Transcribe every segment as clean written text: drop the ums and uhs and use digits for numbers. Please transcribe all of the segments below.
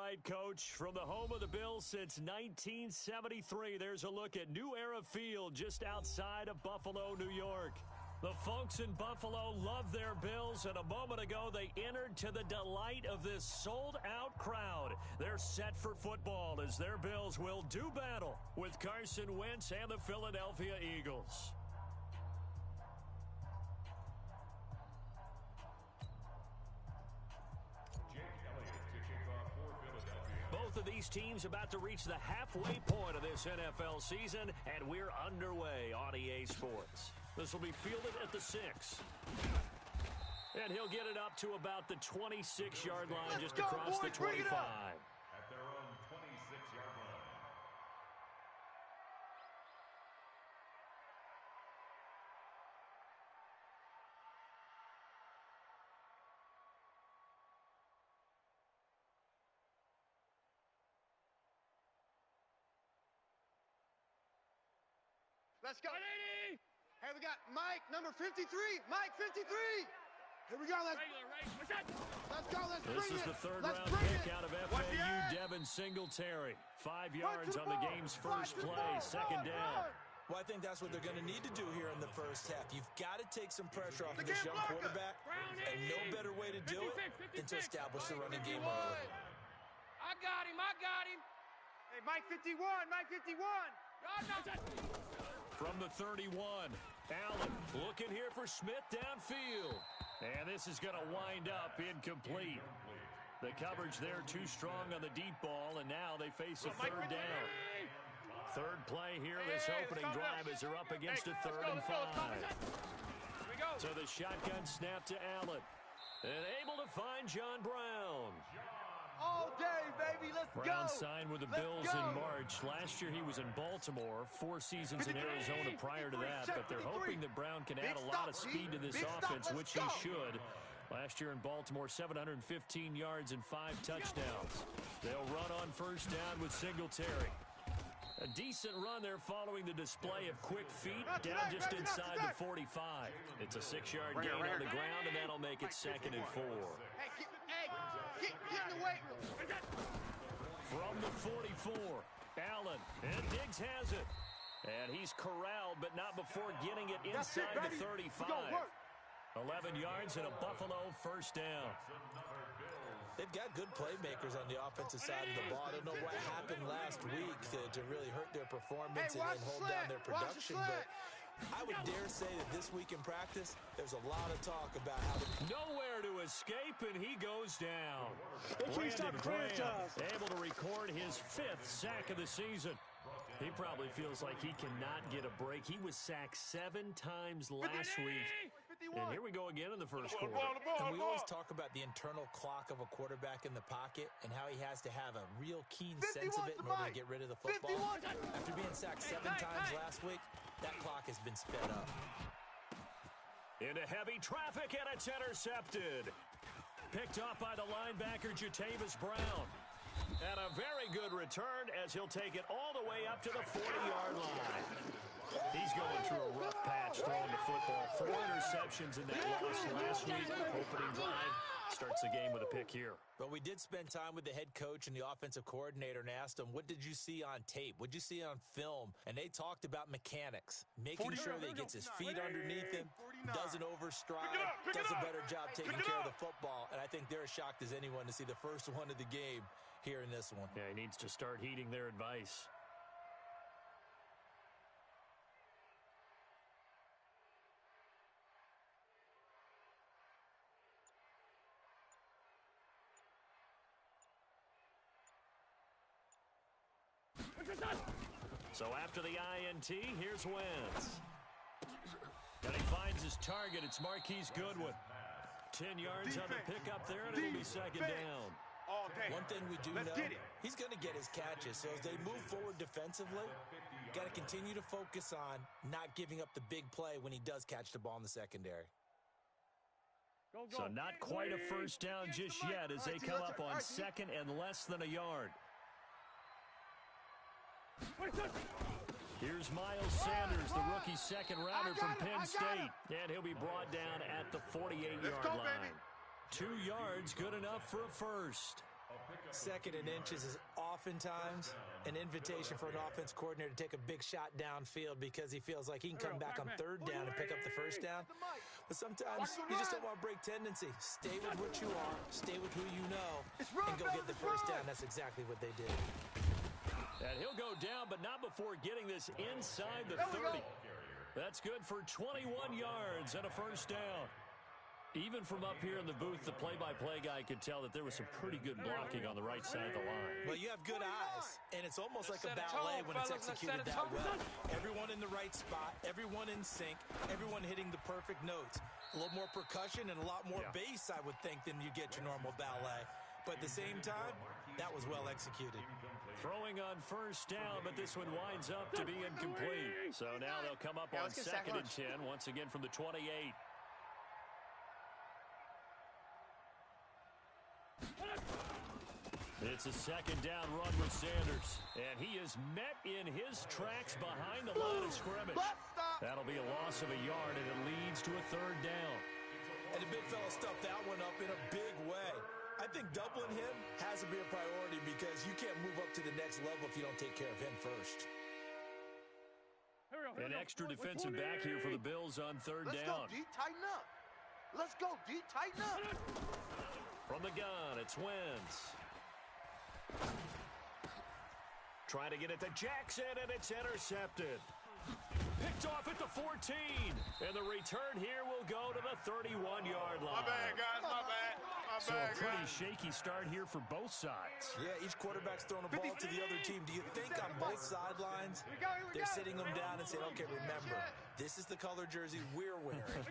right, Coach. From the home of the Bills since 1973, there's a look at New Era Field just outside of Buffalo, New York. The folks in Buffalo love their Bills, and a moment ago they entered to the delight of this sold-out crowd. They're set for football as their Bills will do battle with Carson Wentz and the Philadelphia Eagles. Both of these teams about to reach the halfway point of this NFL season, and we're underway on EA Sports. This will be fielded at the 6. And he'll get it up to about the 26-yard line, just across the 25. At their own 26-yard line. Let's go. Hey, we got Mike, number 53. Mike, 53. Here we go. Let's go. Let's bring it. This is the third-round pick out of FAU, Devin Singletary. 5 yards on the game's first play, second down. Well, I think that's what they're going to need to do here in the first half. You've got to take some pressure off of this young quarterback, and no better way to do it than to establish the running game early. I got him. Hey, Mike 51. Mike 51. From the 31, Allen looking here for Smith downfield. And this is going to wind up incomplete. The coverage there too strong on the deep ball, and now they face a third down. Third play here, this opening drive as they're up against a 3rd and 5. So the shotgun snap to Allen. And able to find John Brown. All day, baby. Let's go. Brown signed with the Bills in March. Last year he was in Baltimore, 4 seasons in Arizona prior to that. But they're hoping that Brown can add a lot of speed to this offense, which he should. Last year in Baltimore, 715 yards and 5 touchdowns. They'll run on first down with Singletary. A decent run there following the display of quick feet down just inside the 45. It's a 6-yard gain on the ground, and that'll make it 2nd and 4. Get in the weight room. From the 44, Allen, and Diggs has it. And he's corralled, but not before getting it inside the 35. 11 yards and a Buffalo first down. They've got good playmakers on the offensive side of the ball. I don't know what happened last week to really hurt their performance and hold down their production, but I would dare say that this week in practice, there's a lot of talk about how to... Nowhere to escape, and he goes down. Brandon Graham able to record his 5th sack of the season. He probably feels like he cannot get a break. He was sacked 7 times last week. And here we go again in the first quarter. And we always talk about the internal clock of a quarterback in the pocket and how he has to have a real keen sense of it in order to get rid of the football. After being sacked 7 times last week, that clock has been sped up. Into heavy traffic, and it's intercepted. Picked off by the linebacker, Jatavis Brown. And a very good return as he'll take it all the way up to the 40-yard line. He's going through a rough patch throwing the football. 4 interceptions in that loss last week. Opening drive starts the game with a pick here. But we did spend time with the head coach and the offensive coordinator and asked them, what did you see on tape? What did you see on film? And they talked about mechanics, making sure that he gets his feet underneath him, doesn't overstride, does a better job taking care of the football. And I think they're as shocked as anyone to see the first one of the game here in this one. Yeah, he needs to start heeding their advice. So after the INT, here's Wentz. And he finds his target. It's Marquise Goodwin. 10 yards on the pickup there, and it'll be 2nd down. One thing we do know, he's going to get his catches. So as they move forward defensively, got to continue to focus on not giving up the big play when he does catch the ball in the secondary. So not quite a first down just yet as they come up on 2nd and less than a yard. Here's Miles Sanders, the rookie 2nd-rounder from Penn State. And he'll be brought down at the 48-yard line. 2 yards, good enough for a first. Second and inches is oftentimes an invitation for an offense coordinator to take a big shot downfield because he feels like he can come back on third down and pick up the first down. But sometimes you just don't want to break tendency. Stay with what you are, stay with who you know, and go get the first down. That's exactly what they did. And he'll go down, but not before getting this inside the 30. That's good for 21 yards and a first down. Even from up here in the booth, the play-by-play guy could tell that there was some pretty good blocking on the right side of the line. Well, you have good eyes, and it's almost like a ballet when it's executed that well. Everyone in the right spot, everyone in sync, everyone hitting the perfect notes. A little more percussion and a lot more bass, I would think, than you get your normal ballet. But at the same time, that was well executed. Throwing on first down, but this one winds up to be incomplete. So now they'll come up on 2nd and 10, once again from the 28. It's a second down run with Sanders, and he is met in his tracks behind the line of scrimmage. That'll be a loss of a yard, and it leads to a third down. And the big fella stuffed that one up in a big way. I think doubling him has to be a priority because you can't move up to the next level if you don't take care of him first. An extra defensive back here for the Bills on third down. Let's go, D. Tighten up. Let's go, D. Tighten up. From the gun, it's Wentz. Trying to get it to Jackson, and it's intercepted. Picked off at the 14. And the return here will go to the 31-yard line. My bad, guys. My bad. So a pretty shaky start here for both sides. Yeah, each quarterback's throwing a ball to the other team. Do you think on both sidelines they're sitting them down and saying, okay, remember, this is the color jersey we're wearing.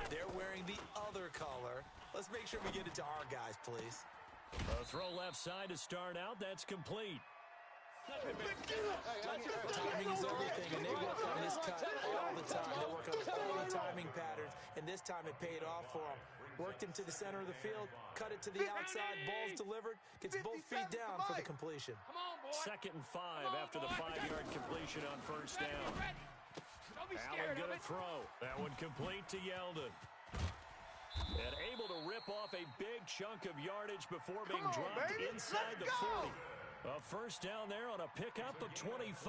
They're wearing the other color. Let's make sure we get it to our guys, please. A throw left side to start out. That's complete. Timing is everything, and they work on this cut all the time. They work on all the timing patterns, and this time it paid off for them. Worked him to the center of the field, cut it to the outside, ball's delivered, gets both feet down for the completion. 2nd and 5 after the 5-yard completion on first down. Allen gonna throw. That one complete to Yeldon. And able to rip off a big chunk of yardage before being dropped inside the 40. A first down there on a pickup of 25.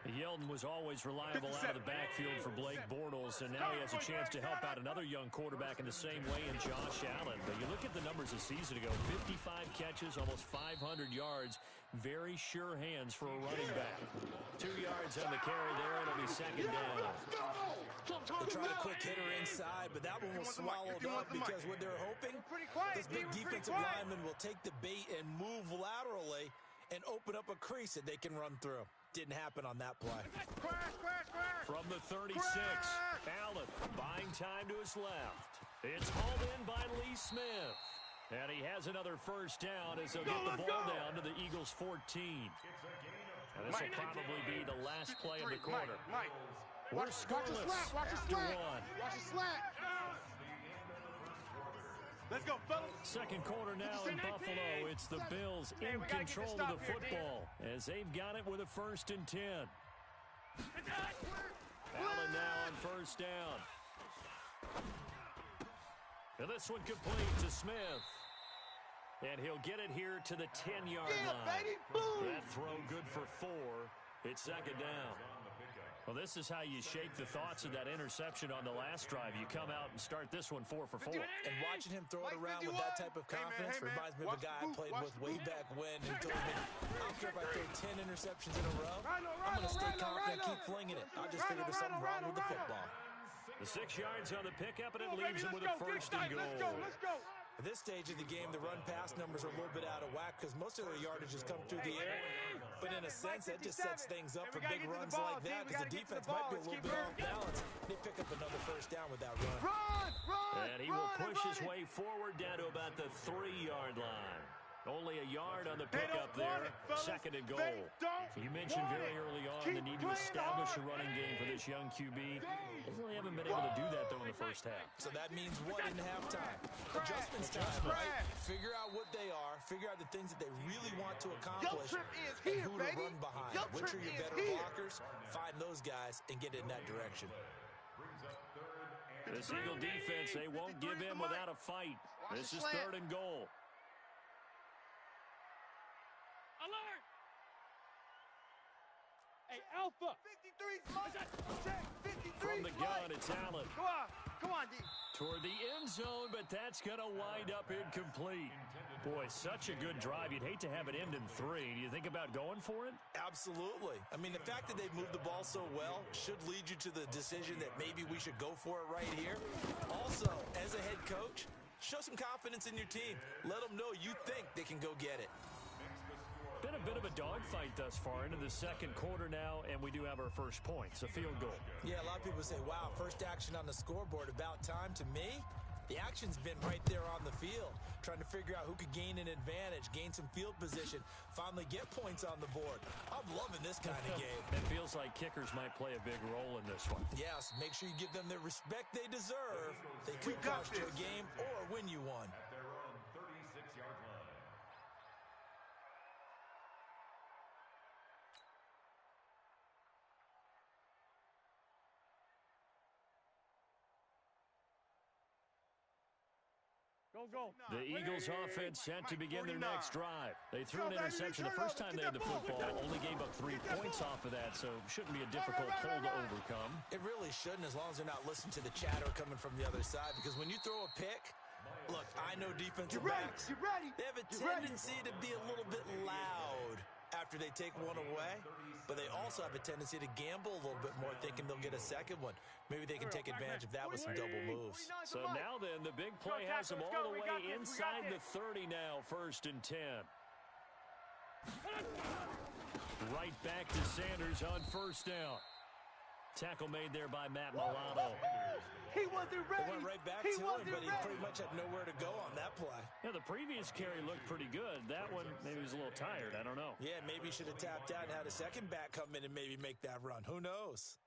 Yeldon was always reliable out of the backfield for Blake Bortles, and now he has a chance to help out another young quarterback in the same way in Josh Allen. But you look at the numbers a season ago, 55 catches, almost 500 yards, very sure hands for a running back. 2 yards on the carry there, it'll be second down. They tried a quick hitter inside, but that one was swallowed up because what they're hoping, this big defensive lineman will take the bait and move laterally and open up a crease that they can run through. Didn't happen on that play. From the 36, Allen buying time to his left. It's hauled in by Lee Smith. And he has another first down as they'll get the ball down to the Eagles' 14. And this will probably be the last play of the quarter. We're scoreless after one. Watch the slant. Let's go, fellas. Second quarter now in Buffalo. It's the Bills in control of the football as they've got it with a 1st and 10. Allen now on first down. And this one complete to Smith. And he'll get it here to the 10-yard line. That throw good for 4. It's second down. Well, this is how you shake the thoughts of that interception on the last drive. You come out and start this one 4 for 4. And watching him throw it around with that type of confidence reminds me of a guy I played with way back when who told me, I don't care if I throw 10 interceptions in a row, I'm going to stay confident, keep flinging it. I just figured there's something wrong with the football. The 6 yards on the pickup, and it leaves him with a 1st and goal. Let's go. At this stage of the game, the run-pass numbers are a little bit out of whack because most of their yardage has come through the air. But in a sense, that just sets things up for big runs like that because the defense might be a little bit off balance. They pick up another first down with that run. And he will push his way forward down to about the 3-yard line. Only a yard on the pickup there. 2nd and goal. You mentioned very early on the need to establish a running game for this young QB. They really haven't been able to do that, though, in the first half. So that means what in halftime? Adjustments time, right? Figure out what they are. Figure out the things that they really want to accomplish and who to run behind. Which are your better blockers? Find those guys and get in that direction. This Eagle defense, they won't give in without a fight. This is 3rd and goal. Alert! Hey, Alpha! 53, check, 53. From the gun, it's Allen. Come on, D. Toward the end zone, but that's going to wind up incomplete. Boy, such a good drive. You'd hate to have it end in 3. Do you think about going for it? Absolutely. I mean, the fact that they've moved the ball so well should lead you to the decision that maybe we should go for it right here. Also, as a head coach, show some confidence in your team. Let them know you think they can go get it. Been a bit of a dogfight thus far into the second quarter now, and we do have our first points, a field goal. Yeah, a lot of people say, wow, first action on the scoreboard, about time. To me, the action's been right there on the field, trying to figure out who could gain an advantage, gain some field position, finally get points on the board. I'm loving this kind of game. It feels like kickers might play a big role in this one. Yes, make sure you give them the respect they deserve. They could cost you a game or win you one. At their own 36-yard line. Go. The Eagles offense set to begin their next drive. They threw an interception the first time they had the football, only gave up 3 points off of that, so shouldn't be a difficult hole to overcome. It really shouldn't, as long as they're not listening to the chatter coming from the other side, because when you throw a pick, look, I know defensive backs, they have a tendency to be a little bit loud after they take one away, but they also have a tendency to gamble a little bit more, thinking they'll get a second one. Maybe they can take advantage of that with some double moves. So now then, the big play has them all the way inside the 30 now, 1st and 10. Right back to Sanders on 1st down. Tackle made there by Matt Milano. He wasn't ready. It went right back to him, but he pretty much had nowhere to go on that play. Yeah, the previous carry looked pretty good. That one, maybe he was a little tired. I don't know. Yeah, maybe he should have tapped out and had a second back come in and maybe make that run. Who knows?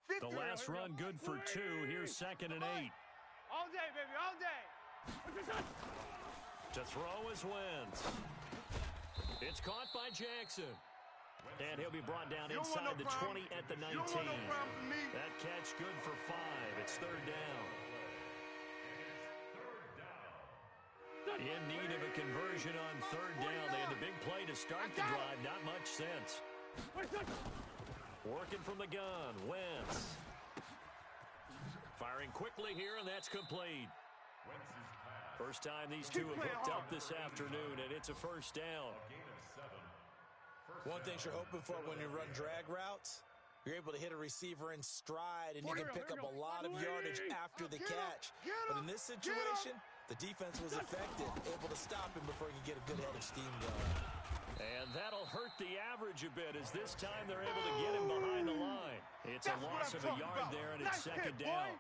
The last run good for 2. Here's 2nd and 8. All day, baby, all day. To throw is Wentz. It's caught by Jackson. And he'll be brought down inside the 20 at the 19. That catch good for 5. It's 3rd down. In need of a conversion on 3rd down. They had the big play to start the drive. Not much sense. Working from the gun. Wentz. Firing quickly here, and that's complete. First time these two have hooked up this afternoon, and it's a 1st down. One thing you're hoping for when you run drag routes, you're able to hit a receiver in stride, and you can pick up a lot of yardage after the catch. But in this situation, the defense was effective, able to stop him before he could get a good head of steam going. And that'll hurt the average a bit, as this time they're able to get him behind the line. It's a loss of a yard there, and it's 2nd down.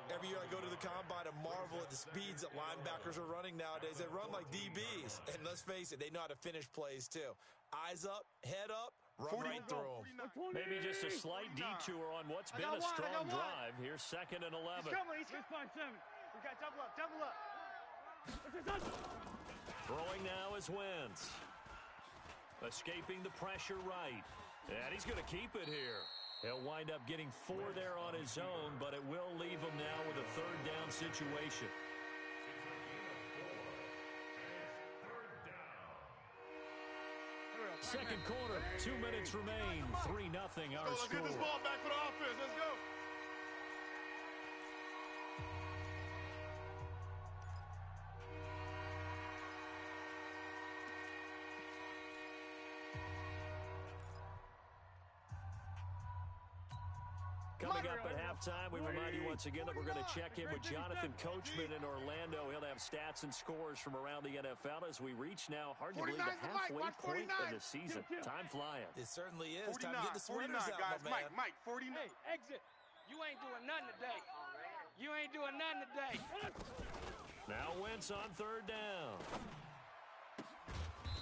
Every year I go to the combine and marvel at the speeds that linebackers are running nowadays. They run like DBs. And let's face it, they know how to finish plays too. Eyes up, head up, run right through them. Maybe just a slight detour on what's been a strong drive. Here's 2nd and 11. He's coming. He's 5-7. We got double up, double up. Throwing now is Wentz. Escaping the pressure right. And he's going to keep it here. He'll wind up getting 4 there on his own, but it will leave him now with a 3rd down situation. Second quarter, 2 minutes remain. 3-0 our score. Get this ball back for the offense. Let's go. Coming up at halftime, we remind you once again that we're going to check in with Jonathan Coachman in Orlando. He'll have stats and scores from around the NFL as we reach now, hard to believe, the halfway point of the season. Time flying. It certainly is. Time to get the sweaters out, guys. my man. Mike, 49. Hey, exit. You ain't doing nothing today. You ain't doing nothing today. Now Wentz on 3rd down.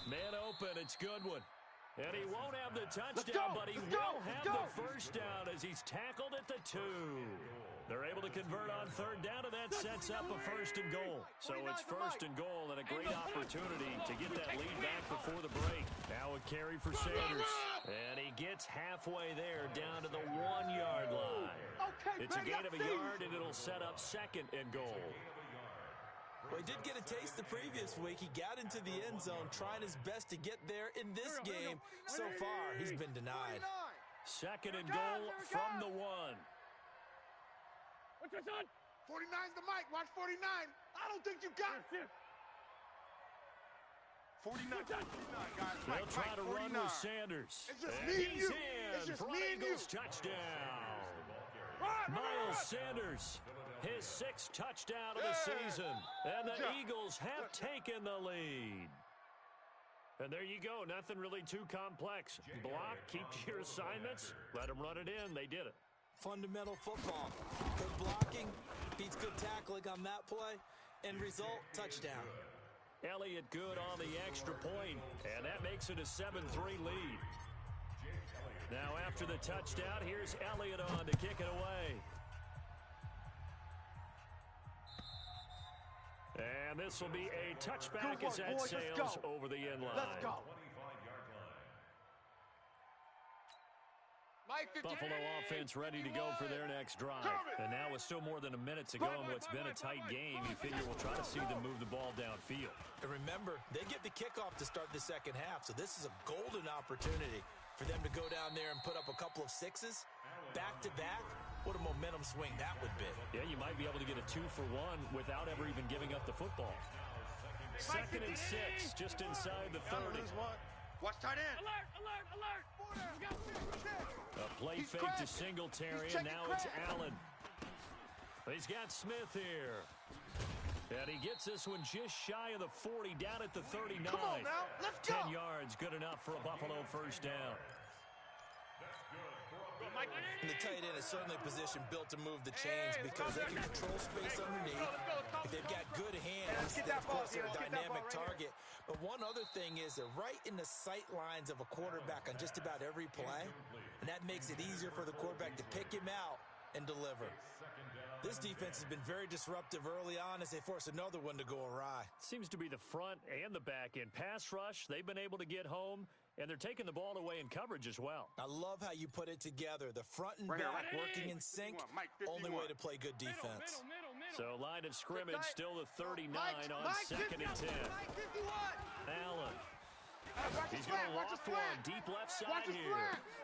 Man open. It's Goodwin. And he won't have the touchdown, but he will have the 1st down as he's tackled at the 2. They're able to convert on 3rd down, and that sets up a 1st and goal. So it's 1st and goal, and a great opportunity to get that lead back before the break. Now a carry for Sanders. And he gets halfway there, down to the 1-yard line. It's a gain of a yard, and it'll set up 2nd and goal. Well, he did get a taste the previous week. He got into the end zone trying his best to get there in this game. So far, he's been denied. 2nd and goal from the 1. What's your son? 49's the mic. Watch 49. I don't think you got it. 49, guys. They'll try to run with Sanders. It's just And me and he's you. in It's just for me an and you. Eagles touchdown. Miles Sanders, his 6th touchdown of the season. And the Eagles have taken the lead. And there you go. Nothing really too complex. Block, keep to your assignments, let them run it in. They did it. Fundamental football. Good blocking beats good tackling on that play. End result, touchdown. Elliott good on the extra point, and that makes it a 7-3 lead. Now after the touchdown, here's Elliott on to kick it away. And this will be a touchback as that sails over the end line. Let's go. Buffalo offense ready to go for their next drive. And now with still more than a minute to go in what's been a tight game, you figure we'll try to see them move the ball downfield. And remember, they get the kickoff to start the second half, so this is a golden opportunity for them to go down there and put up a couple of 6s back-to-back. What a momentum swing that would be. Yeah, you might be able to get a 2-for-1 without ever even giving up the football. 2nd and 6, just inside the 30. Watch tight end. Alert, alert, alert. A play fake to Singletary, and now it's Allen. He's got Smith here. And he gets this one just shy of the 40, down at the 39. Come on now, let's go. 10 yards, good enough for a Buffalo first down. And the tight end is certainly a position built to move the chains because they can control space underneath. If they've got good hands, then of course they're a dynamic target. But one other thing is they're right in the sight lines of a quarterback on just about every play, and that makes it easier for the quarterback to pick him out and deliver. This defense has been very disruptive early on as they force another one to go awry. Seems to be the front and the back end. Pass rush, they've been able to get home, and they're taking the ball away in coverage as well. I love how you put it together. The front and back working in sync, only way to play good defense. So line of scrimmage still the 39 on 2nd and 10. Allen. He's going to loft one deep left side here.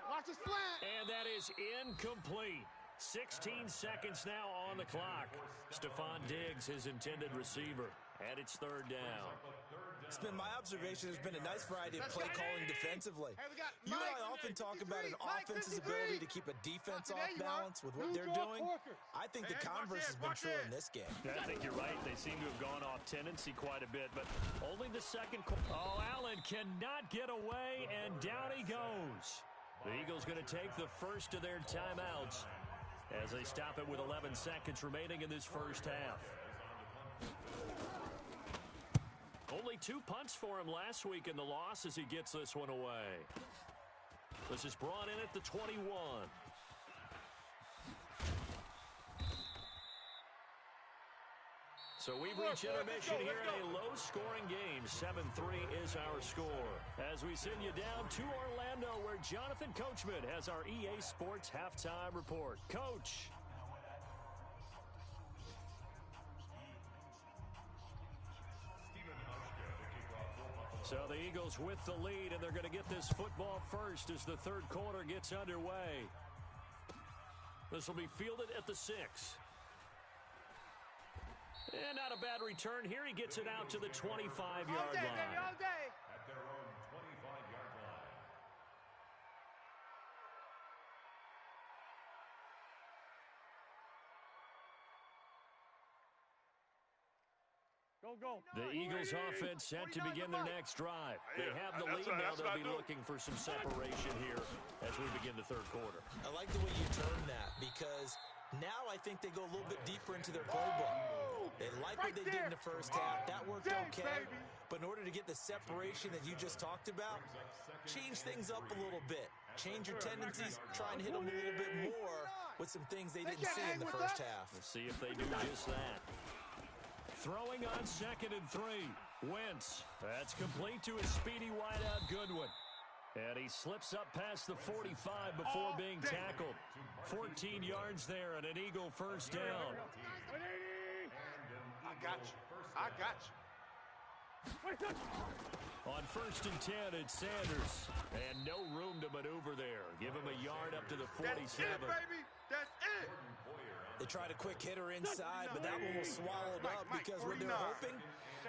Watch the slant. And that is incomplete. 16 seconds now on the clock. Stephon Diggs, his intended receiver, and it's 3rd down. It's been my observation there's been a nice variety of play calling defensively. You and I often talk about an offense's ability to keep a defense off balance with what they're doing. I think the converse has been true in this game. I think you're right. They seem to have gone off tendency quite a bit, but only the second. Oh, Allen cannot get away, and down he goes. The Eagles going to take the first of their timeouts as they stop it with 11 seconds remaining in this first half. Only 2 punts for him last week in the loss as he gets this one away. This is brought in at the 21. So we've reached intermission here in a low-scoring game. 7-3 is our score. As we send you down to Orlando, where Jonathan Coachman has our EA Sports Halftime Report. Coach. So the Eagles with the lead, and they're going to get this football first as the third quarter gets underway. This will be fielded at the 6. And not a bad return here. He gets it out to the 25-yard line. All day, baby, all day. At their own 25-yard line. Go. The Eagles offense set to begin their next drive. They have the lead now. They'll be looking for some separation here as we begin the third quarter. I like the way you term that because now I think they go a little bit deeper into their playbook. They like what they did in the first half. That worked okay. But in order to get the separation that you just talked about, change things up a little bit. Change your tendencies, try and hit them a little bit more with some things they didn't see in the first half. We'll see if they do just that. Throwing on 2nd and 3. Wentz. That's complete to his speedy wideout Goodwin. And he slips up past the 45 before being tackled. 14 yards there and an Eagle first down. I got you. I got you. On 1st and 10, it's Sanders. And no room to maneuver there. Give him a yard up to the 47. That's it, baby. That's it. They tried a quick hitter inside, but that one was swallowed up because when they're hoping,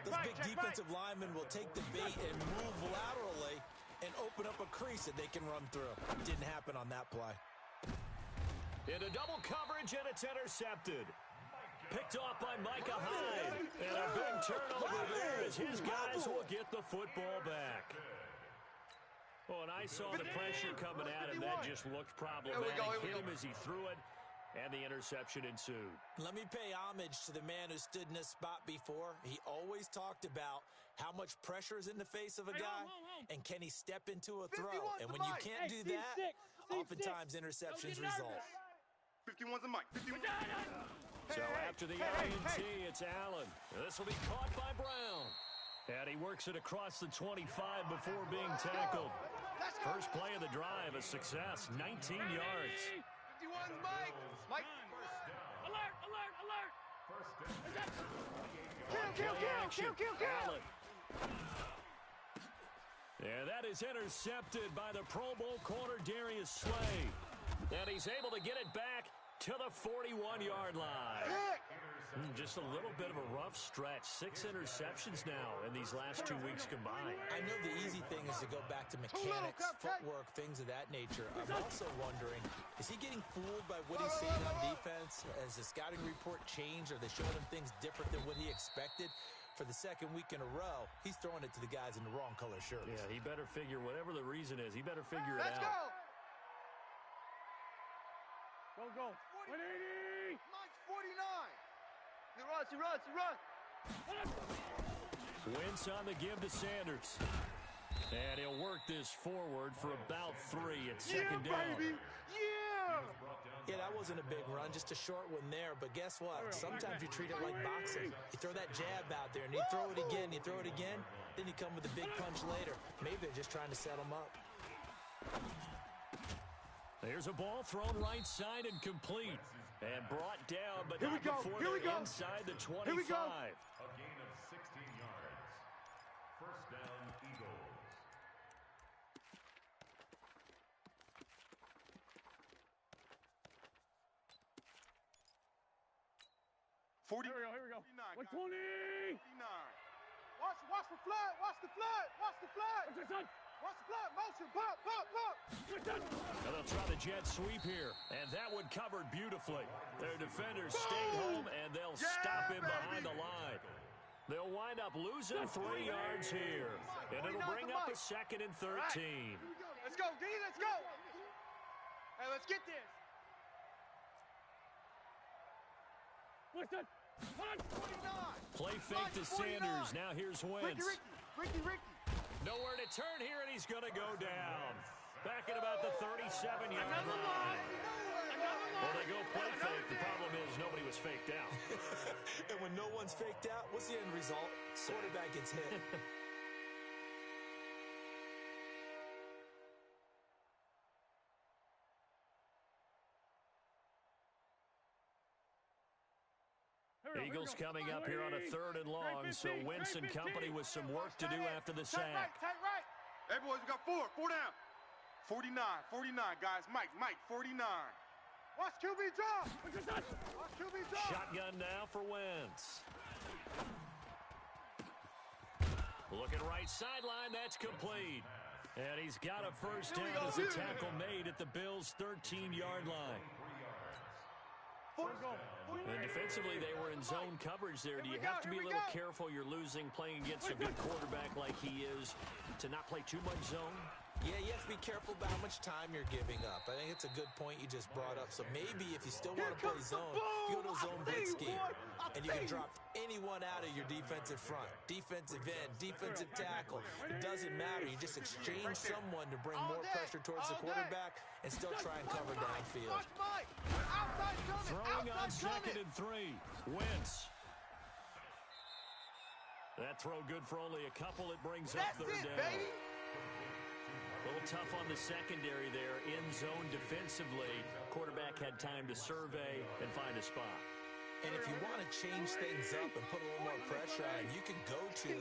those big defensive linemen will take the bait and move laterally and open up a crease that they can run through. Didn't happen on that play. Into double coverage, and it's intercepted. Picked off by Micah Hyde. And a big turnover there as his guys will get the football back. Oh, and I saw the pressure coming at him. That just looked problematic. Hit him as he threw it, and the interception ensued. Let me pay homage to the man who stood in this spot before. He always talked about how much pressure is in the face of a guy, and can he step into a throw. And when you can't do that, oftentimes interceptions result. 51's the mic. 51. So after the INT, it's Allen. This will be caught by Brown. And he works it across the 25 before being tackled. First play of the drive, a success, 19 yards. 51's Mike. Mike. Alert, alert, alert. Kill. Allen. And that is intercepted by the Pro Bowl corner Darius Slay. And he's able to get it back to the 41-yard line. Just a little bit of a rough stretch. 6 interceptions now in these last 2 weeks combined. I know the easy thing is to go back to mechanics, footwork, things of that nature. I'm also wondering, is he getting fooled by what he's seeing on defense? Has the scouting report changed? Are they showing him things different than what he expected? For the second week in a row, he's throwing it to the guys in the wrong color shirts. Yeah, he better figure, whatever the reason is, he better figure it Let's out. Go. 180. Mike's 49. He runs. Wentz on the give to Sanders. And he'll work this forward for about 3 at second down. Baby. Yeah, that wasn't a big run, just a short one there. But guess what? Sometimes you treat it like boxing. You throw that jab out there, and you throw it again, then you come with a big punch later. Maybe they're just trying to set him up. There's a ball thrown right side and complete. And brought down, but not before Here we they're go. inside the 25. A gain of 16 yards. First down, Eagles. 40. Here we go. 49, 120. 49. Watch the flood. Watch the flood. What's this on? Watch the flood. Motion. Pop. Now they'll try the jet sweep here, and that one covered beautifully. Their defenders stayed home, and they'll stop him behind the line. They'll wind up losing 3 yards here, and it'll bring up a 2nd and 13. Let's go, D. Let's go. Hey, let's get this. Listen. 49. Play fake to Sanders. Now here's Wentz. Ricky. Nowhere to turn here, and he's going to go down. Back at about the 37-yard line. Well, they go play fake. The problem is nobody was faked out. And when no one's faked out, what's the end result? Quarterback gets hit. Eagles coming up here on a 3rd and long, so Wentz and company with some work to do after the sack. Tight right. Hey, boys, we got 4 down. 49, guys. Mike, 49. Watch QB drop. Shotgun now for Wentz. Looking right sideline, that's complete. And he's got a first down as a tackle made at the Bills' 13-yard line. And defensively, they were in zone coverage there. Do you have to be a little careful? You're losing playing against a good quarterback like he is to not play too much zone? Yeah, you have to be careful about how much time you're giving up. I think it's a good point you just brought up. So maybe if you still want to play zone, you go to a zone blitz scheme. And you can drop anyone out of your defensive front. Defensive end, defensive tackle. It doesn't matter. You just exchange someone to bring more pressure towards the quarterback and still try and cover downfield. Throwing on 2nd and 3. Wentz. That throw good for only a couple. It brings up 3rd down. Baby. A little tough on the secondary there. In zone defensively. Quarterback had time to survey and find a spot. And if you want to change things up and put a little more pressure on him, you can go to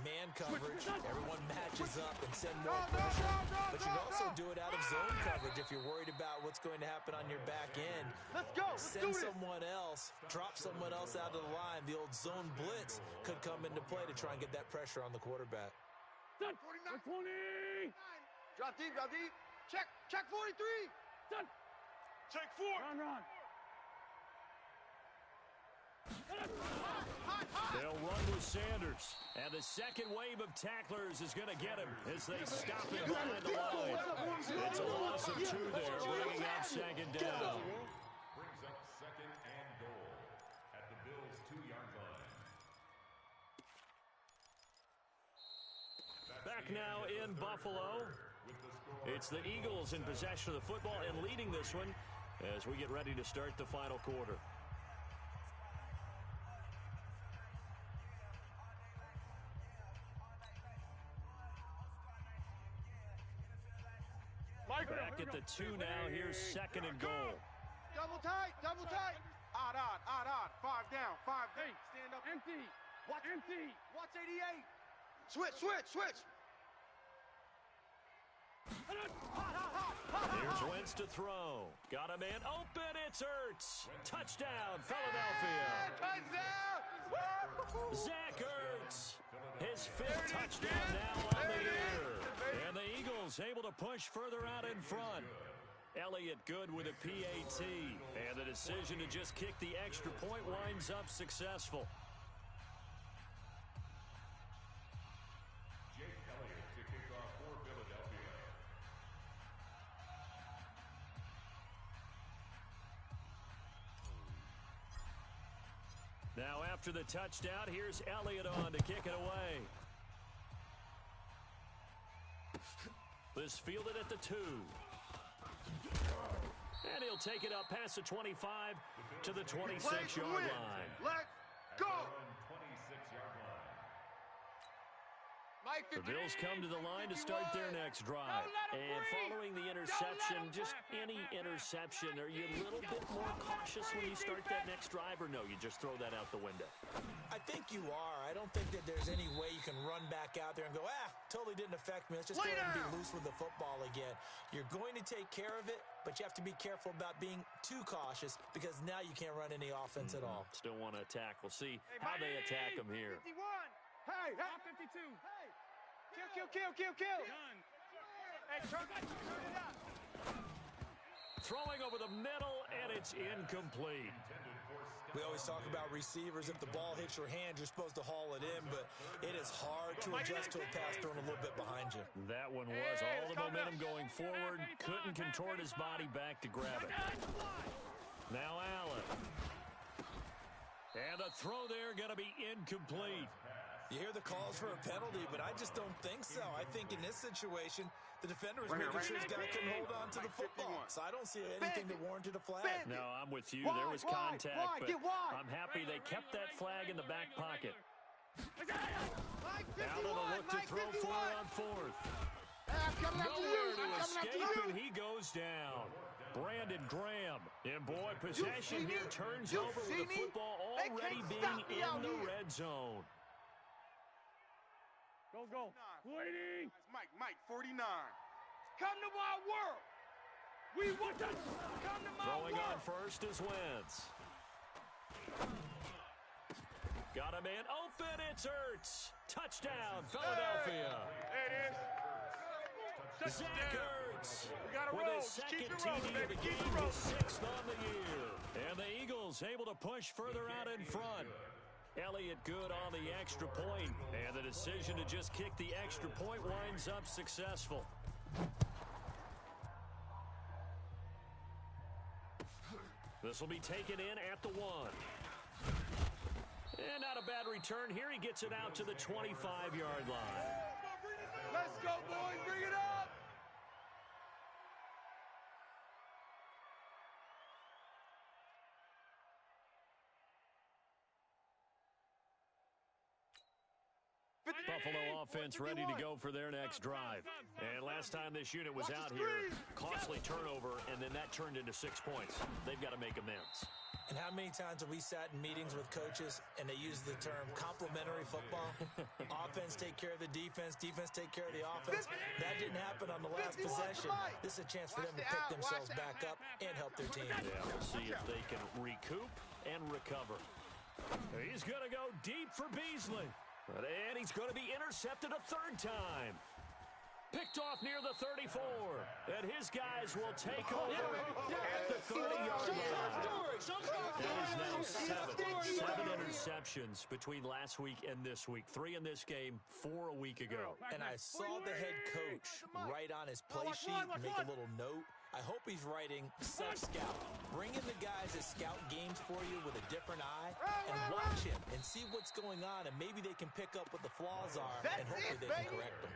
man coverage. Everyone matches up and send more pressure. But you can also do it out of zone coverage if you're worried about what's going to happen on your back end. Let's go. Send someone else, drop someone else out of the line. The old zone blitz could come into play to try and get that pressure on the quarterback. 20. Drop deep, drop deep. Check 43. Done. Check 4. Run. They'll run with Sanders. And the second wave of tacklers is going to get him as they stop him behind the line. It's a loss of 2 there, bringing up second down. Brings up second and goal at the Bills' 2-yard line. Back now in Buffalo. It's the Eagles in possession of the football and leading this one as we get ready to start the final quarter. Back at the 2 now. Here's second and goal. Double tight. Odd. 5 down. Hey, Stand up. empty. Watch Empty. Watch 88. Switch. Here's Wentz to throw. Got a man open. It's Ertz. Touchdown, Philadelphia. Touchdown. Zach Ertz. His 5th touchdown now on the year. And the Eagles able to push further out in front. Elliott good with a PAT. And the decision to just kick the extra point winds up successful. Jake Elliott to kick off for Philadelphia. Now after the touchdown, here's Elliott on to kick it away. This fielded at the 2. And he'll take it up past the 25 to the 26-yard line. Let's go. 26-yard line. Mike, The Bills come to the line to start their next drive. And following the interception, just any interception, are you a little bit more cautious when you start that next drive, or no, you just throw that out the window? I think you are. I don't think that there's any way you can run back out there and go, totally didn't affect me. Let's just go ahead and be loose with the football again. You're going to take care of it, but you have to be careful about being too cautious because now you can't run any offense at all. Still want to attack. We'll see how they attack them here. 51. Hey. Top 52. Hey. Kill. Done. Hey, turn it up. Throwing over the middle, and it's incomplete. We always talk about receivers. If the ball hits your hand, you're supposed to haul it in, but it is hard to adjust to a pass thrown a little bit behind you. That one was all the momentum going forward. Couldn't contort his body back to grab it. Now Allen. And the throw there going to be incomplete. You hear the calls for a penalty, but I just don't think so. I think in this situation, the defender was making sure his guy couldn't hold on to the football. So I don't see anything that warranted a flag. No, I'm with you. There was contact, but I'm happy they kept that flag in the back pocket. Allen will look to throw for it on 4th. Nowhere to escape, and he goes down. Brandon Graham. And boy, possession here turns over with the football already being in the red zone. Go. Waiting. Mike, 49. Come to my world. We want to come to my Throwing world. on first is Wentz. Got a man open. It's Ertz. Touchdown, Philadelphia. There it is. Zach Ertz We gotta with roll. his second Keep it TD rolling, of the baby. Keep game, it rolling. his 6th on the year. And the Eagles able to push further out in front. Elliott good on the extra point, and the decision to just kick the extra point winds up successful. This will be taken in at the 1. And not a bad return here. He gets it out to the 25-yard line. Let's go, boys. Bring it up. Buffalo offense ready to go for their next drive. And last time this unit was out here, costly turnover, and then that turned into 6 points. They've got to make amends. And how many times have we sat in meetings with coaches and they use the term complementary football? Offense take care of the defense, defense take care of the offense. That didn't happen on the last possession. This is a chance for them to pick themselves back up and help their team. Yeah, we'll see if they can recoup and recover. He's going to go deep for Beasley. And he's going to be intercepted a third time. Picked off near the 34. And his guys will take over at the 30-yard line. That is now seven interceptions between last week and this week. 3 in this game, 4 a week ago. And I saw the head coach write on his play sheet, make a little note. I hope he's writing self-scout. Bring in the guys that scout games for you with a different eye and watch him and see what's going on, and maybe they can pick up what the flaws are, and hopefully they can correct them.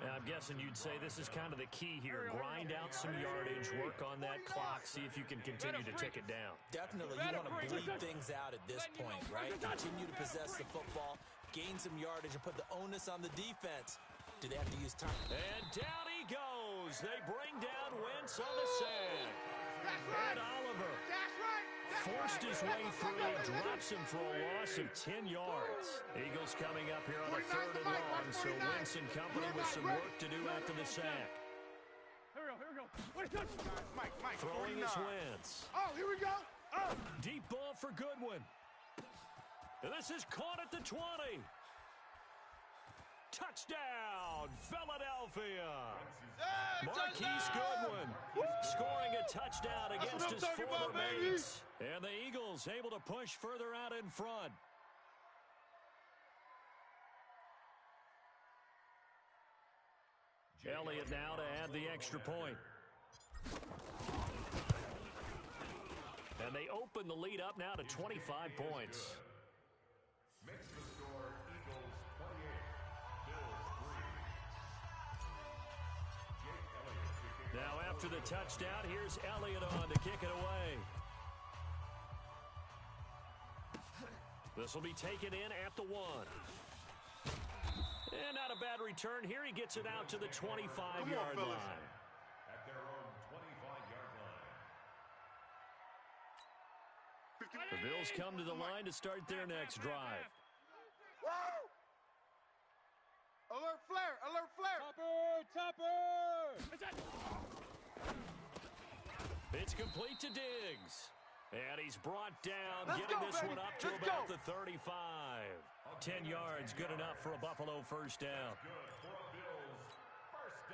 I'm guessing you'd say this is kind of the key here. Grind out some yardage, work on that clock, see if you can continue to tick it down. Definitely. You want to bleed things out at this point, right? Continue to possess the football, gain some yardage, and put the onus on the defense. Do they have to use time? And down he goes. They bring down Wentz on the sack. And Oliver forced his way through, drops him for a loss of 10 yards. Eagles coming up here on a 3rd and long, so Wentz and company with some work to do after the sack. Here we go. Mike, Throwing is Wentz. Oh, here we go. Oh. Deep ball for Goodwin. And this is caught at the 20. Touchdown, Philadelphia. Marquise Goodwin scoring a touchdown against his former mates. And the Eagles able to push further out in front. Elliott now to add the extra point. And they open the lead up now to 25 points. Makes the score Eagles 28, Bills 3. Jake Elliott to kick it. Now after the touchdown, here's Elliott on to kick it away. This will be taken in at the 1. And not a bad return. Here he gets it out to the 25-yard line. At their own 25-yard line. The Bills come to the line to start their next drive. Woo! Alert flare! Alert flare! Topper! It's complete to Diggs. And he's brought down, getting this one up to about the 35. 10 yards, good enough for a Buffalo first down.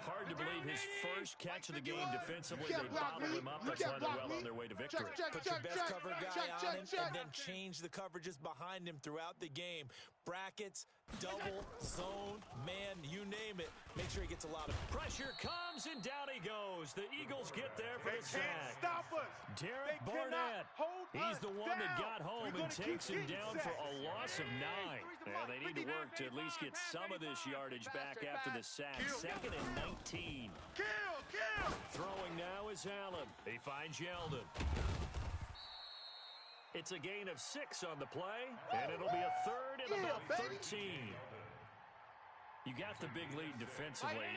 Hard to believe his first catch of the game defensively. They bottled him up. That's why they're well on their way to victory. Put your best cover guy on him and then change the coverages behind him throughout the game. Brackets, double, zone, man, you name it. Make sure he gets a lot of pressure comes, and down he goes. The Eagles get there for the sack. Stop us. Derek Barnett. He's the one that got home and takes him down for a loss of 9. And they need to work to at least get some of this yardage back after the sack. 2nd and 19. Kill! Throwing now is Allen. He finds Yeldon. It's a gain of 6 on the play, and it'll be a 3rd and about 13. You got the big lead defensively,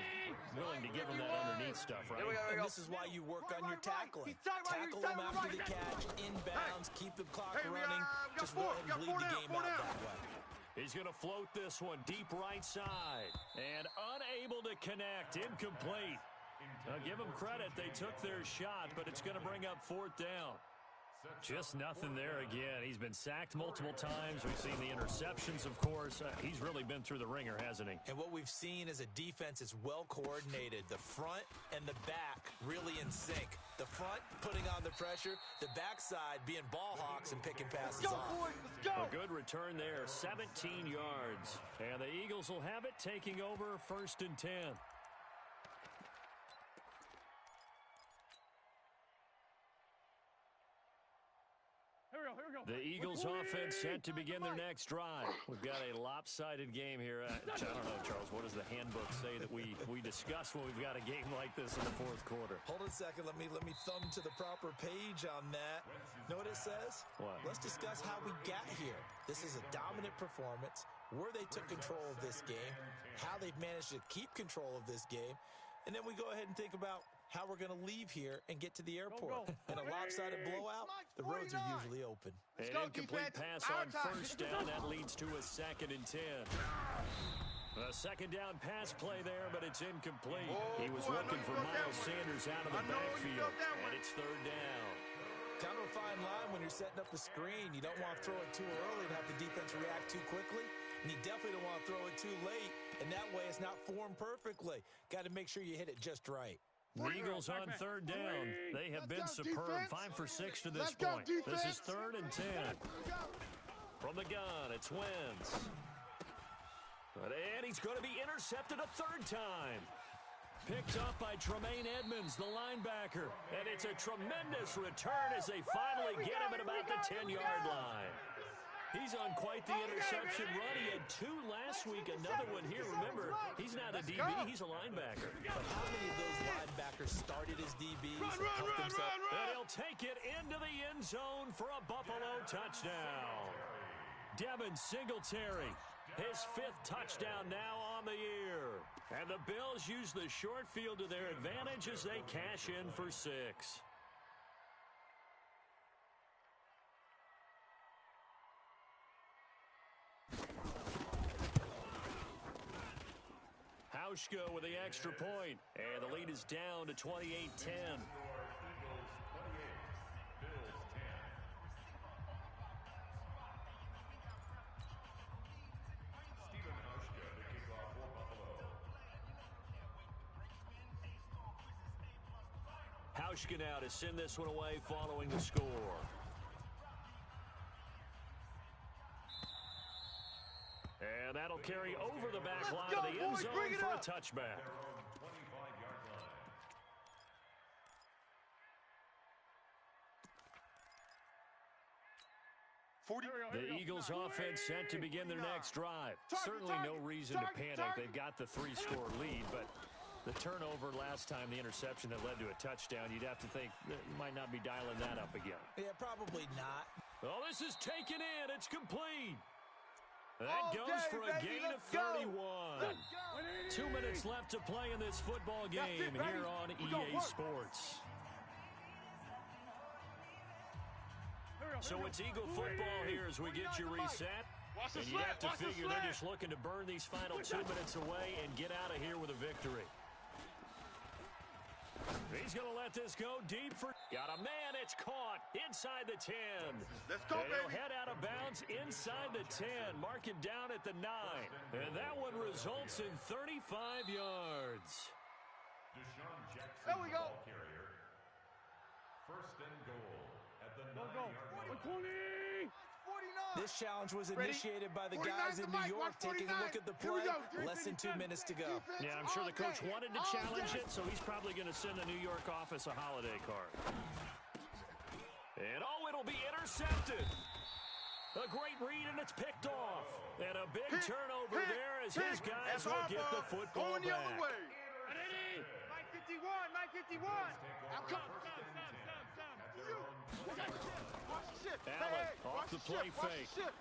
willing to give him that underneath stuff, right? And this is why you work on your tackling. Tackle him after the catch, inbounds, keep the clock running. Just go ahead and bleed the game out that way. He's going to float this one deep right side, and unable to connect, incomplete. Now, give them credit, they took their shot, but it's going to bring up 4th down. Just nothing there again. He's been sacked multiple times. We've seen the interceptions, of course. He's really been through the ringer, hasn't he? And what we've seen is a defense is well coordinated. The front and the back really in sync. The front putting on the pressure, the backside being ball hawks and picking passes off. A good return there, 17 yards. And the Eagles will have it, taking over 1st and 10. Here we go. The Eagles Eagles offense set to begin their next drive. We've got a lopsided game here. I don't know, Charles, what does the handbook say that we discuss when we've got a game like this in the fourth quarter? Hold on a second. Let me thumb to the proper page on that. Know what it says? What? Let's discuss how we got here. This is a dominant performance, where they took control of this game, how they've managed to keep control of this game, and then we go ahead and think about how we're going to leave here and get to the airport. In a lopsided blowout, the roads are usually open. An incomplete pass on first down. That leads to a 2nd and 10. A second down pass play there, but it's incomplete. He was looking for Miles Sanders out of the backfield, and it's 3rd down. Kind of a fine line when you're setting up the screen. You don't want to throw it too early and have the defense react too quickly, and you definitely don't want to throw it too late, and that way it's not formed perfectly. Got to make sure you hit it just right. The Eagles on 3rd down. They have been superb. 5 for 6 to this point. This is 3rd and 10. From the gun, it's Wentz. And he's going to be intercepted a 3rd time. Picked up by Tremaine Edmonds, the linebacker. And it's a tremendous return as they finally get him at about the 10-yard line. He's on quite the interception run. He had 2 last week, another one here. Remember, he's not a DB, he's a linebacker. But how many of those linebackers started as DBs and helped themselves? And he'll take it into the end zone for a Buffalo touchdown. Devin Singletary, his 5th touchdown now on the year. And the Bills use the short field to their advantage as they cash in for 6. Hauschka with the extra point, and the lead is down to 28-10. Hauschka now to send this one away following the score. And that'll carry over the back line of the end zone for a touchback. The Eagles offense set to begin their next drive. Certainly no reason to panic. They've got the 3-score lead, but the turnover last time, the interception that led to a touchdown, you'd have to think that you might not be dialing that up again. Yeah, probably not. Oh, this is taken in. It's complete. That goes for a gain of 31. 2 minutes left to play in this football game here on EA Sports. So it's Eagle football here as we get you reset. And you have to figure they're just looking to burn these final 2 minutes away and get out of here with a victory. He's going to let this go deep for... Got a man, it's caught inside the 10. Let's go, He'll baby. head out of bounds inside the 10. Mark it down at the 9. And that one results in 35 yards. Deshaun Jackson, There we go. ball carrier. 1st and goal at the 9-yard line. 49. This challenge was Ready? initiated by the 49 guys in to New Mike, York taking a look at the Here we play. go. Less than 2 minutes to go. Defense Yeah, I'm sure the coach all day. wanted to All challenge day. it, so he's probably going to send the New York office a holiday card. And, oh, it'll be intercepted. A great read, and it's picked off. And a big turnover there as his guys will get the football Going the other back. way. Mike 51, Mike 51. Out come. Watch the shit. Allen off watch the shit, play watch fake. the shit.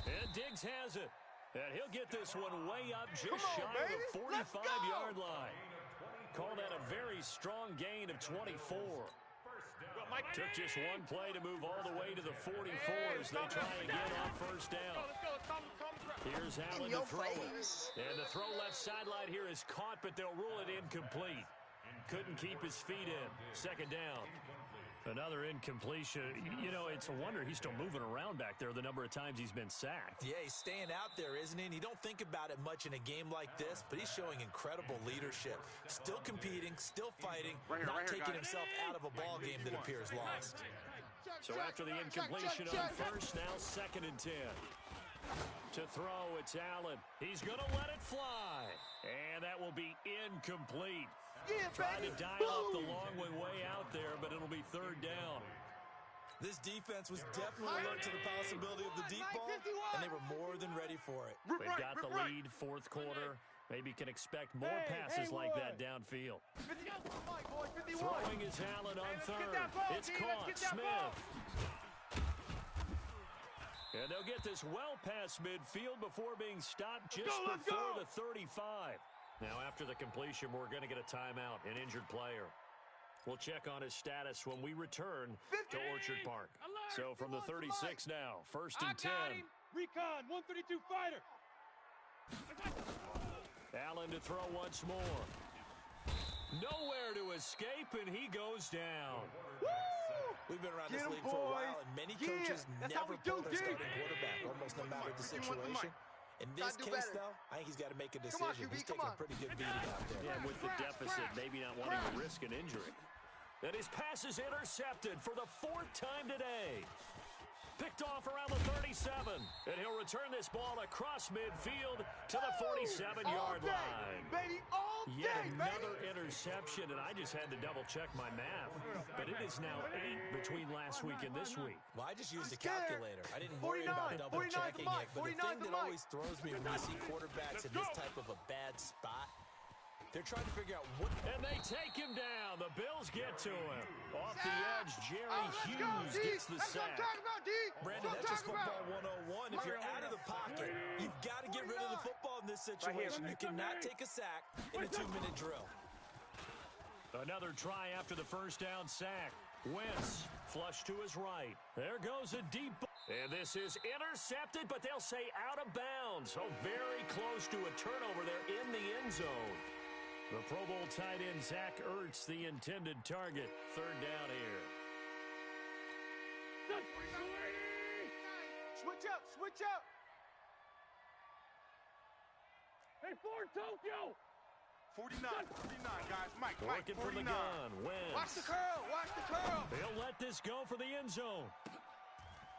And Diggs has it. And he'll get this one way up just Come on, shy of baby. the Let's go. 45-yard line. Call that a very strong gain of 24. Took just one play to move all the way to the 44 as they try again on first down. Here's Allen to throw it. And the throw left sideline here is caught, but they'll rule it incomplete. Couldn't keep his feet in. 2nd down. Another incompletion. You know, it's a wonder he's still moving around back there the number of times he's been sacked. Yeah, he's staying out there, isn't he? And you don't think about it much in a game like this, but he's showing incredible leadership. Still competing, still fighting, not taking himself out of a ball game that appears lost. So after the incompletion on first, now 2nd and 10. To throw, it's Allen. He's going to let it fly. And that will be incomplete. Yeah, Trying baby. to dial up the Boom. long one way out there, but it'll be 3rd down. This defense was definitely alert to the possibility of the deep ball, and they were more than ready for it. They've got the lead, fourth quarter. Maybe you can expect more passes like that downfield. Throwing is Allen on third. It's caught. Smith. And they'll get this well past midfield before being stopped just before the 35. Now, after the completion, we're going to get a timeout, an injured player. We'll check on his status when we return to Orchard Park. So from the 36 now, first and 10. Recon, 132 fighter. Allen to throw once more. Nowhere to escape, and he goes down. We've been around this league for a while, and many coaches never pull their starting quarterback, almost no matter the situation. In this case, though, I think he's got to make a decision. He's taking a pretty good beating out there. Yeah, with the deficit, maybe not wanting to risk an injury. And his pass is intercepted for the fourth time today. Picked off around the 37. And he'll return this ball across midfield to the 47-yard line. Baby, all day, Yet another interception, and I just had to double-check my math. But it is now 8 between last week and this week. Well, I just used a calculator. I didn't worry about double-checking it. But the thing that always throws me when you see quarterbacks in this type of a bad spot, they're trying to figure out what... And they take him down. The Bills get to him. Off the edge, Jerry Hughes gets the sack. Brandon, that's just football 101. If you're out of the pocket, you've got to get rid of the football in this situation. You cannot take a sack in a 2-minute drill. Another try after the first down sack. Wentz flush to his right. There goes a deep ball. And this is intercepted, but they'll say out of bounds. So very close to a turnover there in the end zone. The Pro Bowl tight end Zach Ertz, the intended target. Third down here. Switch up, switch up. Hey, Ford Tokyo. 49, guys. Mike, Working 49. from the gun. Wentz. Watch the curl, watch the curl. They'll let this go for the end zone.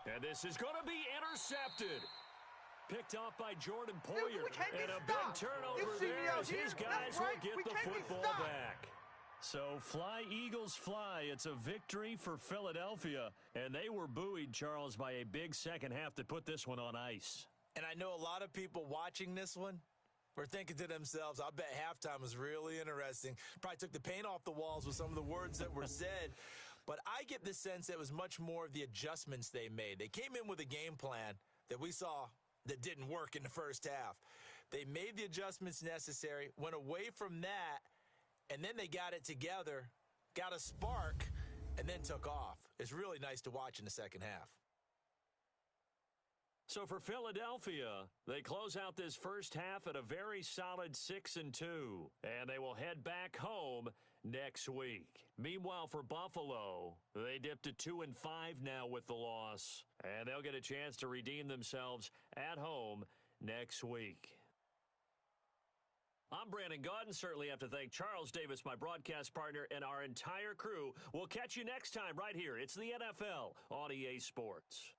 And this is going to be intercepted. Picked off by Jordan Poyer. And a big turnover there as his guys will get the football back. So fly, Eagles, fly. It's a victory for Philadelphia. And they were buoyed, Charles, by a big second half to put this one on ice. And I know a lot of people watching this one were thinking to themselves, I bet halftime was really interesting. Probably took the paint off the walls with some of the words that were said. But I get the sense that it was much more of the adjustments they made. They came in with a game plan that we saw that didn't work in the first half. They made the adjustments necessary, went away from that, and then they got it together, got a spark, and then took off. It's really nice to watch in the second half. So for Philadelphia, they close out this first half at a very solid 6-2, and they will head back home next week. Meanwhile, for Buffalo, they dipped to 2-5 now with the loss, and they'll get a chance to redeem themselves at home next week. I'm Brandon Gaudin. Certainly have to thank Charles Davis, my broadcast partner, and our entire crew. We'll catch you next time right here. It's the NFL on EA Sports.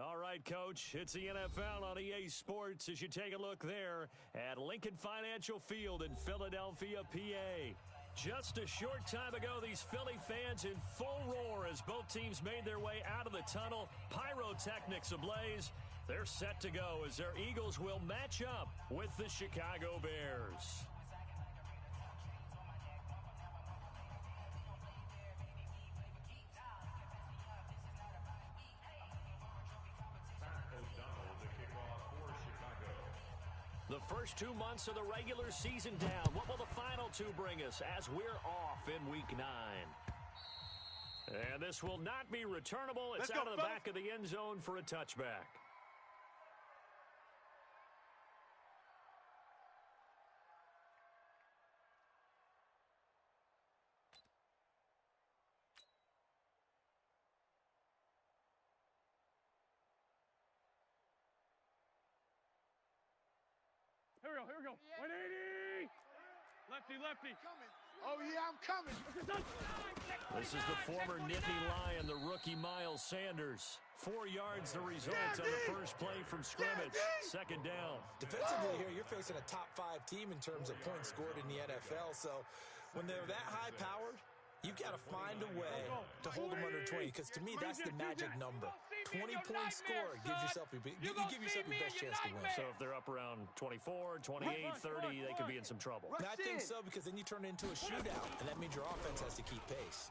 All right, Coach, it's the NFL on EA Sports as you take a look there at Lincoln Financial Field in Philadelphia, PA. Just a short time ago, these Philly fans in full roar as both teams made their way out of the tunnel. Pyrotechnics ablaze. They're set to go as their Eagles will match up with the Chicago Bears. The first 2 months of the regular season down. What will the final two bring us as we're off in Week 9? And this will not be returnable. It's out of the back of the end zone for a touchback. Here we go. 180! Lefty. Coming. Oh, yeah, I'm coming. This is the former Nittany Lion, the rookie Miles Sanders. 4 yards the result on the first play from scrimmage. Second down. Defensively here, you're facing a top 5 team in terms of points scored in the NFL. So when they're that high-powered, you've got to find a way to hold them under 20, because to me, that's the magic number. 20 points scored gives yourself you give yourself your best chance to win. So if they're up around 24, 28, 30, they could be in some trouble. And I think so, because then you turn it into a shootout, and that means your offense has to keep pace.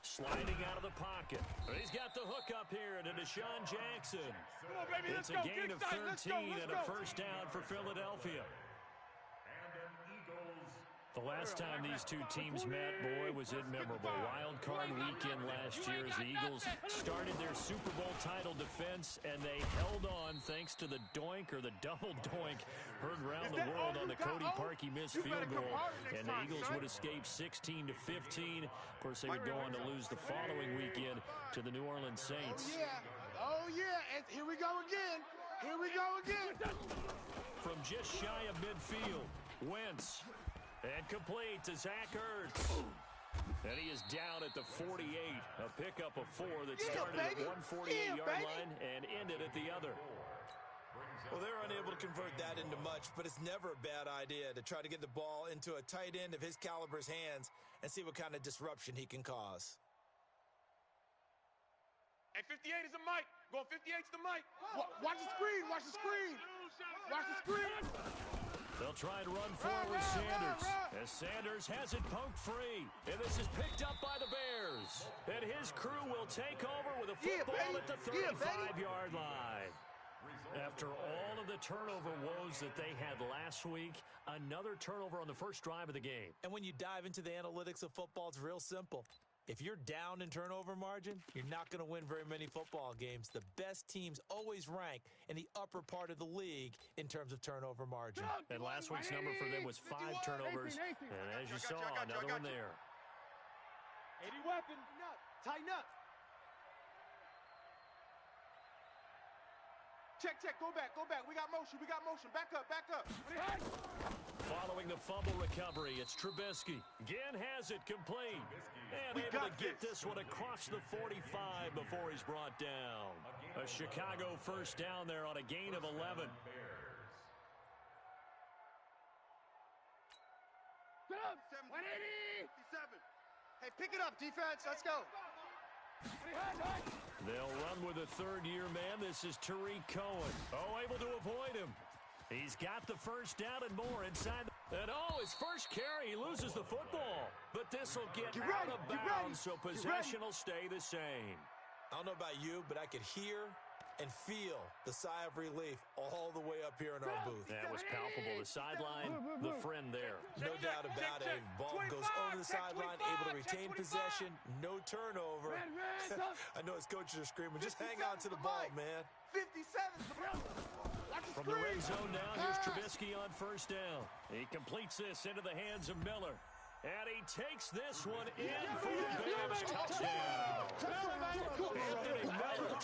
Sliding out of the pocket. He's got the hook up here to Deshaun Jackson. Come on, baby, It's a gain of 13 and a first down for Philadelphia. The last time these two teams met, boy, was it memorable. Wild card weekend last year as the Eagles started their Super Bowl title defense, and they held on thanks to the doink or the double doink heard around the world on the Cody Parkey missed field goal. And the Eagles would escape 16-15. Of course, they would go on to lose the following weekend to the New Orleans Saints. Oh, yeah. And here we go again. From just shy of midfield, Wentz. And complete to Zach Ertz. And he is down at the 48. A pickup of 4 that started at 148-yard line and ended at the other. Well, they're unable to convert that into much, but it's never a bad idea to try to get the ball into a tight end of his caliber's hands and see what kind of disruption he can cause. Hey, 58 is the mic. Going 58's the mic. Watch the screen. Watch the screen. They'll try and run forward with Sanders. As Sanders has it poked free. And this is picked up by the Bears. And his crew will take over with a football at the 35-yard line. After all of the turnover woes that they had last week, another turnover on the first drive of the game. And when you dive into the analytics of football, it's real simple. If you're down in turnover margin, you're not going to win very many football games. The best teams always rank in the upper part of the league in terms of turnover margin. And last week's number for them was 5 turnovers. And as you saw, another one there. 80 weapon. Tighten up. Check. Go back. We got motion. Back up. Following the fumble recovery, it's Trubisky. Again has it complete. And able to get this one across the 45 before he's brought down. A Chicago first down there on a gain of 11. Get up! 180! 57. Hey, pick it up, defense. Let's go. They'll run with a third-year man. This is Tariq Cohen. Able to avoid him. He's got the first down and more inside. And his first carry, he loses the football. But this will get out of bounds, so possession will stay the same. I don't know about you, but I could hear and feel the sigh of relief all the way up here in our booth. That was palpable. The sideline, the friend there. No doubt about it. Ball goes over the sideline, able to retain possession, no turnover. I know his coaches are screaming, just hang on to the ball, man. 57. From the red zone now, here's Trubisky on first down. He completes this into the hands of Miller. And he takes this one in for the Bears touchdown. Anthony Miller,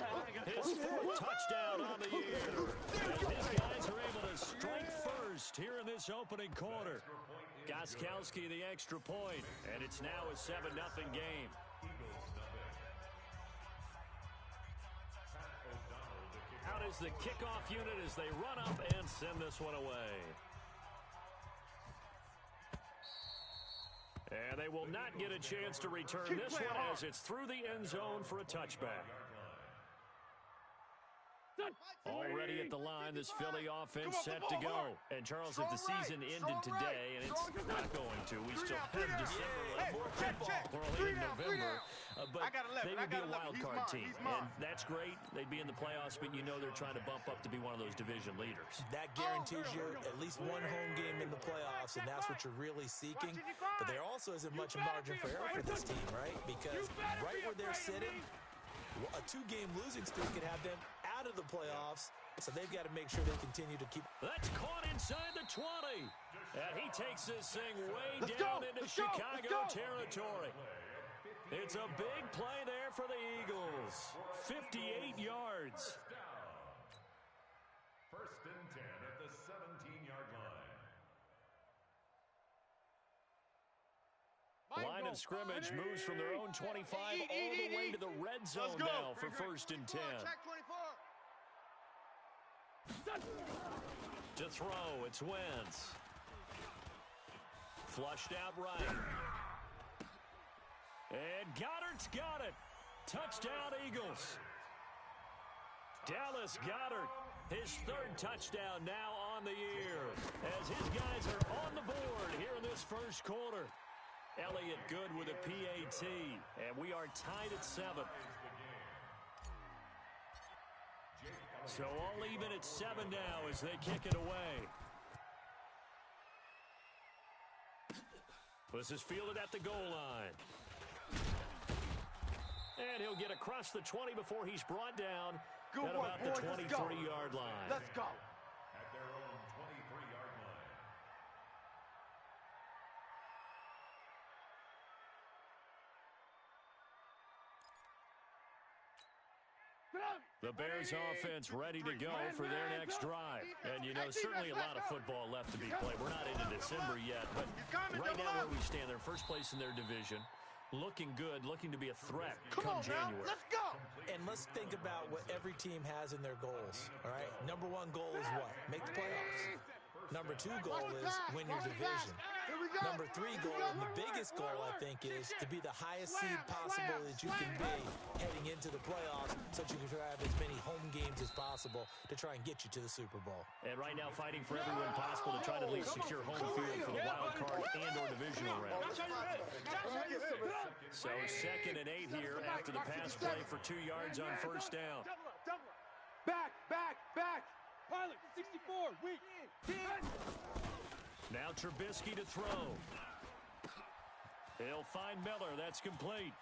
his 4th touchdown on the year. And his guys are able to strike first here in this opening quarter. Gostkowski the extra point, and it's now a 7-0 game. out is the kickoff unit as they run up and send this one away. And they will not get a chance to return this one as it's through the end zone for a touchback. Already at the line, this Philly offense set to go. And, Charles, if the season ended today, and it's not going to, we still have December left. We're only in November. But they would be a wild card team. And that's great. They'd be in the playoffs, but you know they're trying to bump up to be one of those division leaders. That guarantees you at least one home game in the playoffs, and that's what you're really seeking. But there also isn't much margin for error for this team, right? Because right where they're sitting, a two-game losing streak could have them out of the playoffs, so they've got to make sure they continue to keep. That's caught inside the 20, and he takes this thing way down into Chicago territory. It's a big play there for the Eagles. 58 yards. First and 10 at the 17-yard line. Line of scrimmage moves from their own 25 all the way to the red zone now for first and 10. To throw, it's Wentz. Flushed out right. And Goddard's got it. Touchdown, Eagles. Dallas Goedert, his third touchdown now on the year, as his guys are on the board here in this first quarter. Elliott good with a PAT, and we are tied at 7. So all even at 7 now as they kick it away. This is fielded at the goal line. And he'll get across the 20 before he's brought down at about the 23-yard line. Let's go. At their own 23-yard line. The Bears offense ready to go for their next drive. And, you know, certainly a lot of football left to be played. We're not into December yet, but right now where we stand, they're first place in their division. Looking good, looking to be a threat come January. Let's go. And let's think about what every team has in their goals, all right? Number one goal is what? Make the playoffs. Number two goal is win your division. Number three goal, and the biggest goal, I think, is to be the highest seed possible that you can be heading into the playoffs so that you can have as many home games as possible to try and get you to the Super Bowl. And right now fighting for every win possible to try to at least secure home field for the wild card and or divisional round. So 2nd and 8 here after the pass play for 2 yards on first down. Back. Pilot, 64, weak. Now Trubisky to throw. He'll find Miller. That's complete.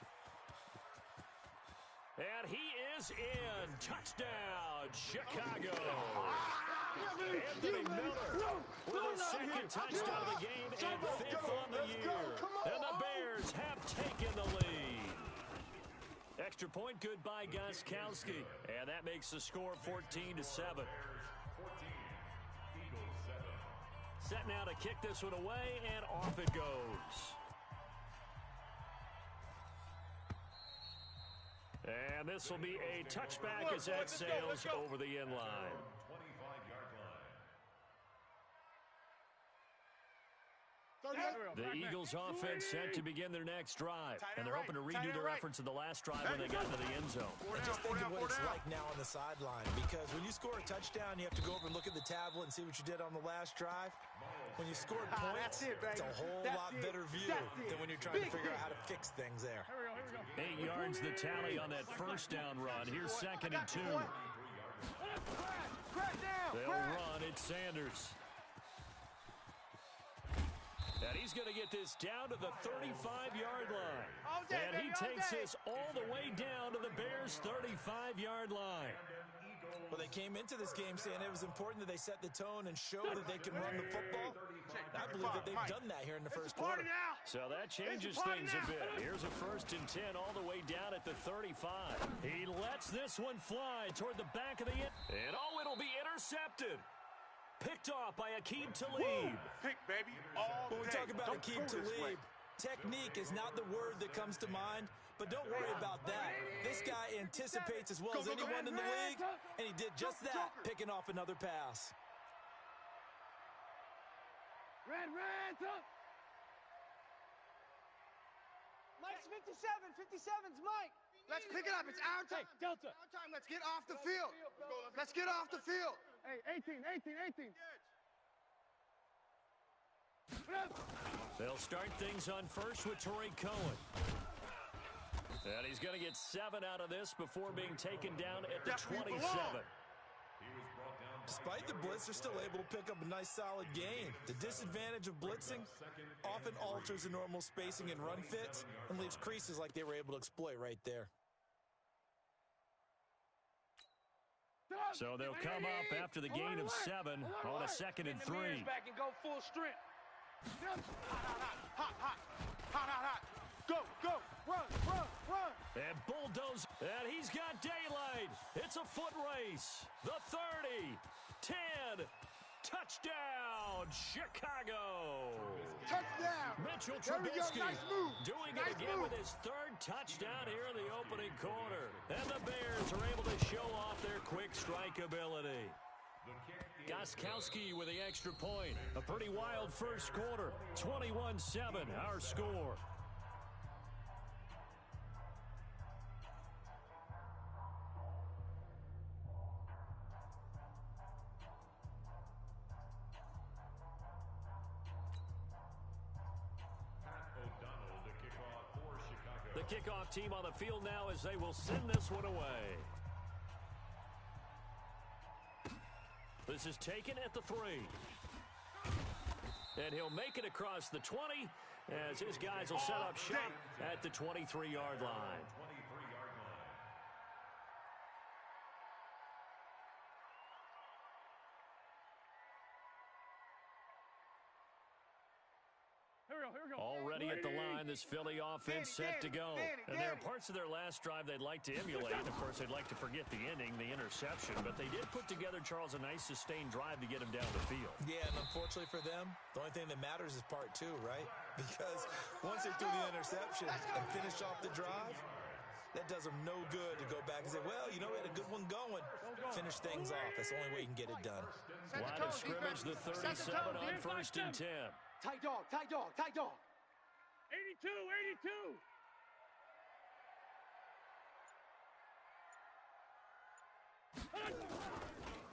And he is in. Touchdown, Chicago. Anthony Miller with his second touchdown of the game and 5th on the year. And the Bears have taken the lead. Extra point good by Gostkowski. And that makes the score 14-7. Set now to kick this one away, and off it goes. And this will be a touchback as that sails over the end line. 25-yard line. The Eagles offense set to begin their next drive, and they're hoping to redo their efforts in the last drive when they got into the end zone. And just think of what it's like now on the sideline, because when you score a touchdown, you have to go over and look at the tablet and see what you did on the last drive. When you scored points, it's a whole lot better view than when you're trying to figure out how to fix things there. 8 yards the tally on that first down run. Here's 2nd and 2. They'll run. It's Sanders. And he's going to get this down to the 35-yard line. And he takes this all the way down to the Bears' 35-yard line. Well, they came into this game saying it was important that they set the tone and show that they can run the football. I believe that they've done that here in the first quarter. So that changes things a bit. Here's a 1st and 10 all the way down at the 35. He lets this one fly toward the back of the end. And oh, it'll be intercepted. Picked off by Aqib Talib. Pick, baby. All When we day. talk about Don't Aqib go this way. Talib, technique is not the word that comes to mind, But don't worry about that. This guy anticipates as well as anyone in the league, and he did just that, picking off another pass. Red, up! Mike's 57. 57's Mike. Let's pick it up. It's our time. Hey, Delta. Our time. Let's get off the field. Let's get off the field. Hey, 18. They'll start things on first with Torrey Cohen. And he's going to get 7 out of this before being taken down at the 27. Despite the blitz, they're still able to pick up a nice, solid gain. The disadvantage of blitzing often alters the normal spacing and run fits and leaves creases like they were able to exploit right there. So they'll come up after the gain of 7 on a 2nd and 3. Back and go full strength. Hot. Go. Run. And bulldoze. And he's got daylight. It's a foot race. The 30. 10. Touchdown, Chicago. Touchdown. Mitchell There we go. Trubisky Nice move. doing Nice it again move. with his 3rd touchdown here in the opening quarter. And the Bears are able to show off their quick strike ability. Gostkowski with the extra point. A pretty wild first quarter. 21-7, our score. The kickoff team on the field now as they will send this one away. This is taken at the 3. And he'll make it across the 20 as his guys will set up shop at the 23-yard line. Here we go. Already at the line, this Philly offense set to go. And there are parts of their last drive they'd like to emulate. Of course, they'd like to forget the ending, the interception. But they did put together, Charles, a nice sustained drive to get him down the field. Yeah, and unfortunately for them, the only thing that matters is part 2, right? Because once they threw the interception and finished off the drive, that does them no good to go back and say, well, you know, we had a good one going. Finish things off. That's the only way you can get it done. Line of scrimmage, the 37 on 1st and 10. Tight dog. 82.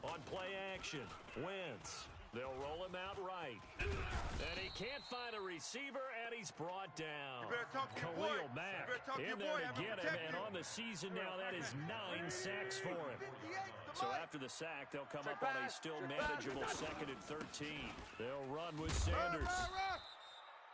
On play action, Wentz. They'll roll him out right. And he can't find a receiver, and he's brought down. Khalil Mack in there to get him, and on the season now, that is 9 sacks for him. So after the sack, they'll come up on a still manageable 2nd and 13. They'll run with Sanders.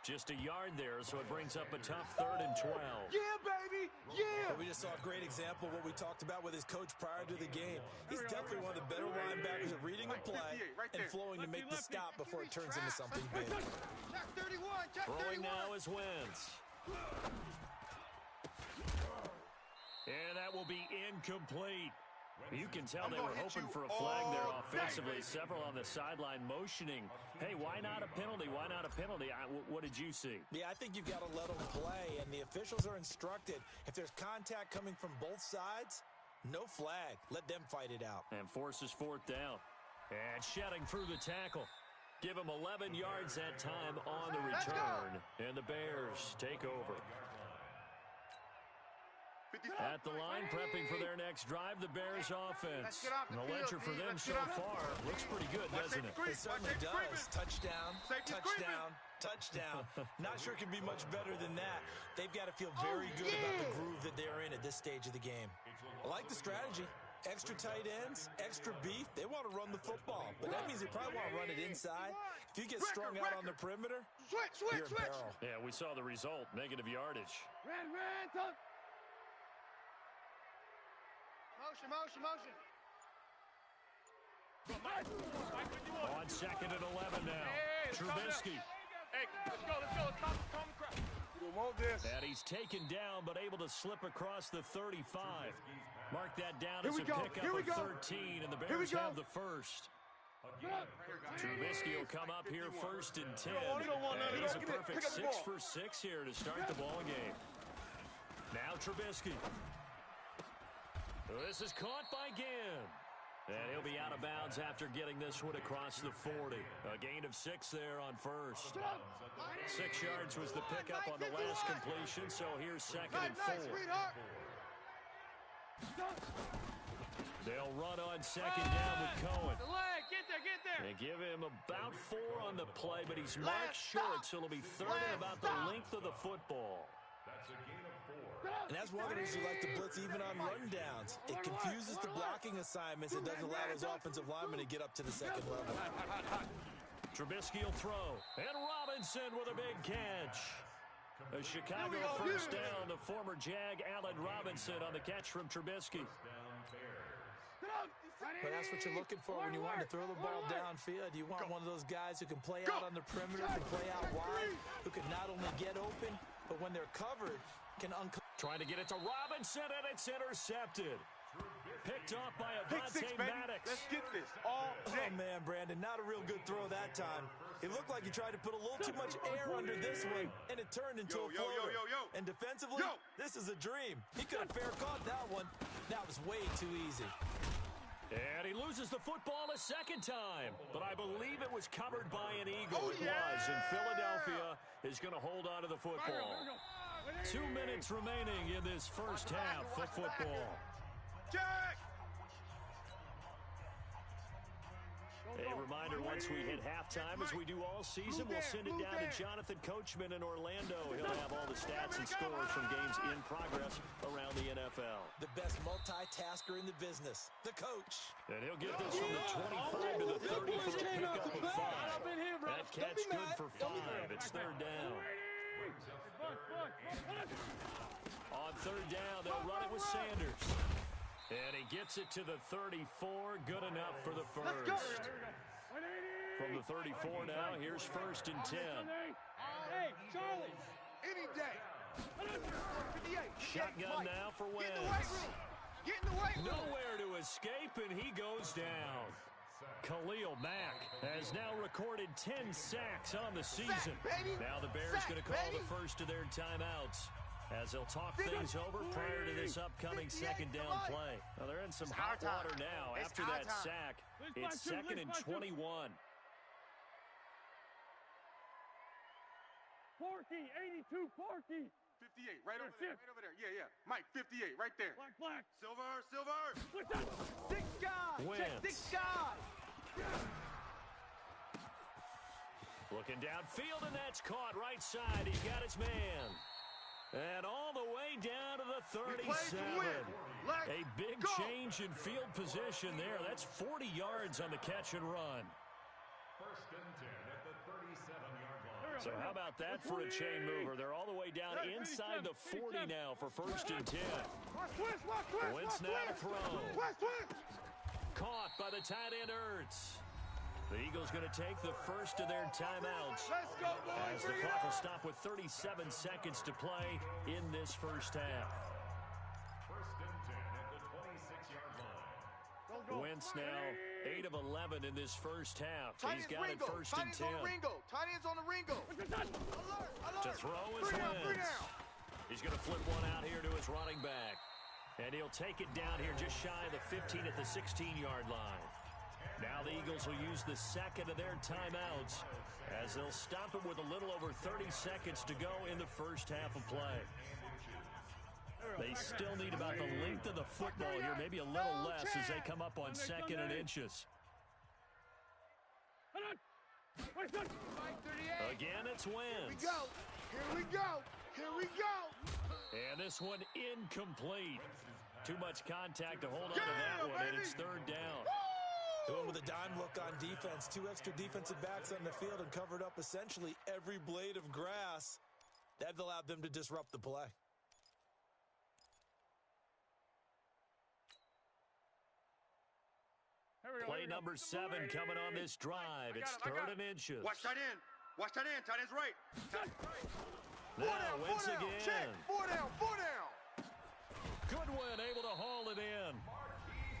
Just a yard there, so it brings up a tough 3rd and 12. Yeah, baby. Yeah. But we just saw a great example of what we talked about with his coach prior to the game. He's definitely one of the better linebackers at reading a play and flowing to make the stop before it turns into something big. Check 31. Check 31. Throwing now is Wentz. And that will be incomplete. You can tell they were hoping for a flag there offensively. Several on the sideline motioning. Hey, why not a penalty? Why not a penalty? What did you see? Yeah, I think you've got to let them play, and the officials are instructed. If there's contact coming from both sides, no flag. Let them fight it out. And forces 4th down. And shedding through the tackle. Give them 11 yards that time on the return. And the Bears take over. At the line, prepping for their next drive, the Bears offense. And the ledger for them so far looks pretty good, doesn't it? It certainly does. Touchdown. Not sure it can be much better than that. They've got to feel very good about the groove that they're in at this stage of the game. I like the strategy. Extra tight ends, extra beef. They want to run the football, but that means they probably want to run it inside. If you get strung out on the perimeter, you're in peril. Yeah, we saw the result, negative yardage. Red, up. Motion. On 2nd and 11 now. Trubisky. Hey, let's go. Let's calm the crowd. We want this. And he's taken down, but able to slip across the 35. Mark that down as a pickup of 13, and the Bears have the first. Trubisky will come up here 1st and 10. And he's a perfect 6 for 6 here to start the ball game. Now Trubisky. This is caught by Ginn. And he'll be out of bounds after getting this one across the 40. A gain of 6 there on first. 6 yards was the pickup on the last completion, so here's second and 4. They'll run on second down with Cohen. Get there. They give him about 4 on the play, but he's marked short, so it'll be third and about the length of the football. That's a gain of 4. And that's one of the reasons you like to blitz even on rundowns. It confuses the blocking assignments. It doesn't allow those offensive linemen to get up to the second level. Trubisky will throw. And Robinson with a big catch. A Chicago first down. The former Jag, Allen Robinson, on the catch from Trubisky. But that's what you're looking for when you want to throw the ball downfield. You want one of those guys who can play out on the perimeter, can play out wide, who can not only get open, but when they're covered, can Trying to get it to Robinson, and it's intercepted. Picked off by Avonte Maddox. Let's get this all day. Oh, man, Brandon, not a real good throw that time. It looked like he tried to put a little too much air under this one, and it turned into a floater. And defensively, this is a dream. He could have fair caught that one. That was way too easy. And he loses the football a second time. But I believe it was covered by an Eagle. It was, and Philadelphia is going to hold on to the football. 2 minutes remaining in this first half of football. Jack! A reminder, once we hit halftime, as we do all season, we'll send it down to Jonathan Coachman in Orlando. He'll have all the stats and scores from games in progress around the NFL. The best multitasker in the business, the coach. And he'll get this from the 25 to the 30 for a pickup of 5. That catch good for 5. It's third down. On third down, they'll run it with Sanders. And he gets it to the 34. Good enough for the first. From the 34 now, here's first and 10. Hey, Charlie. Any day. 58. Shotgun now for Get in the weight Wentz. room. Get in the weight room. Nowhere to escape, and he goes down. Khalil Mack has now recorded 10 sacks on the season. Now the Bears going to call the first of their timeouts, as they'll talk things over prior to this upcoming second down play. Now they're in some hot water now. After that sack, it's second and 21. 40, 82, 40. 58, right over there, right over there. Yeah. Mike, 58, right there. Black. Silver. What's that? 6 guys. Wentz. 6 guys. Looking downfield, and that's caught right side. He's got his man. And all the way down to the 37. A big change in field position there. That's 40 yards on the catch and run. First and 10 at the 37-yard line. So how about that for a chain mover? They're all the way down inside the 40 now for first and 10. Wentz now to throw. Caught by the tight end Ertz. The Eagles going to take the first of their timeouts. Let's go, boys. As the clock will stop with 37 seconds to play in this first half. First and 10 at the 26-yard line. Wentz now 8 of 11 in this first half. He's got it first and 10. Tight ends on the Ringo. Alert. To throw is Wentz. He's going to flip one out here to his running back. And he'll take it down here just shy of the 15 at the 16-yard line. Now the Eagles will use the second of their timeouts, as they'll stop him with a little over 30 seconds to go in the first half of play. They still need about the length of the football here, maybe a little less as they come up on second and inches. Again, it's Wentz. Here we go. And this one incomplete. Too much contact to hold on to that one, and it's third down. Going with a dime look on defense. 2 extra defensive backs on the field and covered up essentially every blade of grass. That allowed them to disrupt the play. Play number 7 coming on this drive. It's third and inches. Watch that in. Tight end's right. Now Wentz again. Check. 4 down. Goodwin able to haul it in.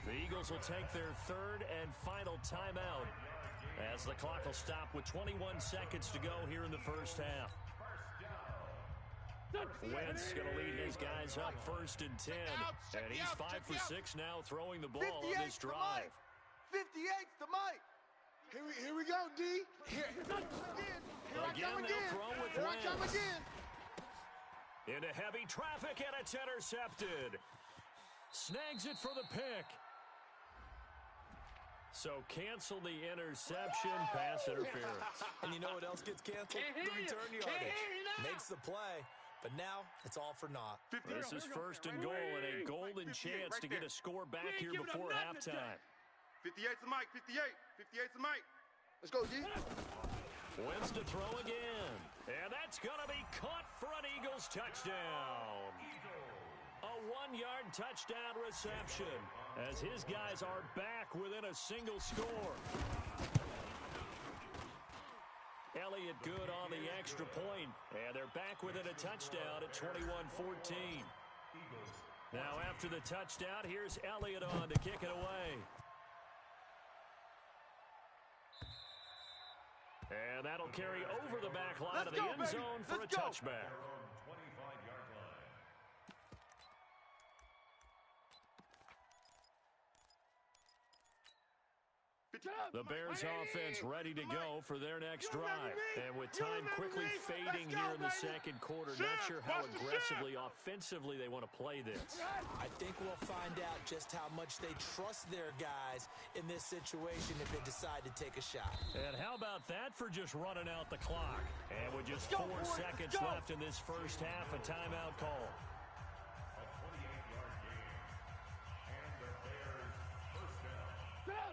The Eagles will take their third and final timeout, as the clock will stop with 21 seconds to go here in the first half. Wentz going to lead his guys up 1st and 10. And he's 5 for 6 now throwing the ball on this drive. 58's the Mike. Here we go, D. Here I come again. They'll throw with Here I come Wentz. again. Into heavy traffic, and it's intercepted. Snags it for the pick. So cancel the interception, pass interference. And you know what else gets canceled? The return yardage. Makes the play, but now it's all for naught. This is 1st and goal, and a golden chance to get a score back here before halftime. 58's the Mike. 58's the Mike. Let's go, D. Wentz to throw again. And that's going to be caught for an Eagles touchdown. A 1-yard touchdown reception as his guys are back within a single score. Elliott good on the extra point, and they're back within a touchdown at 21-14. Now after the touchdown, here's Elliott on to kick it away. And that'll carry over the back line of the end zone for a touchback. The Bears offense ready to go for their next drive. And with time quickly fading here in the second quarter, not sure how aggressively, offensively they want to play this. I think we'll find out just how much they trust their guys in this situation if they decide to take a shot. And how about that for just running out the clock? And with just 4 seconds left in this first half, a timeout call.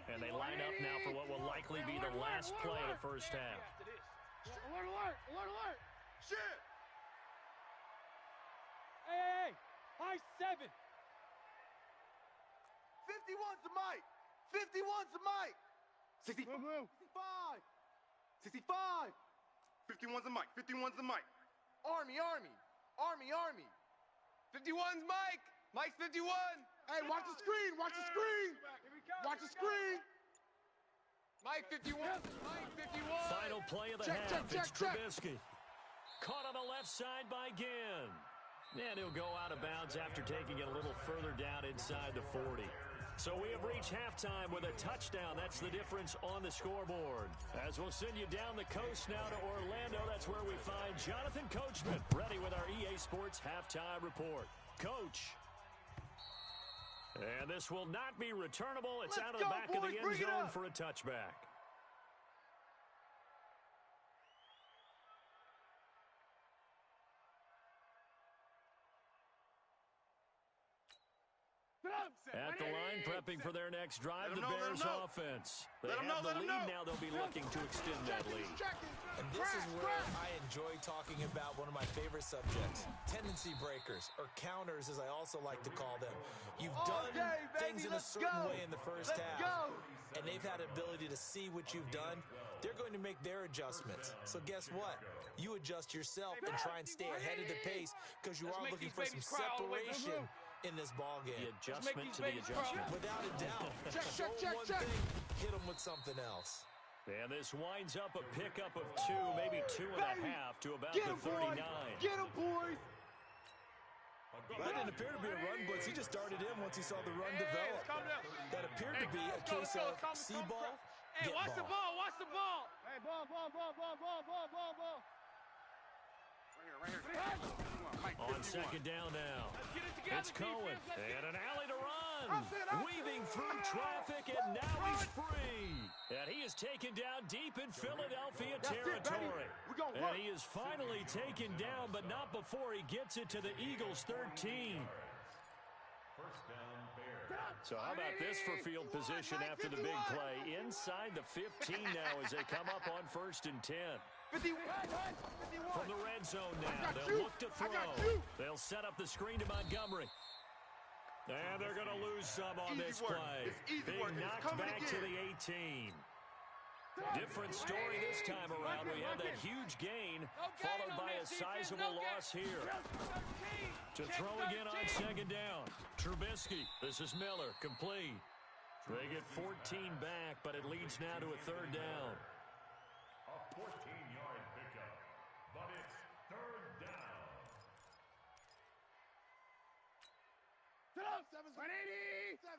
And they line up now for what will likely be the last play of the first half. Alert, alert, alert, alert. Shit. Hey, high 7. 51's the Mike. 51's the Mike. 65. 65. 51's the Mike. 51's the Mike. Army. 51's Mike. Mike's 51. Hey, watch the screen. Watch the screen. Watch the screen. Mike 51. Mike 51. Final play of the half. It's Trubisky. Caught on the left side by Ginn. And he'll go out of bounds after taking it a little further down inside the 40. So we have reached halftime with a touchdown. That's the difference on the scoreboard. As we'll send you down the coast now to Orlando, that's where we find Jonathan Coachman, ready with our EA Sports Halftime Report. Coach. And this will not be returnable. It's out of the back of the end zone for a touchback. At the line, prepping for their next drive, the Bears offense. They have the lead now. They'll be looking to extend that lead. And this is where I enjoy talking about one of my favorite subjects, tendency breakers, or counters as I also like to call them. You've done things in a certain way in the first half, and they've had the ability to see what you've done. They're going to make their adjustments. So guess what? You adjust yourself and try and stay ahead of the pace because you are looking for some separation in this ball game. The adjustment to the adjustment. Without a doubt. Show one thing, hit them with something else. And this winds up a pickup of 2, maybe 2.5 to about the 39. Get him, boys. That didn't appear to be a run blitz. He just darted in once he saw the run develop. That appeared to be a case of see ball, Hey, watch the ball, watch the ball. Hey, ball. Right here. On second down now. It's Cohen. And an alley to run. Weaving through traffic, and now he's free. And he is taken down deep in Philadelphia territory. And he is finally taken down, but not before he gets it to the Eagles' 13. So how about this for field position after the big play? Inside the 15 now as they come up on 1st and 10. 51. From the red zone now, they'll look to throw. They'll set up the screen to Montgomery. And they're going to lose some on this play. Being knocked back to the 18. Different story this time around. We have that huge gain followed by a sizable loss here. To throw again on second down. Trubisky. This is Miller. Complete. They get 14 back, but it leads now to a 3rd down. A 14-yard pickup, but it's 3rd down. up. 180. 7.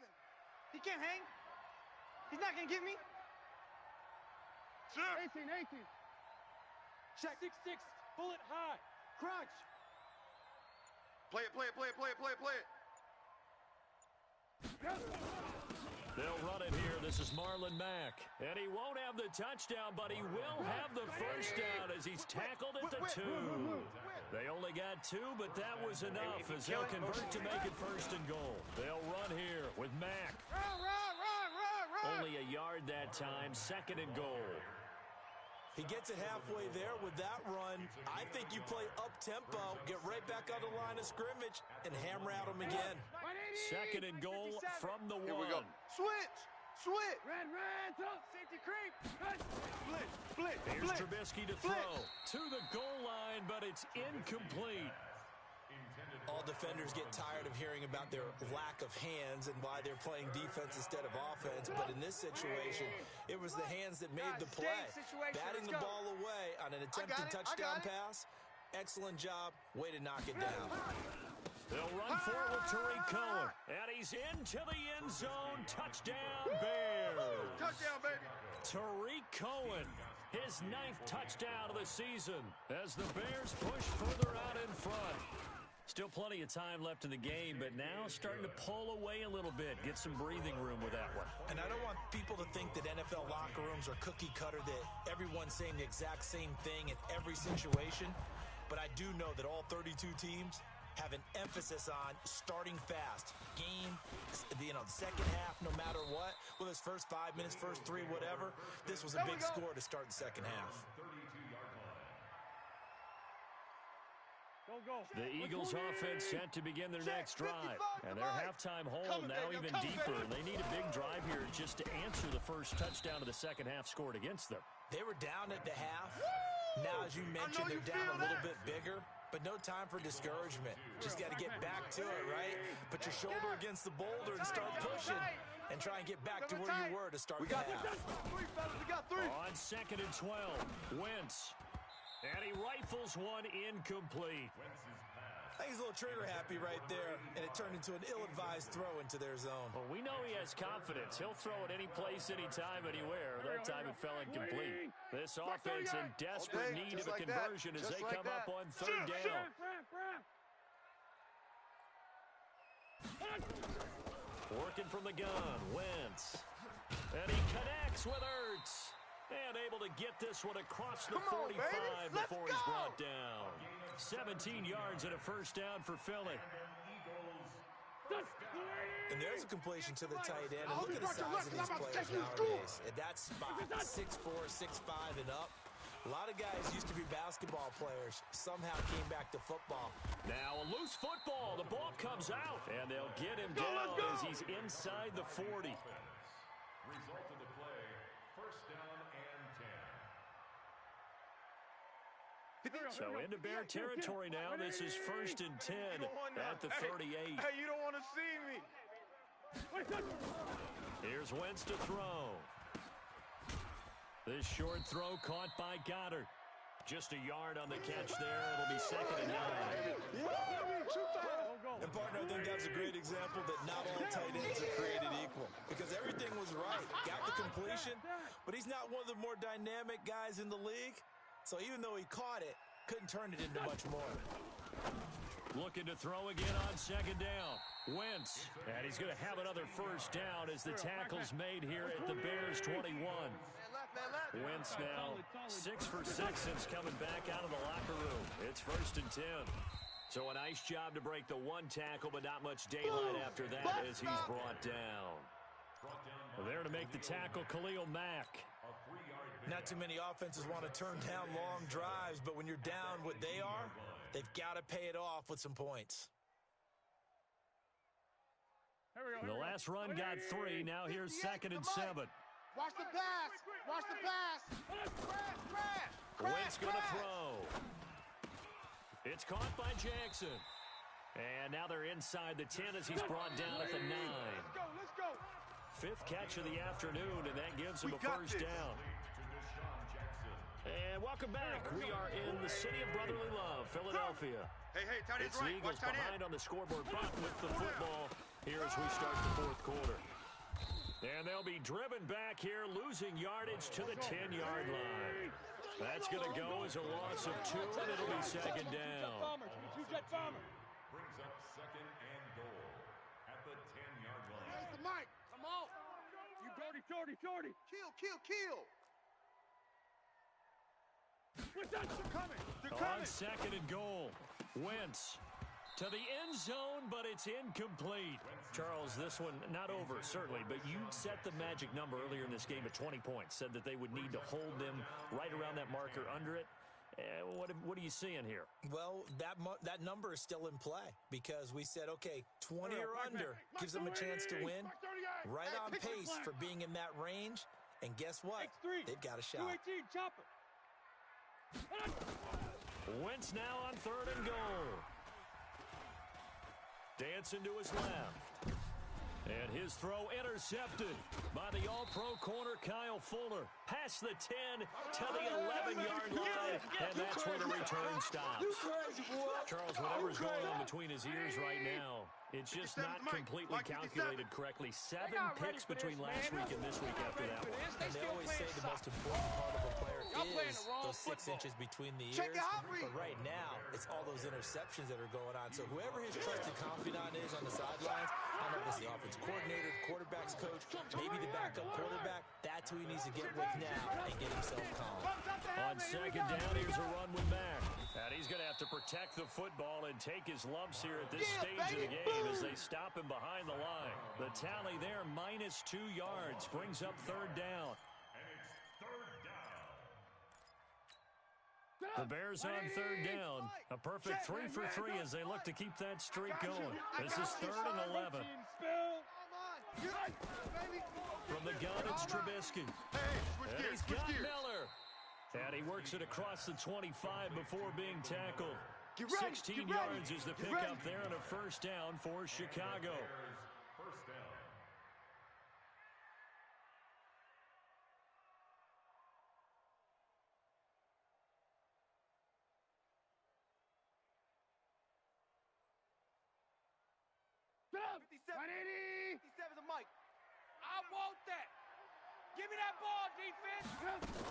He can't hang. He's not going to get me. 18. Check. 6-6. Pull it high. Crunch. Play it. They'll run it here. This is Marlon Mack. And he won't have the touchdown, but he will have the first down as he's tackled at the 2. They only got 2, but that was enough as they'll convert to make it 1st and goal. They'll run here with Mack. Run. Only a yard that time, 2nd and goal. He gets it halfway there with that run. I think you play up-tempo, get right back on the line of scrimmage, and hammer at him again. 2nd and goal from the 1. Here we go. Switch. Red. Safety creep. Split. Here's Trubisky to throw to the goal line, but it's incomplete. All defenders get tired of hearing about their lack of hands and why they're playing defense instead of offense. But in this situation, it was the hands that made the play. Batting the ball away on an attempted touchdown pass. Excellent job. Way to knock it down. They'll run forward with Tariq Cohen. And he's into the end zone. Touchdown, Bears. Touchdown, baby. Tariq Cohen, his 9th touchdown of the season as the Bears push further out in front. Still plenty of time left in the game, but now starting to pull away a little bit. Get some breathing room with that one. And I don't want people to think that NFL locker rooms are cookie cutter, that everyone's saying the exact same thing in every situation. But I do know that all 32 teams have an emphasis on starting fast. Game, the second half, no matter what, whether it's first 5 minutes, first 3, whatever, this was a big score to start the second half. The Eagles offense set to begin their next drive. And their halftime hole now even deeper. They need a big drive here just to answer the first touchdown of the second half scored against them. They were down at the half. Now, as you mentioned, they're down a little bit bigger. But no time for discouragement. Just got to get back to it, right? Put your shoulder against the boulder and start pushing. And try and get back to where you were to start the half. We got 3. On 2nd and 12, Wentz. And he rifles one incomplete. I think he's a little trigger happy right there, and it turned into an ill-advised throw into their zone. Well, we know he has confidence. He'll throw it any place, anytime, anywhere. That time it fell incomplete. This offense in desperate need of a conversion as they come up on 3rd down. Working from the gun, Wentz. And he connects with Ertz. And able to get this one across the 45 before he's brought down. 17 yards and a first down for Philly. And there's a completion to the tight end. And look at the size of these players nowadays. At that spot, 6'4", 6'5", and up. A lot of guys used to be basketball players. Somehow came back to football. Now a loose football. The ball comes out. And they'll get him down as he's inside the 40. Result of the play, first down and 10. So into Bear territory now. This is 1st and 10 at the 38. Hey, you don't want to see me. Here's Wentz to throw. This short throw caught by Goddard. Just a yard on the catch there. It'll be 2nd and 9. And partner, I think that's a great example that not all tight ends are created equal. Because everything was right. Got the completion, but he's not one of the more dynamic guys in the league. So even though he caught it, couldn't turn it into much more. Looking to throw again on 2nd down. Wentz. And he's going to have another first down as the tackle's made here at the Bears 21. Wentz now 6 for 6 since coming back out of the locker room. It's 1st and 10. So a nice job to break the one tackle, but not much daylight after that as he's brought down. There to make the tackle, Khalil Mack. Not too many offenses want to turn down long drives, but when you're down what they are, they've got to pay it off with some points. The last run got 3. Now here's 2nd and 7. Watch the pass. Watch the pass. Wentz going to throw. It's caught by Jackson. And now they're inside the 10 as he's brought down at the 9. Let's go. 5th catch of the afternoon, and that gives him a first down. And welcome back. We are in the city of brotherly love, Philadelphia. Hey, tight end's It's the right. Eagles Watch tight end. behind on the scoreboard, but with the football here as we start the fourth quarter. And they'll be driven back here, losing yardage to the 10-yard line. That's going to go as a loss of 2, and it'll be second down. Brings up second and goal at the 10-yard line. Where's the mic? Come on. You shorty. Kill. They're coming. On second and goal, Wentz to the end zone, but it's incomplete. Charles, this one not over, certainly, but you set the magic number earlier in this game at 20 points, said that they would need to hold them right around that marker under it. What are you seeing here? Well, that number is still in play because we said, okay, 20 or under gives them a chance to win. Right on pace for being in that range. And guess what? They've got a shot. 218, chopper. Wentz now on third and goal. Dancing to his left. And his throw intercepted by the all-pro corner Kyle Fuller. Past the 10 to the 11-yard line, and that's where the return stops. Charles, whatever's going on between his ears right now, it's just not completely calculated correctly. 7 picks between last week and this week after that one. And they always say the most important part of a player is those 6 inches between the ears. But right now, it's all those interceptions that are going on. So whoever his trusted confidant is on the sidelines, I don't know if it's the offense coordinator, the quarterback's coach, maybe the backup quarterback, that's who he needs to get with now and get himself calm. On second down, here's a run with Mack. And he's going to have to protect the football and take his lumps here at this stage of the game as they stop him behind the line. The tally there, -2 yards, brings up third down. And it's third down. The Bears on third down. A perfect 3 for 3 as they look to keep that streak going. This is third and 11. From the gun, it's Trubisky. And he's got Miller. And he works it across the 25 before being tackled. 16 yards is the pickup there and a first down for Chicago. First down. The mic. I want that. Give me that ball, defense.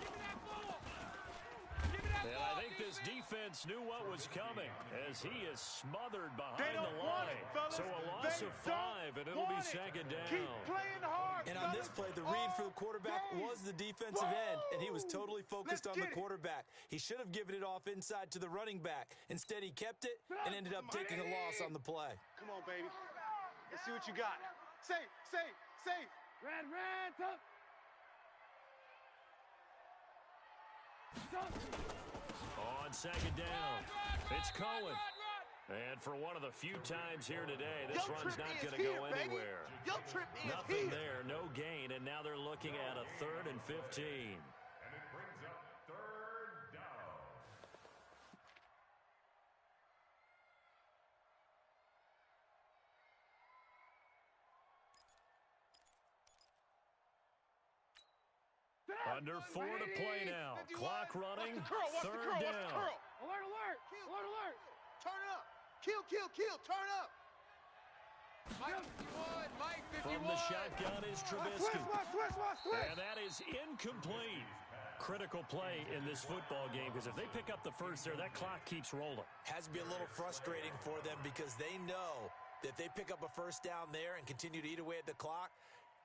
Give me that ball. Give me that And ball, I think this defense knew what was coming as he is smothered behind the line. So a loss of 5, and it'll be second down. Keep playing hard. And on this play, the read for the quarterback was the defensive end, and he was totally focused on the quarterback. He should have given it off inside to the running back. Instead, he kept it and ended up taking a loss on the play. Come on, baby. Let's see what you got. Safe. Red, top. On second down, it's Cohen. And for one of the few times here today, this run's not going to go anywhere. Nothing there, no gain, and now they're looking at a third and 15. And it brings up third down. Under 4 to play now. Clock running, third down. Alert. Turn up. Kill. Turn up. Mike 51. From the shotgun is Trubisky. Switch. And that is incomplete. Critical play in this football game because if they pick up the first there, that clock keeps rolling. Has to be a little frustrating for them because they know that if they pick up a first down there and continue to eat away at the clock,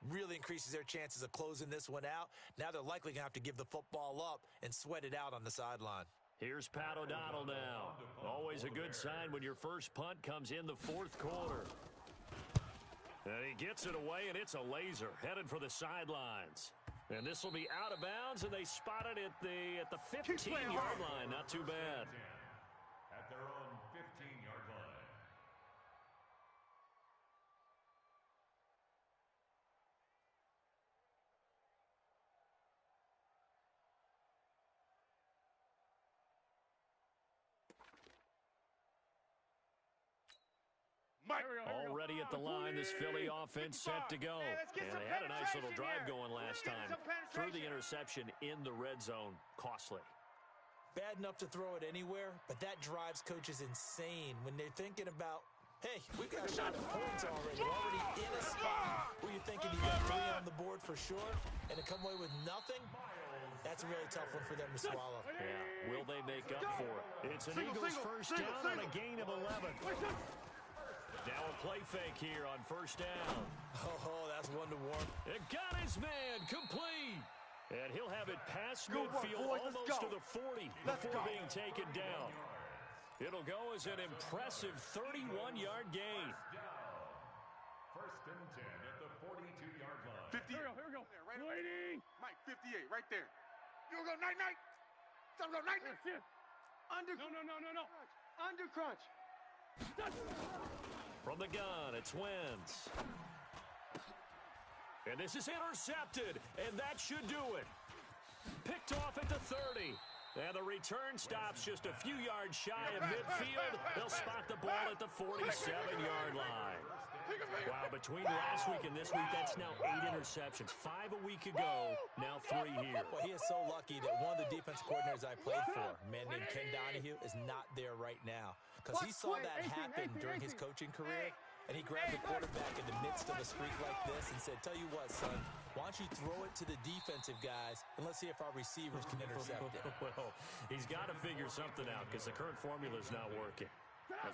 really increases their chances of closing this one out. Now they're likely going to have to give the football up and sweat it out on the sideline. Here's Pat O'Donnell now. Always a good sign when your first punt comes in the fourth quarter. And he gets it away, and it's a laser headed for the sidelines. And this will be out of bounds, and they spot it at the 15-yard line. Not too bad. At their own 15-yard line. Already at the line, this Philly offense set to go. And they had a nice little drive going last time. Threw the interception in the red zone. Costly. Bad enough to throw it anywhere, but that drives coaches insane when they're thinking about, Hey, we've got a shot at points already. We're already in a spot where you're thinking you got 3 on the board for sure, and to come away with nothing, that's a really tough one for them to swallow. Yeah, will they make up for it? It's an Eagles first down on a gain of 11. Now a play fake here on first down. Oh, that's one to warm. It got his man complete. And he'll have it past midfield almost to the 40 before being taken down. It'll go as an impressive 31-yard gain. First and 10 at the 42-yard line. 50. Here we go. Right, waiting. Mike, 58, right there. You go night. Go night. Under. No. Under crunch. From the gun, it's Wentz. And this is intercepted, and that should do it. Picked off at the 30. And the return stops just a few yards shy of midfield. They'll spot the ball at the 47-yard line. Wow, between last week and this week, that's now 8 interceptions. 5 a week ago, now 3 here. Well, he is so lucky that one of the defense coordinators I played for, a man named Ken Donahue, is not there right now. Because he saw that happen during his coaching career, and he grabbed the quarterback in the midst of a streak like this and said, tell you what, son, why don't you throw it to the defensive guys, and let's see if our receivers can intercept it. Well, he's got to figure something out because the current formula is not working.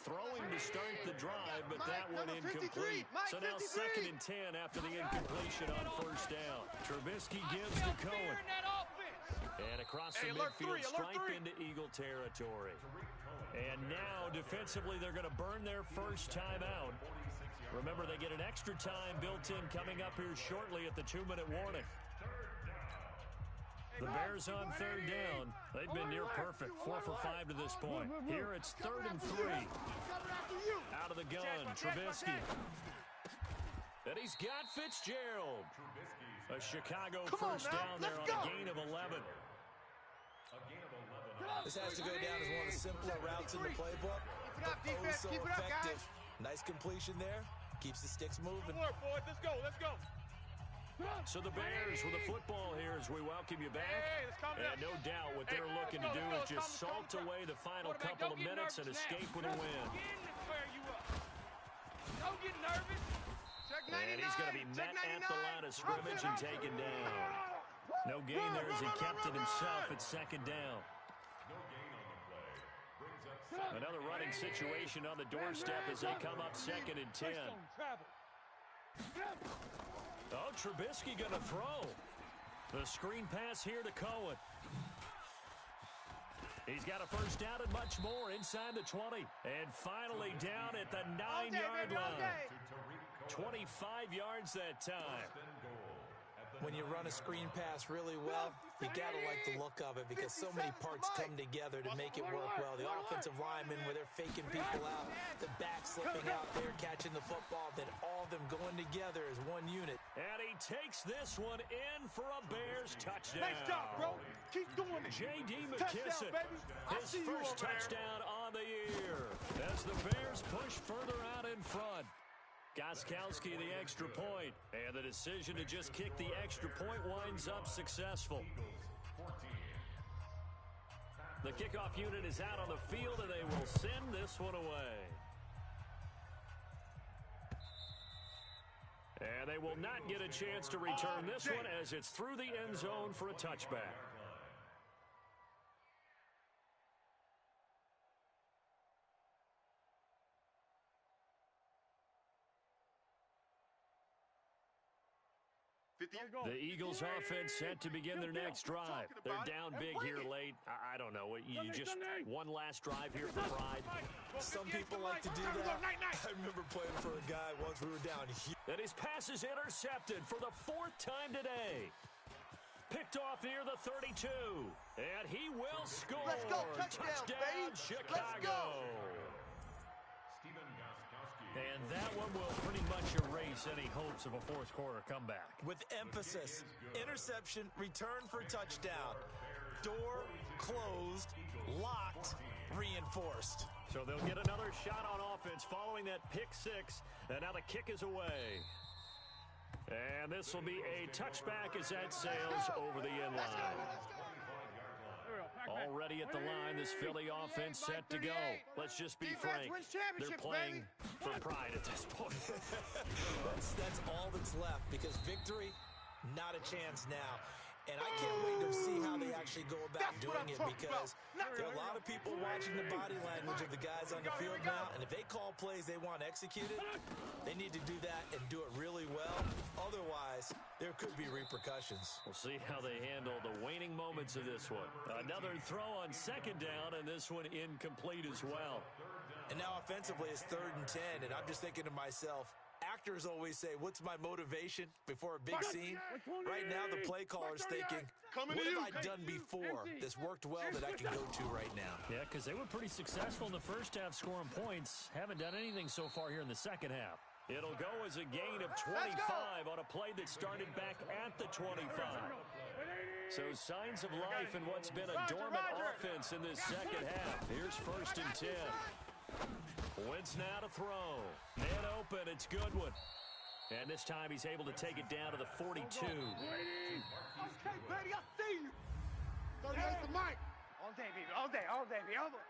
Throwing to start the drive, but that one incomplete. So now 2nd and 10 after the incompletion on first down. Trubisky gives to Cohen. And across the midfield, stripe into Eagle territory. And now, defensively, they're going to burn their first time out. Remember, they get an extra time built in coming up here shortly at the 2-minute warning. The Bears on 3rd down. They've been near perfect, 4 for 5 to this point. Here it's 3rd and 3. Out of the gun, Trubisky. And he's got Fitzgerald. A Chicago first down there on a gain of 11. This has to go down as one of the simpler routes in the playbook, but oh so effective. Nice completion there. Keeps the sticks moving. Let's go. So the Bears with the football here as we welcome you back. And no doubt what they're looking to do is just salt away the final couple of minutes and escape with a win. Don't get nervous. And he's going to be met at the line of scrimmage and taken down. No gain there as he kept it himself at 2nd down. Another running situation on the doorstep as they come up 2nd and 10. Oh, Trubisky going to throw. The screen pass here to Cohen. He's got a first down and much more inside the 20. And finally down at the 9-yard line. 25 yards that time. When you run a screen pass really well, you got to like the look of it because so many parts come together to make it work well. The offensive linemen, where they're faking people out, the back slipping out there, catching the football, then all of them going together as one unit. And he takes this one in for a Bears touchdown. Nice job, bro. Keep doing it. J.D. McKissic, his first touchdown on the year as the Bears push further out in front. Gostkowski the extra point, and the decision to just kick the extra point winds up successful. The kickoff unit is out on the field, and they will send this one away. And they will not get a chance to return this one as it's through the end zone for a touchback. The Eagles offense set to begin their next drive. They're down big here late. I don't know. You just one last drive here for pride. Some people like to do that. I remember playing for a guy once we were down here. And his pass is intercepted for the 4th time today. Picked off near the 32. And he will score. Let's go. Touchdown, Chicago. And that one will pretty much erase any hopes of a fourth quarter comeback. With emphasis, interception, return for touchdown. Door closed, locked, reinforced. So they'll get another shot on offense following that pick 6. And now the kick is away. And this will be a touchback as that sails over the end line. Already at the line, this Philly offense set to go. Let's just be frank. They're playing for pride at this point. That's all that's left, because victory, not a chance now. And I can't wait to see how they actually go about doing it, because there are a lot of people watching the body language of the guys on the field now, and if they call plays they want executed, they need to do that and do it really well. Otherwise, there could be repercussions. We'll see how they handle the waning moments of this one. Another throw on second down, and this one incomplete as well. And now offensively it's 3rd and 10, and I'm just thinking to myself, actors always say, what's my motivation before a big scene? Right now, the play caller's thinking, what have I done before that's worked well that I can go to right now? Yeah, because they were pretty successful in the first half scoring points. Haven't done anything so far here in the second half. It'll go as a gain of 25 on a play that started back at the 25. So signs of life in what's been a dormant offense in this second half. Here's 1st and 10. Wentz now to throw. Man open, it's Goodwin. And this time he's able to take it down to the 42. Okay, buddy, I see you. 38 to Mike. All day, baby, all day, all day, baby, all day.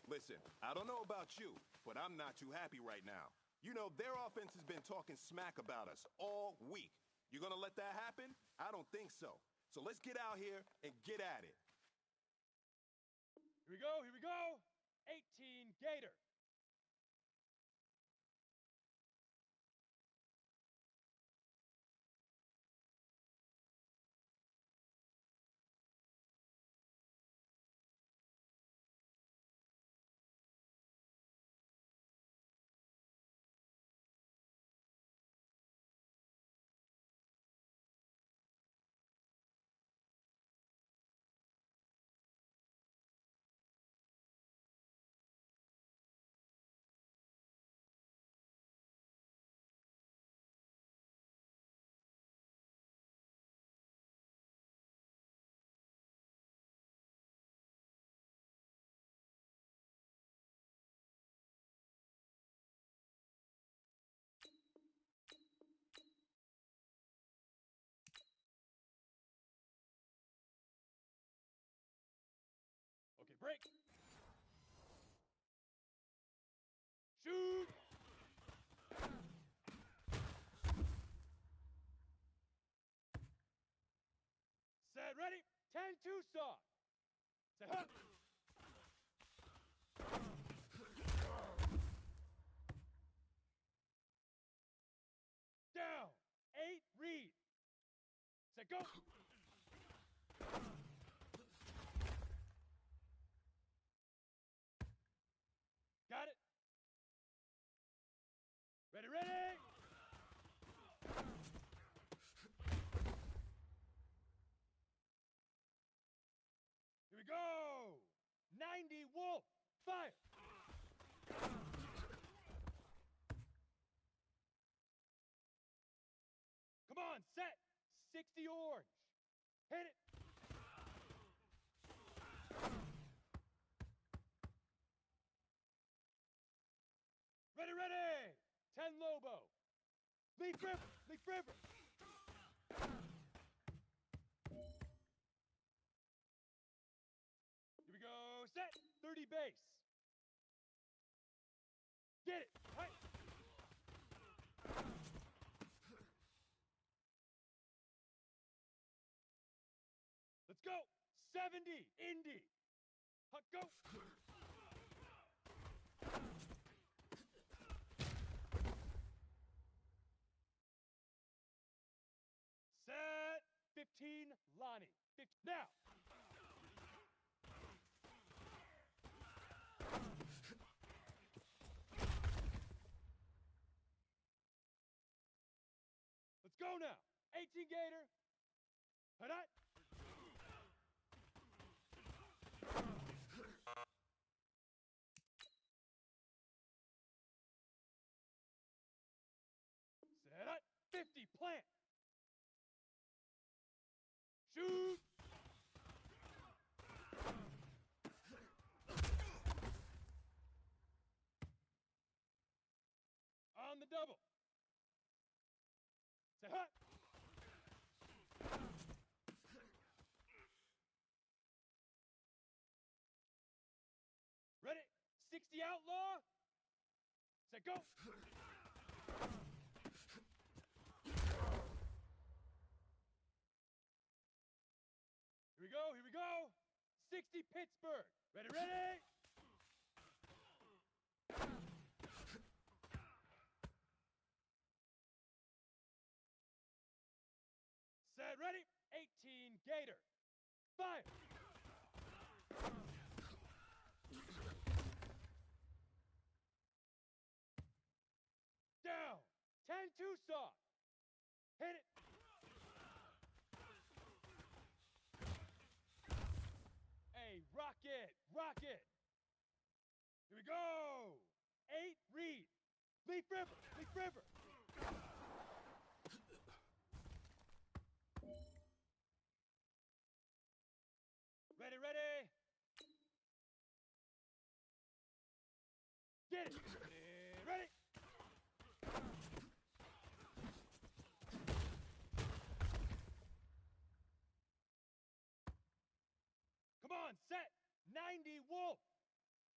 Listen, I don't know about you, but I'm not too happy right now. You know, their offense has been talking smack about us all week. You gonna let that happen? I don't think so. So let's get out here and get at it. Here we go, here we go. 18 Gator. ready? 10-2 saw. Set up. Down. 8 read. Set go. Got it. Ready, ready. Here we go. 90 Wolf. Fire. Come on, set. 60 Orange. Hit it. Ready, ready. 10 Lobo. Leaf River. Leaf River. Here we go. Set. 30 base. Get it. Right. Let's go. 70. Indy. Huck, go. Set. 15 Lonnie. Now. Let's go now. 18 Gator. Hut. Set up. 50 plant. Shoot. On the double. Set hut. Ready? 60 outlaw. Set go. Here we go, here we go. 60 Pittsburgh. Ready, ready. Set, ready. 18 Gator. Fire. Down. 10-2 saw. Hit it. Hey, rocket, rocket. Here we go. 8 read. Leaf River, Leaf River. Ready, ready. Get it. Ready. Come on, set. 90 Wolf.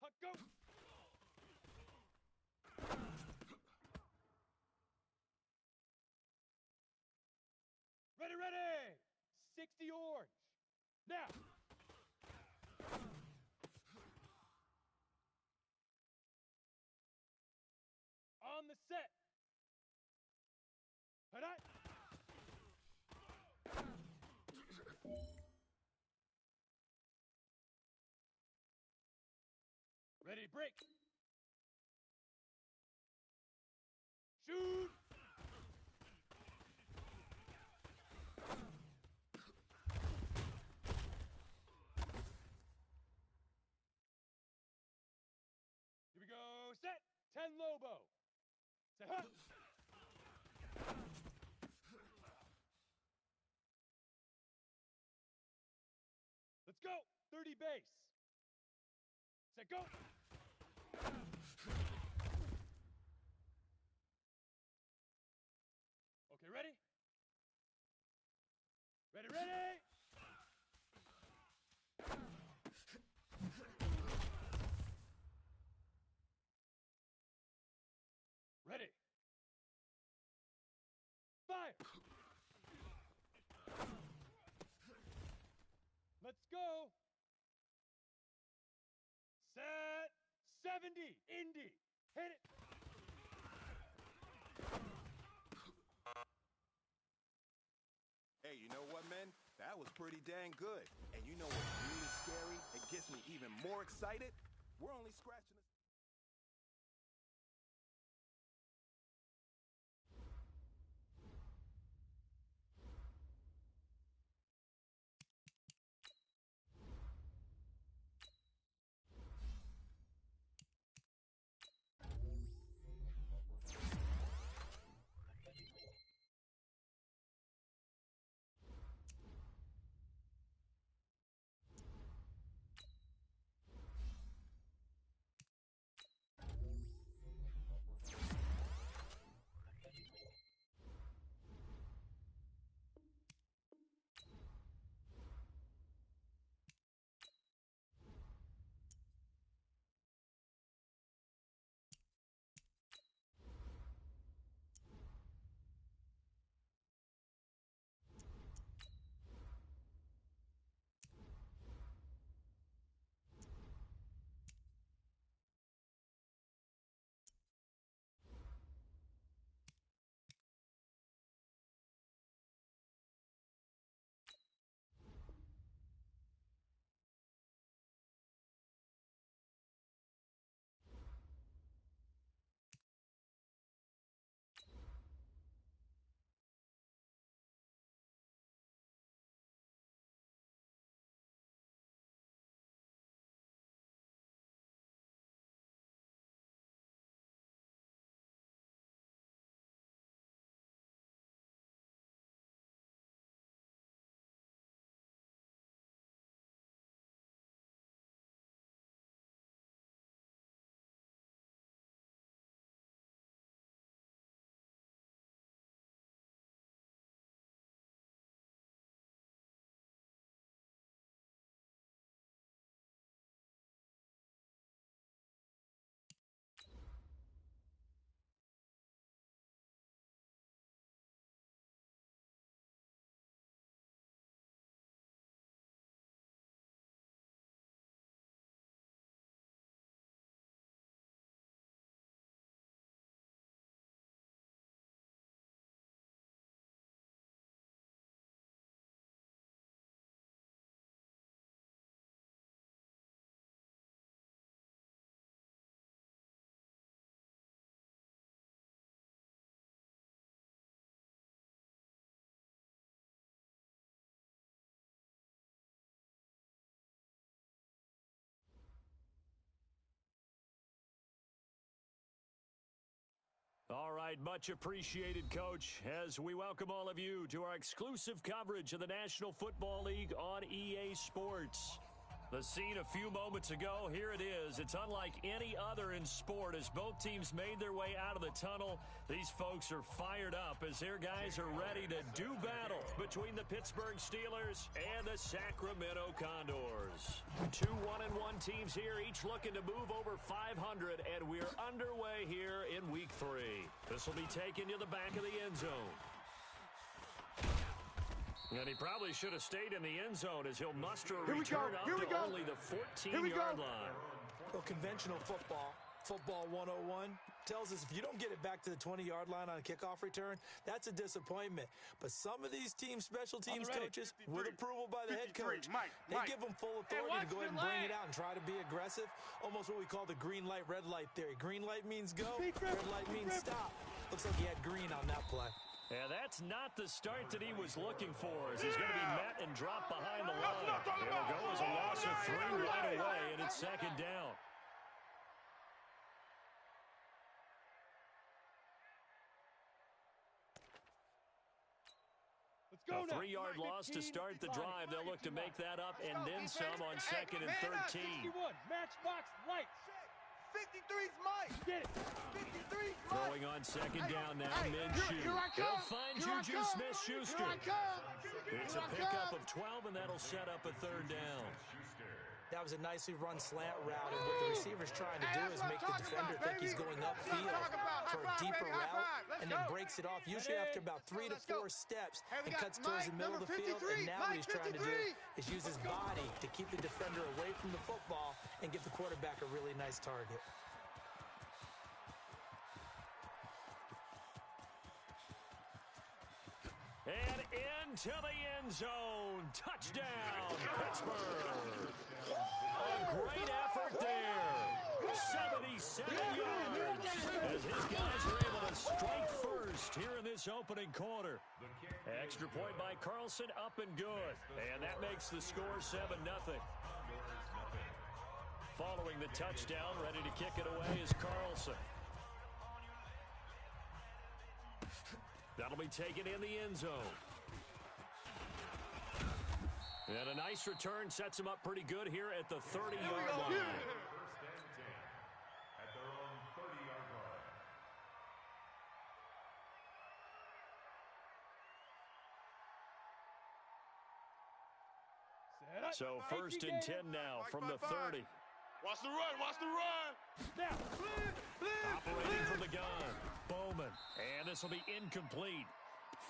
Huck, go. Ready, ready. 60 Orange. Now. On the set. Hut. Ready, break. Shoot. Here we go. Set. 10 Lobo. Set up. Let's go. 30 base. Set go. Okay, ready? Ready, ready? Ready. Fire. Let's go. Set. 70. Indy. Hit it. Hey, you know what, man? That was pretty dang good. And you know what's really scary? It gets me even more excited. We're only scratching the... All right, much appreciated, Coach, as we welcome all of you to our exclusive coverage of the National Football League on EA Sports. The scene a few moments ago, here it is. It's unlike any other in sport as both teams made their way out of the tunnel. These folks are fired up as their guys are ready to do battle between the Pittsburgh Steelers and the Sacramento Condors. Two 1-1 teams here, each looking to move over 500, and we're underway here in Week 3. This will be taken to the back of the end zone. And he probably should have stayed in the end zone as he'll muster a return up to only the 14-yard line. Well, conventional football, Football 101, tells us if you don't get it back to the 20-yard line on a kickoff return, that's a disappointment. But some of these special teams coaches, with approval by the head coach, they give them full authority to go ahead and bring it out and try to be aggressive, almost what we call the green light, red light theory. Green light means go, red light means stop. Looks like he had green on that play. Yeah, that's not the start that he was looking for, as he's going to be met and dropped behind the line. It'll go as a loss of 3 right away, and it's second down. Let's go A 3-yard loss to start the drive. They'll look to make that up and then some on second and 13. 61, matchbox lights. 53's Mike. Get it. 53's Mike. Throwing on second down now, Minshew. They'll find Juju Smith-Schuster. It's a pickup of 12, and that'll set up a third down. That was a nicely run slant route, and what the receiver's trying to do is make the defender think he's going upfield for a deeper route. and then breaks it off, usually after about 3 to 4 steps, and cuts towards the middle of the field. And now what he's trying to do is use his body to keep the defender away from the football and give the quarterback a really nice target. And into the end zone. Touchdown, Pittsburgh. A great effort there. 77 yards as his guys are able to strike first here in this opening quarter. Extra point by Carlson, up and good. And that makes the score 7-0. Following the touchdown, ready to kick it away is Carlson. That'll be taken in the end zone. And a nice return sets him up pretty good here at the 30-yard line. First and 10 at their own 30-yard line. So first and 10 now from the 30. Watch the run, watch the run. Operating from the gun, Bowman. And this will be incomplete.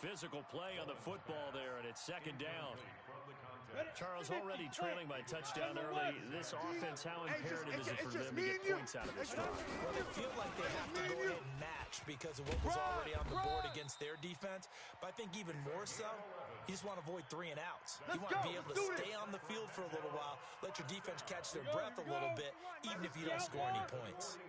Physical play on the football there, and it's second down. Charles, already trailing by touchdown early. This offense, how imperative is it for them to get points out of this drive? Well, they feel like they have to go ahead and match because of what was already on the board against their defense. But I think even more so, you just want to avoid 3 and outs. You want to be able to stay on the field for a little while, let your defense catch their breath a little bit, even if you don't score any points.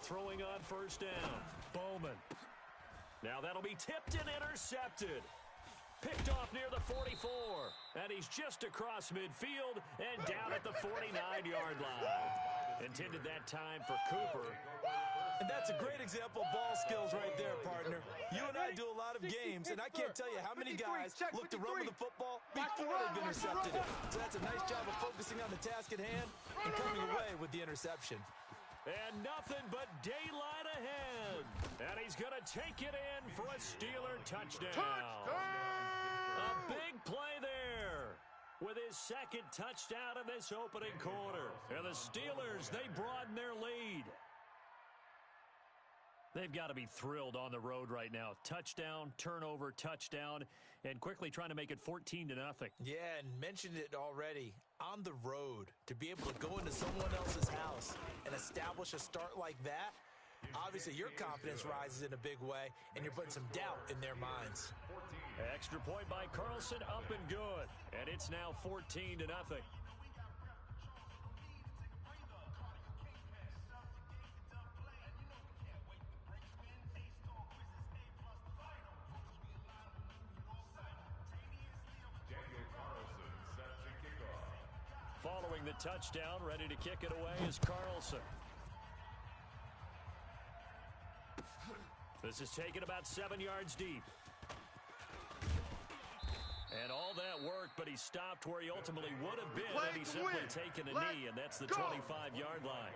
Throwing on first down, Bowman. Now that'll be tipped and intercepted. Picked off near the 44. And he's just across midfield and down at the 49-yard line. Intended that time for Cooper. And that's a great example of ball skills right there, partner. You and I do a lot of games, and I can't tell you how many guys look to run with the football before they've intercepted it. So that's a nice job of focusing on the task at hand and coming away with the interception. And nothing but daylight ahead. And he's going to take it in for a Steeler touchdown. A big play there with his second touchdown of this opening quarter. And the Steelers, they broaden their lead. They've got to be thrilled on the road right now. Touchdown, turnover, touchdown, and quickly trying to make it 14-0. Yeah, and mentioned it already. On the road, to be able to go into someone else's house and establish a start like that, obviously your confidence rises in a big way, and you're putting some doubt in their minds. Extra point by Carlson, up and good. And it's now 14-0. Following the touchdown, ready to kick it away is Carlson. This is taken about 7 yards deep. And all that worked, but he stopped where he ultimately would have been had he simply taken a knee, and that's the 25-yard line.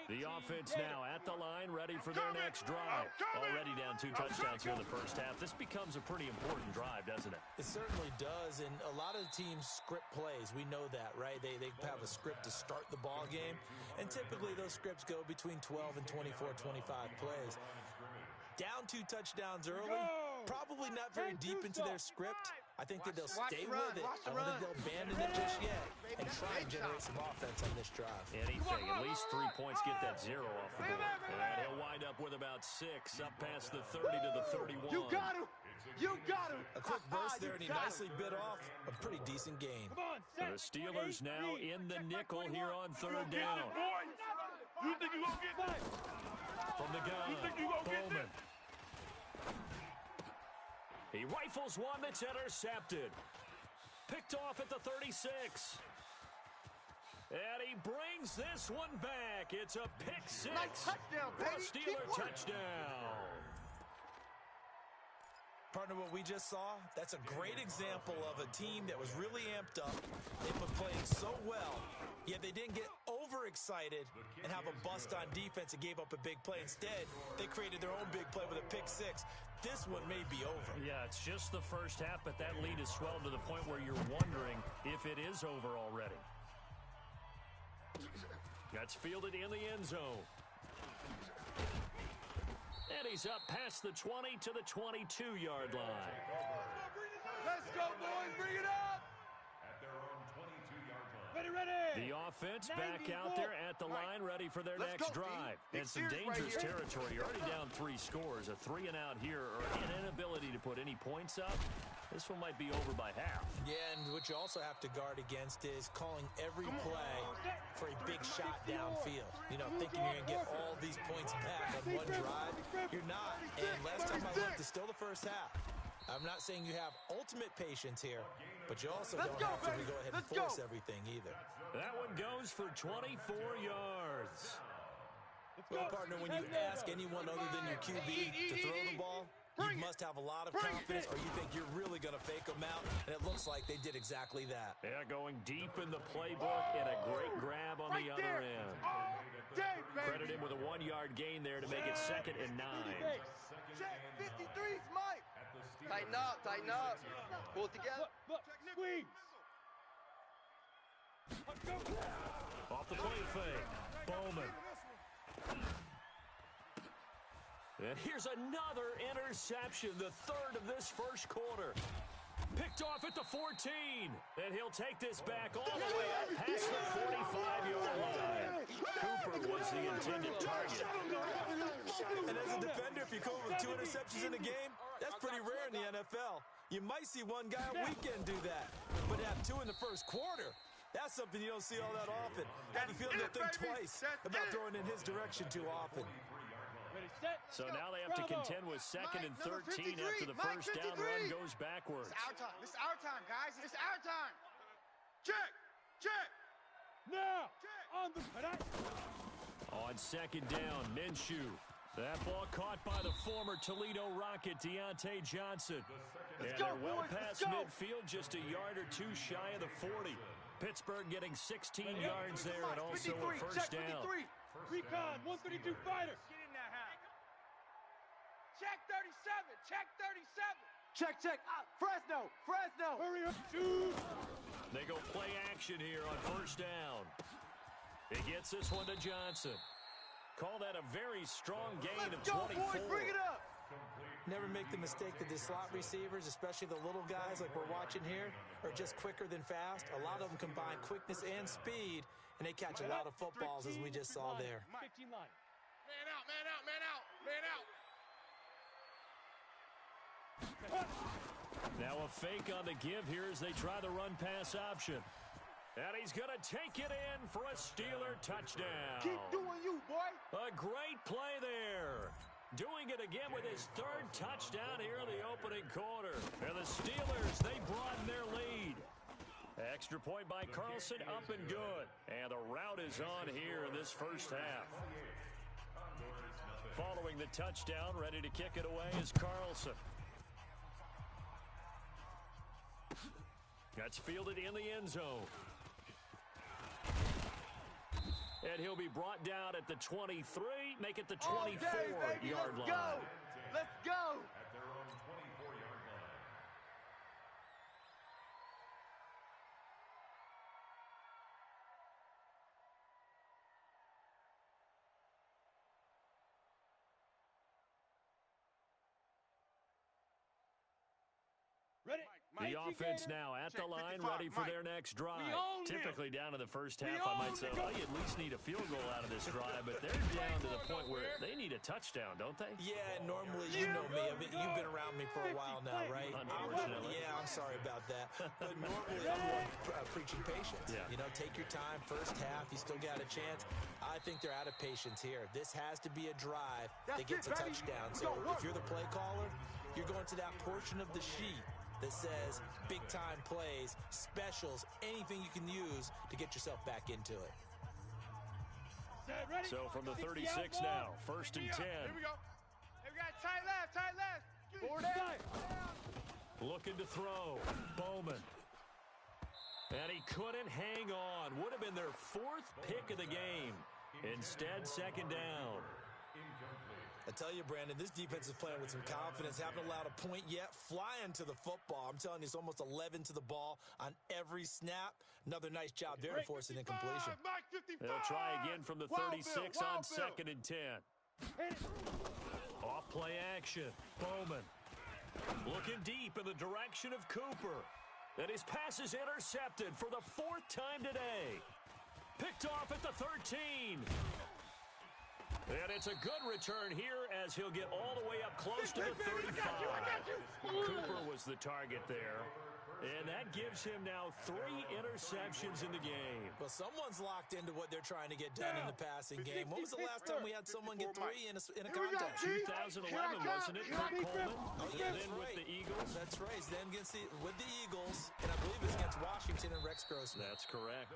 The offense now at the line, ready for their next drive. Already down 2 touchdowns here in the first half. This becomes a pretty important drive, doesn't it? It certainly does, and a lot of the teams script plays. We know that, right? They have a script to start the ball game, and typically those scripts go between 12 and 24, 25 plays. Down 2 touchdowns early, probably not very deep into their script. I think that they'll stay with it. I don't think they'll abandon it just yet and try and generate some offense on this drive. Anything, at least 3 points, get that 0 off the board. And he'll wind up with about 6, up past the 30 to the 31. You got him! You got him! A quick burst there, and he nicely bit off a pretty decent gain. The Steelers now in the nickel here on 3rd down. You think you gonna get that? From the gun, Bowman. He rifles one that's intercepted. Picked off at the 36. And he brings this one back. It's a pick 6. Nice touchdown, for a baby. Steeler touchdown. Partner, what we just saw, that's a great example of a team that was really amped up. They've been playing so well, yet they didn't get overexcited and have a bust on defense and gave up a big play. Instead, they created their own big play with a pick 6. This one may be over. Yeah, it's just the first half, but that lead has swelled to the point where you're wondering if it is over already. That's fielded in the end zone. And he's up past the 20 to the 22-yard line. Let's go, boys. Bring it up. At their own 22-yard line. Ready. The offense back out there at the line, ready for their next drive. And some dangerous territory. You're already down 3 scores. A 3-and-out here, or an inability to put any points up. This one might be over by half. Yeah, and what you also have to guard against is calling every play for a big shot downfield. You know, thinking you're going to get all these points back on one drive. You're not. And last time I looked, it's still the first half. I'm not saying you have ultimate patience here, but you also don't have to go ahead and force everything either. That one goes for 24 yards. Well, partner, when you ask anyone other than your QB to throw the ball, you must have a lot of confidence, or you think you're really going to fake them out, and it looks like they did exactly that. Yeah, going deep in the playbook and a great grab on the other end. Credit him with a 1-yard gain there to make it 2nd and 9. Check 53's Mike. Tighten up, tighten up. Pull it together. Look, squeeze. Off the play fake. Bowman. And here's another interception, the 3rd of this first quarter. Picked off at the 14. And he'll take this back all the way up past the 45-yard line. Cooper was the intended target. And as a defender, if you come up with 2 interceptions in a game, that's pretty rare in the NFL. You might see one guy a weekend do that. But to have 2 in the first quarter, that's something you don't see all that often. I have a feeling they'll think twice about throwing in his direction too often. So now they have to contend with 2nd and 13 after the first down run goes backwards. It's our time. It's our time, guys. It's our time. Check, check. Now, on the On 2nd down, Minshew. That ball caught by the former Toledo Rocket, Deontay Johnson. And they're well past midfield, just a yard or 2 shy of the 40. Pittsburgh getting 16 yards there and also a first down. Recon, 132 fighter. Get in that half. Check 37. Check 37. Check. Fresno. Hurry up, dude. They go play action here on first down. He gets this one to Johnson. Call that a very strong gain of 24. Boys, bring it up. Never make the mistake that the slot receivers, especially the little guys like we're watching here, are just quicker than fast. A lot of them combine quickness and speed, and they catch a lot of footballs, as we just saw there. 15 line. Man out, man out, man out, man out. Now a fake on the give here as they try the run-pass option. And he's going to take it in for a Steeler touchdown. Keep doing you, boy. A great play there. Doing it again with his 3rd touchdown here in the opening quarter. And the Steelers, they broaden their lead. Extra point by Carlson, up and good. And the route is on here in this first half. Following the touchdown, ready to kick it away is Carlson. That's fielded in the end zone. And he'll be brought down at the 23, make it the 24-yard line. Let's go. At their own 24-yard line. Ready. The offense now at the line, ready for their next drive. Typically down to the first half, I might say, well, you at least need a field goal out of this drive, but they're down to the point where they need a touchdown, don't they? Yeah, normally, you know me. I mean, you've been around me for a while now, right? Unfortunately. Yeah, I'm sorry about that. But normally, I'm one preaching patience. Yeah. You know, take your time. First half, you still got a chance. I think they're out of patience here. This has to be a drive that gets a touchdown. So if you're the play caller, you're going to that portion of the sheet that says big-time plays, specials, anything you can use to get yourself back into it. So from the 36 now, 1st and 10. Here we go. Hey, we got tight left. Forward down. Looking to throw. Bowman. And he couldn't hang on. Would have been their 4th pick of the game. Instead, 2nd down. I tell you, Brandon, this defense is playing with some confidence. Haven't allowed a point yet. Flying to the football. I'm telling you, it's almost 11 to the ball on every snap. Another nice job there to force an incompletion. They'll try again from the 36 on 2nd and 10. Off play action. Bowman looking deep in the direction of Cooper. And his pass is intercepted for the 4th time today. Picked off at the 13. And it's a good return here as he'll get all the way up close to the 35. Cooper was the target there. And that gives him now 3 interceptions in the game. Well, someone's locked into what they're trying to get done in the passing game. When was the last time we had someone get 3 in a contest? 2011, wasn't it? Kurt Coleman. Yeah, then with the Eagles. That's right. Then with the Eagles, and I believe it's against Washington and Rex Grossman. That's correct.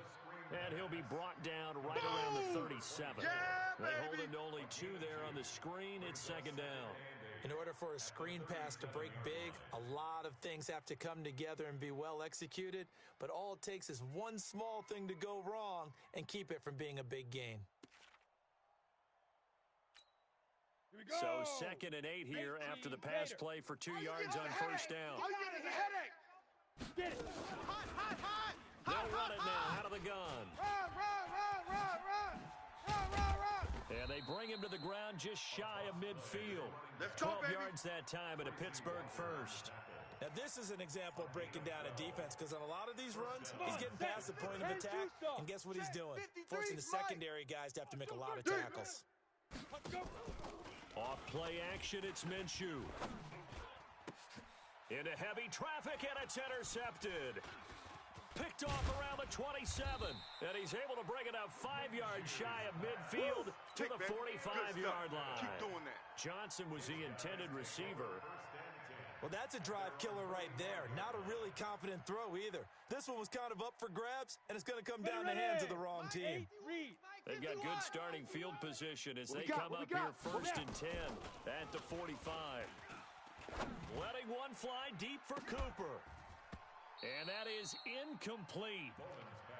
And he'll be brought down right around the 37. They hold him to only 2 there on the screen. It's 2nd down. In order for a screen pass to break big, a lot of things have to come together and be well executed, but all it takes is one small thing to go wrong and keep it from being a big gain. So 2nd and 8 here after the pass play for 2 yards on 1st down. All you get is a headache. Get it. Hot. They'll run it now out of the gun. Run. And they bring him to the ground just shy of midfield. Let's go, 12 baby. yards that time and a Pittsburgh first. Now, this is an example of breaking down a defense because on a lot of these runs, he's getting past the point of attack, and guess what he's doing? Forcing the secondary guys to have to make a lot of tackles. Off play action, it's Minshew. Into heavy traffic, and it's intercepted. Picked off around the 27, and he's able to bring it up 5 yards shy of midfield to the 45-yard line. Keep doing that. Johnson was the intended receiver. Well, that's a drive killer right there. Not a really confident throw either. This one was kind of up for grabs, and it's going to come down the hands of the wrong team. They've got good starting field position as they come up here 1st and 10 at the 45. Letting one fly deep for Cooper. And that is incomplete.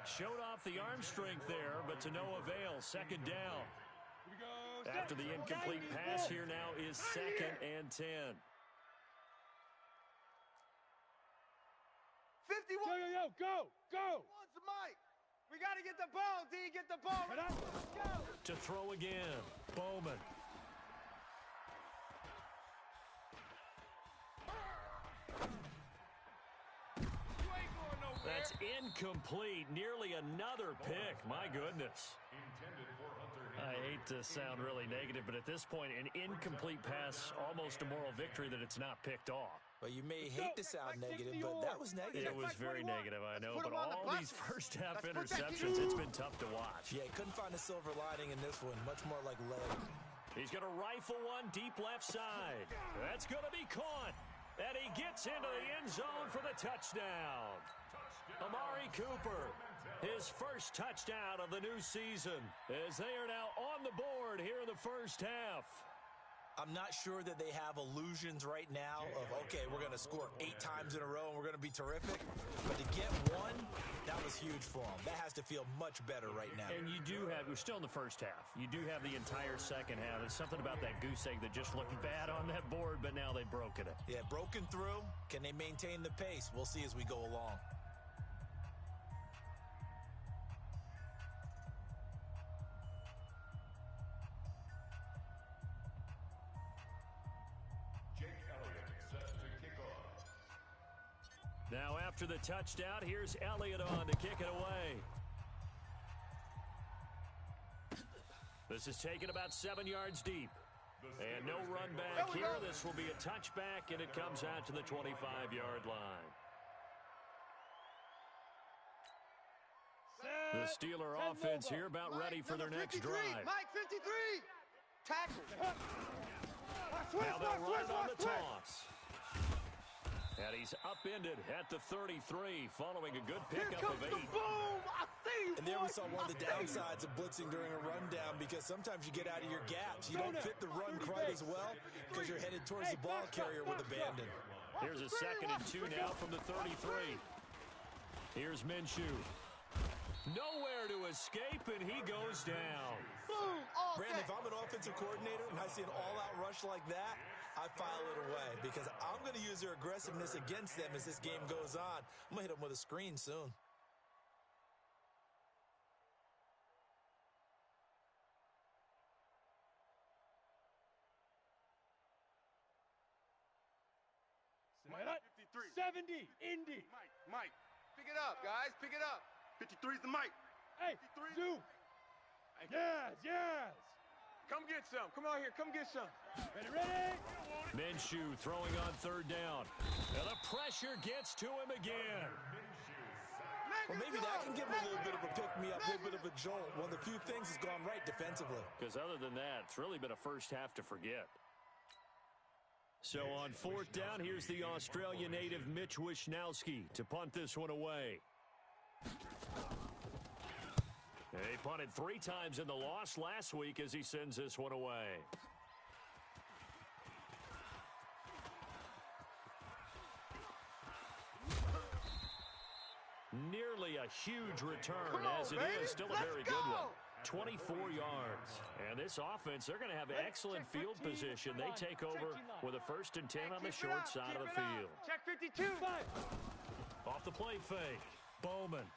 Showed off the arm strength there, but to no avail. 2nd down. After the incomplete pass, here now is 2nd and 10. 51. Go. What's the mic? We got to get the ball, D. Get the ball. Let's go. To throw again. Bowman. That's incomplete. Nearly another pick. My goodness. I hate to sound really negative, but at this point, an incomplete pass, almost a moral victory that it's not picked off. Well, you may hate to sound negative, but that was negative. It was very negative, I know, but all these first-half interceptions, it's been tough to watch. Yeah, he couldn't find a silver lining in this one. Much more like lead. He's going to rifle one deep left side. That's going to be caught. And he gets into the end zone for the touchdown. Amari Cooper, his first touchdown of the new season, as they are now on the board here in the first half. I'm not sure that they have illusions right now of, okay, we're going to score 8 times in a row and we're going to be terrific. But to get one, that was huge for them. That has to feel much better right now. And you do have, we're still in the first half. You do have the entire second half. There's something about that goose egg that just looked bad on that board, but now they've broken it. Yeah, broken through. Can they maintain the pace? We'll see as we go along. Now after the touchdown, here's Elliott on to kick it away. This is taken about 7 yards deep. And no run back here. This will be a touchback, and it comes out to the 25-yard line. The Steeler offense here about ready for their next drive. Mike, 53. Tackle. Now they'll run it on the toss. And he's upended at the 33 following a good pickup of 8. Boom! I see you, And there we saw one of the downsides of blitzing during a rundown because sometimes you get out of your gaps. You don't fit the run quite as well because you're headed towards the ball carrier with abandon. Here's a 2nd and 2 now from the 33. Here's Minshew. Nowhere to escape, and he goes down. Boom! All Brandon, if I'm an offensive coordinator and I see an all-out rush like that, I file it away because I'm going to use their aggressiveness against them as this game goes on. I'm going to hit them with a screen soon. Set 70, Indy. Mike, pick it up, guys. Pick it up. 53's the Mike. Hey, Zoo. Yes. Come get some. Come out here. Come get some. Ready? Minshew throwing on third down. And the pressure gets to him again. Well, maybe that can give him a little bit of a pick-me-up, a little bit of a jolt. One of the few things has gone right defensively. Because other than that, it's really been a first half to forget. So on fourth down, here's the Australia native Mitch Wishnowsky to punt this one away. He punted 3 times in the loss last week as he sends this one away. Nearly a huge return, as it is still a very good one. 24 yards. And this offense, they're going to have excellent field position. They take over with a 1st and 10 on the short side of the field. Check 52. Off the play fake. Bowman.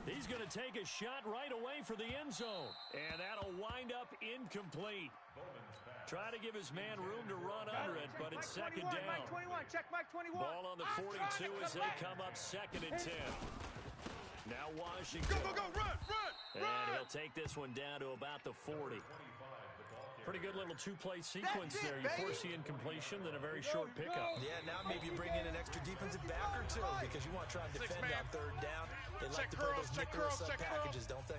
He's going to take a shot right away for the end zone. And that'll wind up incomplete. Try to give his man room to run under it, but it's second down. Mike 21. Check Mike 21. Ball on the 42 as they come up 2nd and 10. Now Washington. Go, run. And he'll take this one down to about the 40. Pretty good little 2-play sequence there. You force the incompletion, then a very short pickup. Yeah, now maybe you bring in an extra defensive back or two because you want to try and defend on third down. They like to play those Nicholas packages, don't they?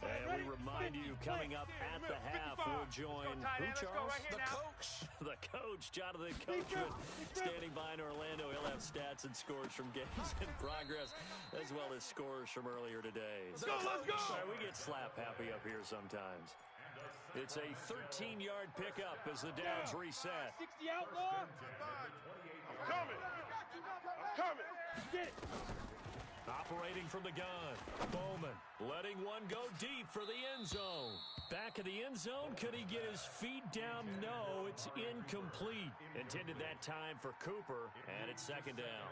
And we remind you, coming up at the half, we'll join who, Charles? The coach. The coach, Jonathan Coachman, standing by in Orlando. He'll have stats and scores from games in progress, as well as scores from earlier today. Let's go! We get slap happy up here sometimes. It's a 13-yard pickup as the Downs reset. 60 outlaw. Coming. Get it. Operating from the gun, Bowman letting one go deep for the end zone. Back of the end zone, could he get his feet down? No, it's incomplete. Intended that time for Cooper, and it's 2nd down.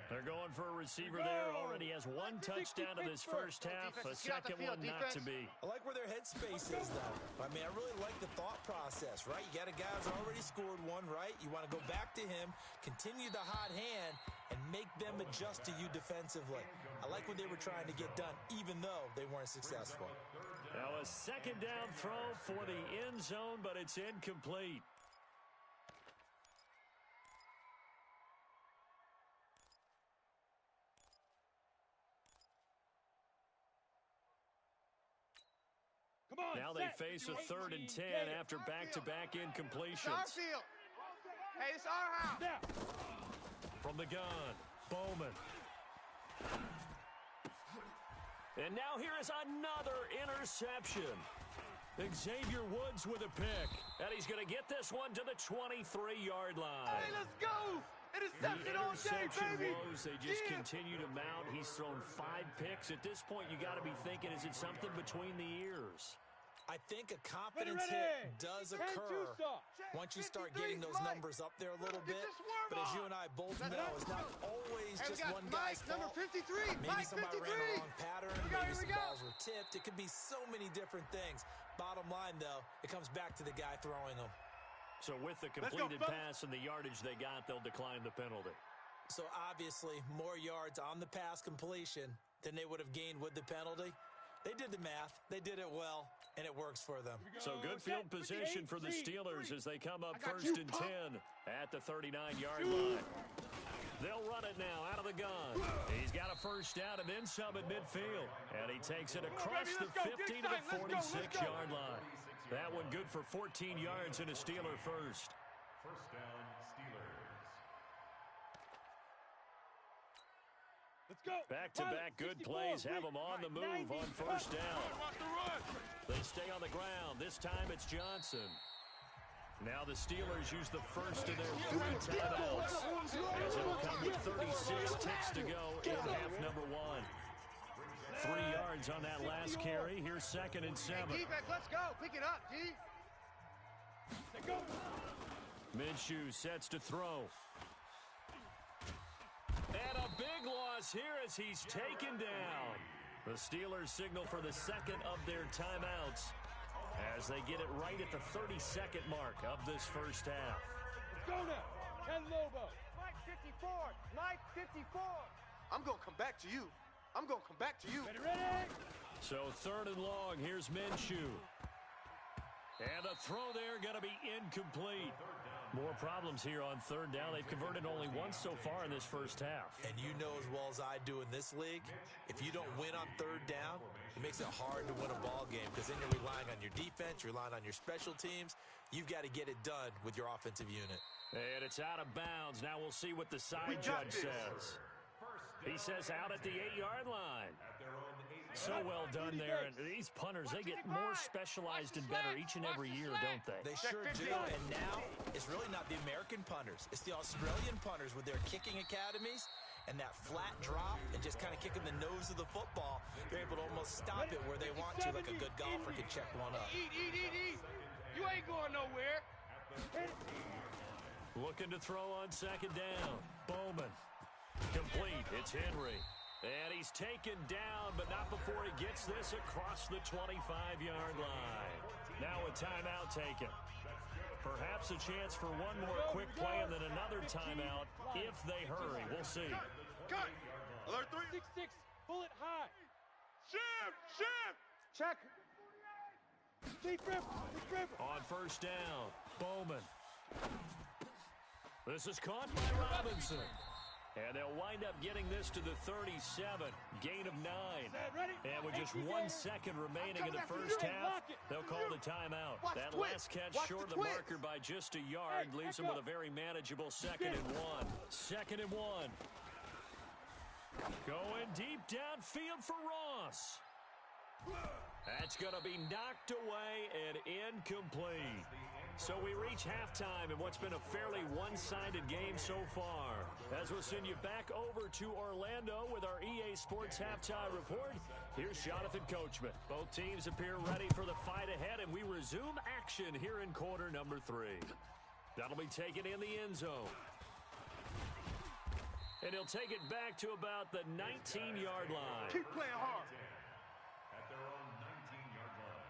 They're going for a receiver there. Already has 1 touchdown in this first half, a second one not to be. I like where their headspace is, though. I mean, I really like the thought process, right? You got a guy who's already scored 1, right? You want to go back to him, continue the hot hand, and make them adjust to you defensively. I like what they were trying to get done, even though they weren't successful. Now a 2nd down throw for the end zone, but it's incomplete. Now they face a 3rd and 10 after back-to-back incompletions. Starfield. Hey, it's our house. From the gun, Bowman. And now here is another interception. Xavier Woods with a pick. And he's going to get this one to the 23-yard line. Hey, let's go. Interception all day, baby. Woes, they just continue to mount. He's thrown 5 picks. At this point, you got to be thinking, is it something between the ears? I think a confidence hit does occur once you start getting those numbers up there a little bit. But as you and I both know, it's not always just one guy's fault. Number 53. Maybe somebody ran the wrong pattern. Maybe some balls were tipped. It could be so many different things. Bottom line, though, it comes back to the guy throwing them. So with the completed pass and the yardage they got, they'll decline the penalty. So obviously, more yards on the pass completion than they would have gained with the penalty. They did the math. They did it well, and it works for them. So good field position for the Steelers as they come up 1st and 10 at the 39-yard line. They'll run it now out of the gun. He's got a 1st down and then some at midfield. And he takes it across the 50 to the 46-yard line. That one good for 14 yards and a Steeler first. 1st down, Steelers. Let's go. Back-to-back good plays have them on the move on 1st down. They stay on the ground. This time it's Johnson. Now the Steelers use the first of their 3 timeouts as it'll come 36 ticks to go in half number one. 3 yards on that last carry. Here's 2nd and 7. Hey, defense, let's go. Pick it up, D. Minshew sets to throw. And a big loss here as he's taken down. The Steelers signal for the 2nd of their timeouts as they get it right at the 32nd mark of this first half. Go now. Ken Lobo. Mike 54. Mike 54. I'm going to come back to you. I'm going to come back to you. Ready? So 3rd and long, here's Minshew. And the throw there going to be incomplete. More problems here on 3rd down. They've converted only once so far in this first half. And you know as well as I do in this league, if you don't win on 3rd down, it makes it hard to win a ball game because then you're relying on your defense, you're relying on your special teams. You've got to get it done with your offensive unit. And it's out of bounds. Now we'll see what the side judge says. He says out at the 8-yard line. So well done there. And these punters, they get more specialized and better each and every year, don't they? They sure do. And now it's really not the American punters. It's the Australian punters with their kicking academies and that flat drop and just kind of kicking the nose of the football. They're able to almost stop it where they want to, like a good golfer can check one up. Eat. You ain't going nowhere. Looking to throw on 2nd down. Bowman. Complete. It's Henry. And he's taken down, but not before he gets this across the 25-yard line. Now a timeout taken. Perhaps a chance for one more quick play and then another timeout if they hurry. We'll see. Cut. Alert 3. 6-6. Bullet high. Shift. Check. Deep rip. On 1st down, Bowman. This is caught by Robinson. And they'll wind up getting this to the 37. Gain of 9. And with just 1 second remaining in the first half, they'll call the timeout. That last catch short of the marker by just a yard leaves them with a very manageable 2nd and 1. 2nd and 1. Going deep downfield for Ross. That's going to be knocked away and incomplete. So we reach halftime in what's been a fairly one-sided game so far. As we'll send you back over to Orlando with our EA Sports Halftime Report, here's Jonathan Coachman. Both teams appear ready for the fight ahead, and we resume action here in quarter number 3. That'll be taken in the end zone. And he'll take it back to about the 19-yard line. Keep playing hard. At their own 19-yard line.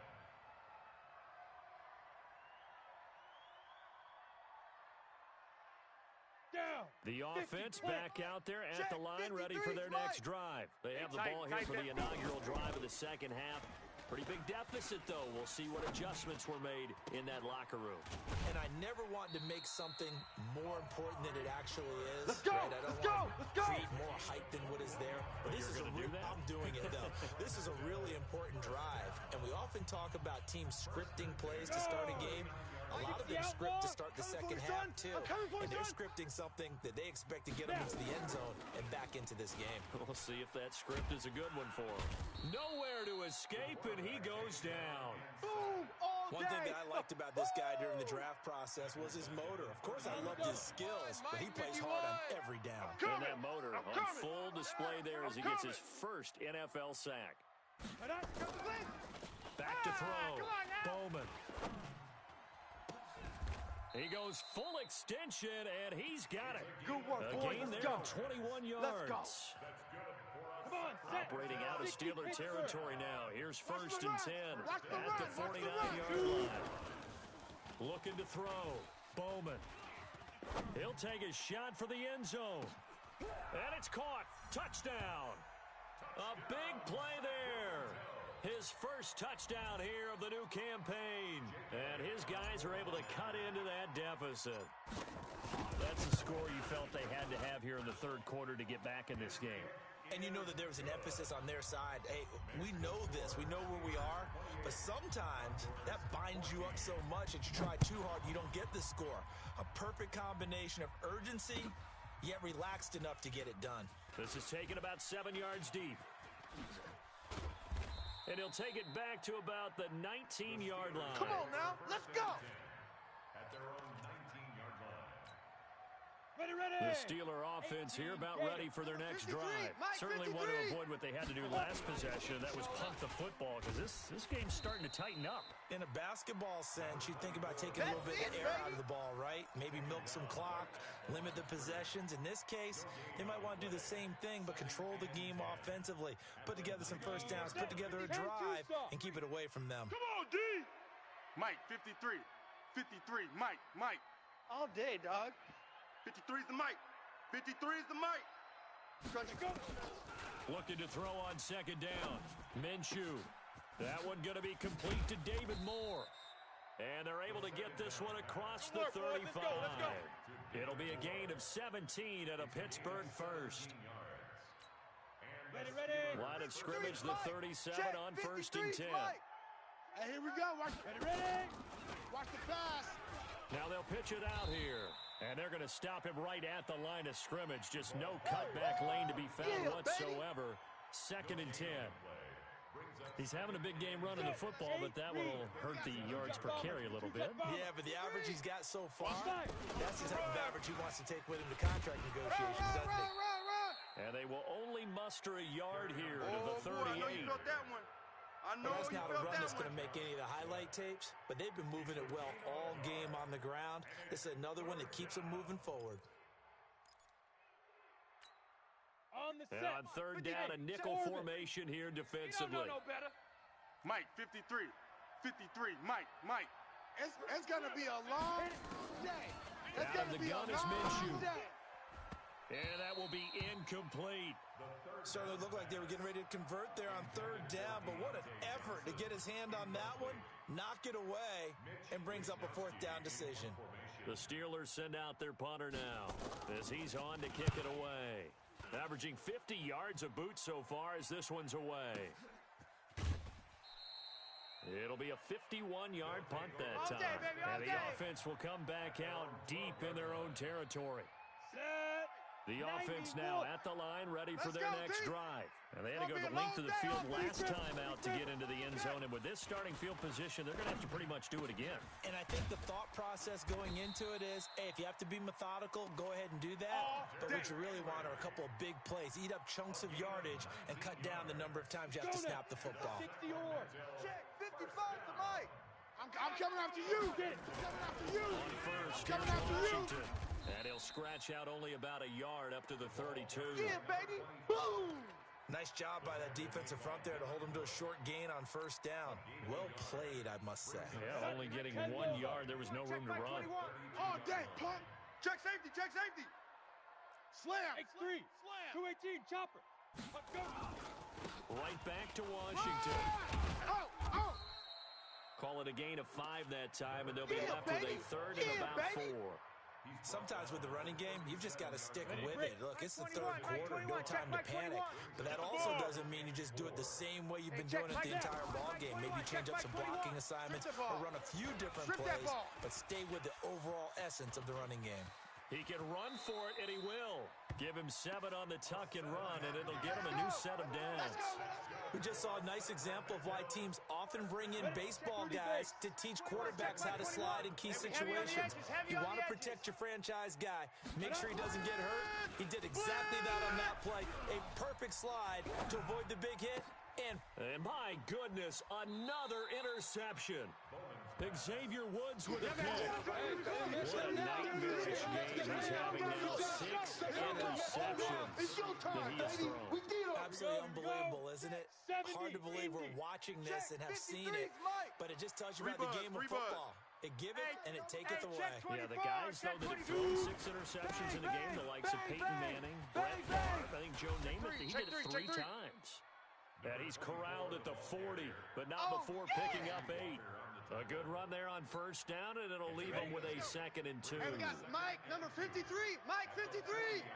Down. The offense back out there at the line, ready for their next drive. They have the ball here for the inaugural drive of the second half. Pretty big deficit, though. We'll see what adjustments were made in that locker room. And I never want to make something more important than it actually is. Let's go! Right? I don't want to Let's go! create more hype than what is there. But this is I'm doing it, though. This is a really important drive. And we often talk about teams scripting plays to start a game. A lot of them script to start the second half, too. And they're scripting something that they expect to get them into the end zone and back into this game. We'll see if that script is a good one for him. Nowhere to escape, and he goes down. Boom! All One thing that I liked about this guy during the draft process was his motor. Of course, I loved his skills, but he plays hard on every down. And that motor on full display there as he gets his first NFL sack. Back to throw. Bowman. He goes full extension, and he's got it. Good work, boys. Gain there of 21 yards. Let's go. Come on, set. Operating out of Steeler territory now. Here's 1st and 10 Watch the at the run. 49-yard line. Looking to throw. Bowman. He'll take a shot for the end zone. And it's caught. Touchdown. A big play there. His first touchdown here of the new campaign. And his guys are able to cut into that deficit. That's the score you felt they had to have here in the third quarter to get back in this game. And you know that there was an emphasis on their side. Hey, we know this. We know where we are. But sometimes that binds you up so much that you try too hard, you don't get the score. A perfect combination of urgency, yet relaxed enough to get it done. This is taken about 7 yards deep. And he'll take it back to about the 19-yard line. Come on now. Let's go. At their own 19-yard line. The Steeler offense here about ready for their next drive. Certainly want to avoid what they had to do last possession. That was punt the football because this game's starting to tighten up. In a basketball sense, you think about taking a little bit of air out of the ball, right? Maybe milk some clock, limit the possessions. In this case, they might want to do the same thing, but control the game offensively. Put together some first downs, put together a drive, and keep it away from them. Come on, D! Mike, 53. 53, Mike. All day, dog. 53 is the Mike. 53 is the Mike. Looking to throw on second down. Minshew. That one going to be complete to David Moore. And they're able to get this one across the 35. Let's go. It'll be a gain of 17 at a Pittsburgh first. Ready. Line of scrimmage, the 37 on first and 10. Hey, here we go. Ready. Watch the pass. Now they'll pitch it out here. And they're going to stop him right at the line of scrimmage. Just no cutback lane to be found whatsoever. Second and 10. He's having a big game running the football, but that will hurt the yards per carry a little bit. Yeah, but the average he's got so far, that's the type of average he wants to take with him to contract negotiations, doesn't he? And they will only muster a yard here to the 38. I know you felt that one. That's not a run that's going to make any of the highlight tapes, but they've been moving it well all game on the ground. This is another one that keeps them moving forward. On the set. And on third down, a nickel formation here defensively. You don't know no better. Mike, 53. 53, Mike. It's going to be a long day. It's Out going of to the be a gun is long Minshew. day. And that will be incomplete. Certainly looked like they were getting ready to convert there on third down, but what an effort to get his hand on that one, knock it away, and brings up a fourth down decision. The Steelers send out their punter now as he's on to kick it away. Averaging 50 yards a boot so far as this one's away. It'll be a 51-yard punt that time. And the offense will come back out deep in their own territory. Set. The offense now at the line, ready for their next drive. And they had to go the length of the field last time out to get into the end zone. And with this starting field position, they're going to have to pretty much do it again. And I think the thought process going into it is, hey, if you have to be methodical, go ahead and do that. But what you really want are a couple of big plays. Eat up chunks of yardage and cut down the number of times you have to snap the football. 60 yards. Check 55 to Mike. I'm coming after you. Coming after you. On first, Coming here's after you. Washington. And he'll scratch out only about a yard up to the 32. Yeah, baby. Boom. Nice job by that defensive front there to hold him to a short gain on first down. Well played, I must say. Yeah, only getting 1 yard. There was no room to run. Oh, dang, punt. Check safety. Slam. X3. 218. Chopper. Let's go. Right back to Washington. Oh. Call it a gain of 5 that time, and they'll be left with a third and about 4. Sometimes with the running game, you've just got to stick with it. Look, it's the third quarter, no time to panic. But that also doesn't mean you just do it the same way you've been doing it the entire ball game. Maybe change up some blocking assignments or run a few different plays, but stay with the overall essence of the running game. He can run for it, and he will. Give him 7 on the tuck and run, and it'll get him a new set of downs. We just saw a nice example of why teams often bring in baseball guys to teach quarterbacks how to slide in key situations. You want to protect your franchise guy. Make sure he doesn't get hurt. He did exactly that on that play. A perfect slide to avoid the big hit. And my goodness, another interception. Xavier Woods with a pick. What a nightmarish game he's having now. 6 interceptions that he has thrown. Absolutely unbelievable, isn't it? Hard to believe we're watching this and have seen it, but it just tells you about the game of football. It giveth and it taketh away. Yeah, the guys, though, that have thrown 6 interceptions in the game, the likes of Peyton Manning, Brett Favre, I think Joe Namath, he did it 3 times. And he's corralled at the 40, but not before picking up 8. A good run there on first down, and it'll leave him with a 2nd and 2. Hey, we got Mike, number 53. Mike, 53.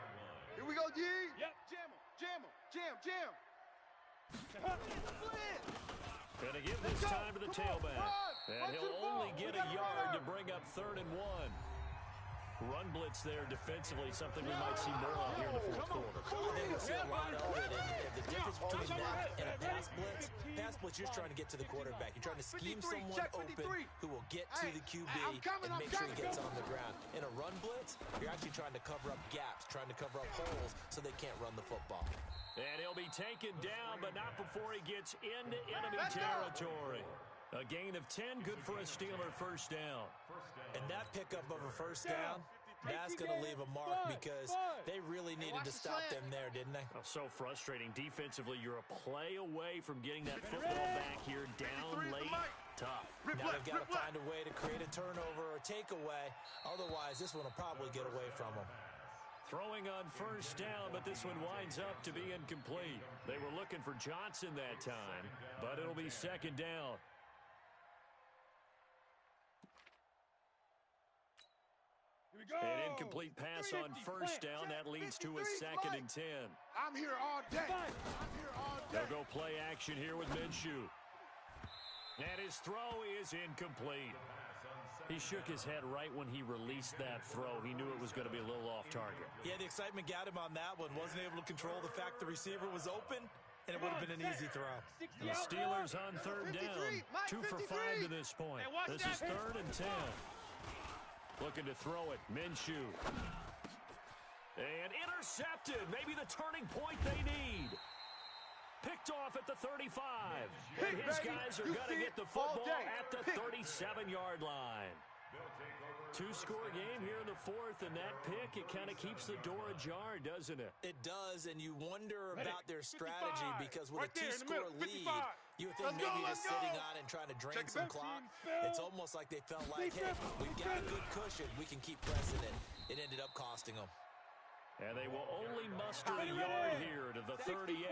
Here we go, D. Yep. Jam him. Split. Gonna give this time to the tailback. And he'll only get a yard to bring up 3rd and 1. Run blitz there defensively, something we might see more of here in the fourth quarter. I think we'll see a lot of it, and the difference between that and a pass splits, you're trying to get to the quarterback. You're trying to scheme someone open who will get to the QB and make sure he gets on the ground. In a run blitz, you're actually trying to cover up gaps, trying to cover up holes so they can't run the football. And he'll be taken down, but not before he gets into enemy territory. A gain of 10, good for a Steeler first down. And that pickup of a first down, that's going to leave a mark because they really needed to stop them there, didn't they? Oh, so frustrating. Defensively, you're a play away from getting that football back here down late. Tough. Now they've got to find a way to create a turnover or takeaway. Otherwise, this one will probably get away from them. Throwing on first down, but this one winds up to be incomplete. They were looking for Johnson that time, but it'll be second down. An incomplete pass on first down. That leads to a 2nd and 10. I'm here all day. I'm here all day. They'll go play action here with Minshew. And his throw is incomplete. He shook his head right when he released that throw. He knew it was going to be a little off target. Yeah, the excitement got him on that one. Wasn't able to control the fact the receiver was open, and it would have been an easy throw. The Steelers on third down. 2 for 5 to this point. This is 3rd and 10. Looking to throw it. Minshew. And intercepted. Maybe the turning point they need. Picked off at the 35. And his guys are going to get the football at the 37-yard line. 2-score game here in the 4th, and that pick, it kind of keeps the door ajar, doesn't it? It does, and you wonder about their strategy because with a 2-score lead, you would think maybe just sitting on it and trying to drain some clock. It's almost like they felt like, hey, we've got a good cushion. We can keep pressing it. It ended up costing them. And they will only muster a yard here to the 38.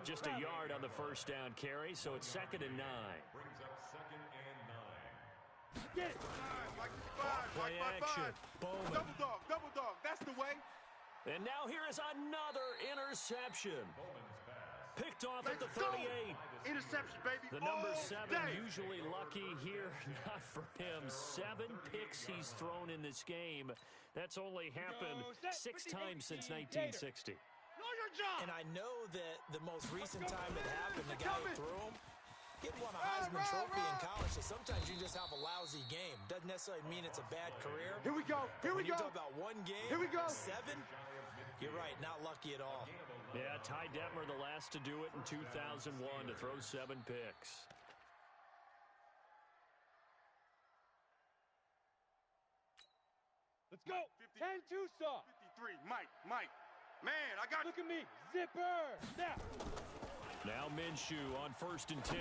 Just a yard on the first down carry, so it's 2nd and 9. Brings up 2nd and 9. Get it. Play action. Bowman. Double dog. That's the way. And now here is another interception. Picked off at the 38. Interception, baby. The number 7 usually lucky here. Not for him. 7 picks he's thrown in this game. That's only happened 6 times since 1960. And I know that the most recent time it happened, the guy who threw him, he won a Heisman Trophy in college, so sometimes you just have a lousy game. Doesn't necessarily mean it's a bad career. Here we go. Here we go. go. When you talk about one game, here we go. 7, you're right, not lucky at all. Yeah, Ty Detmer the last to do it in 2001 to throw 7 picks. Let's go. 10 Tucson. 53. Mike. Man, I got. Look at me. Zipper. Snap. Now Minshew on 1st and 10.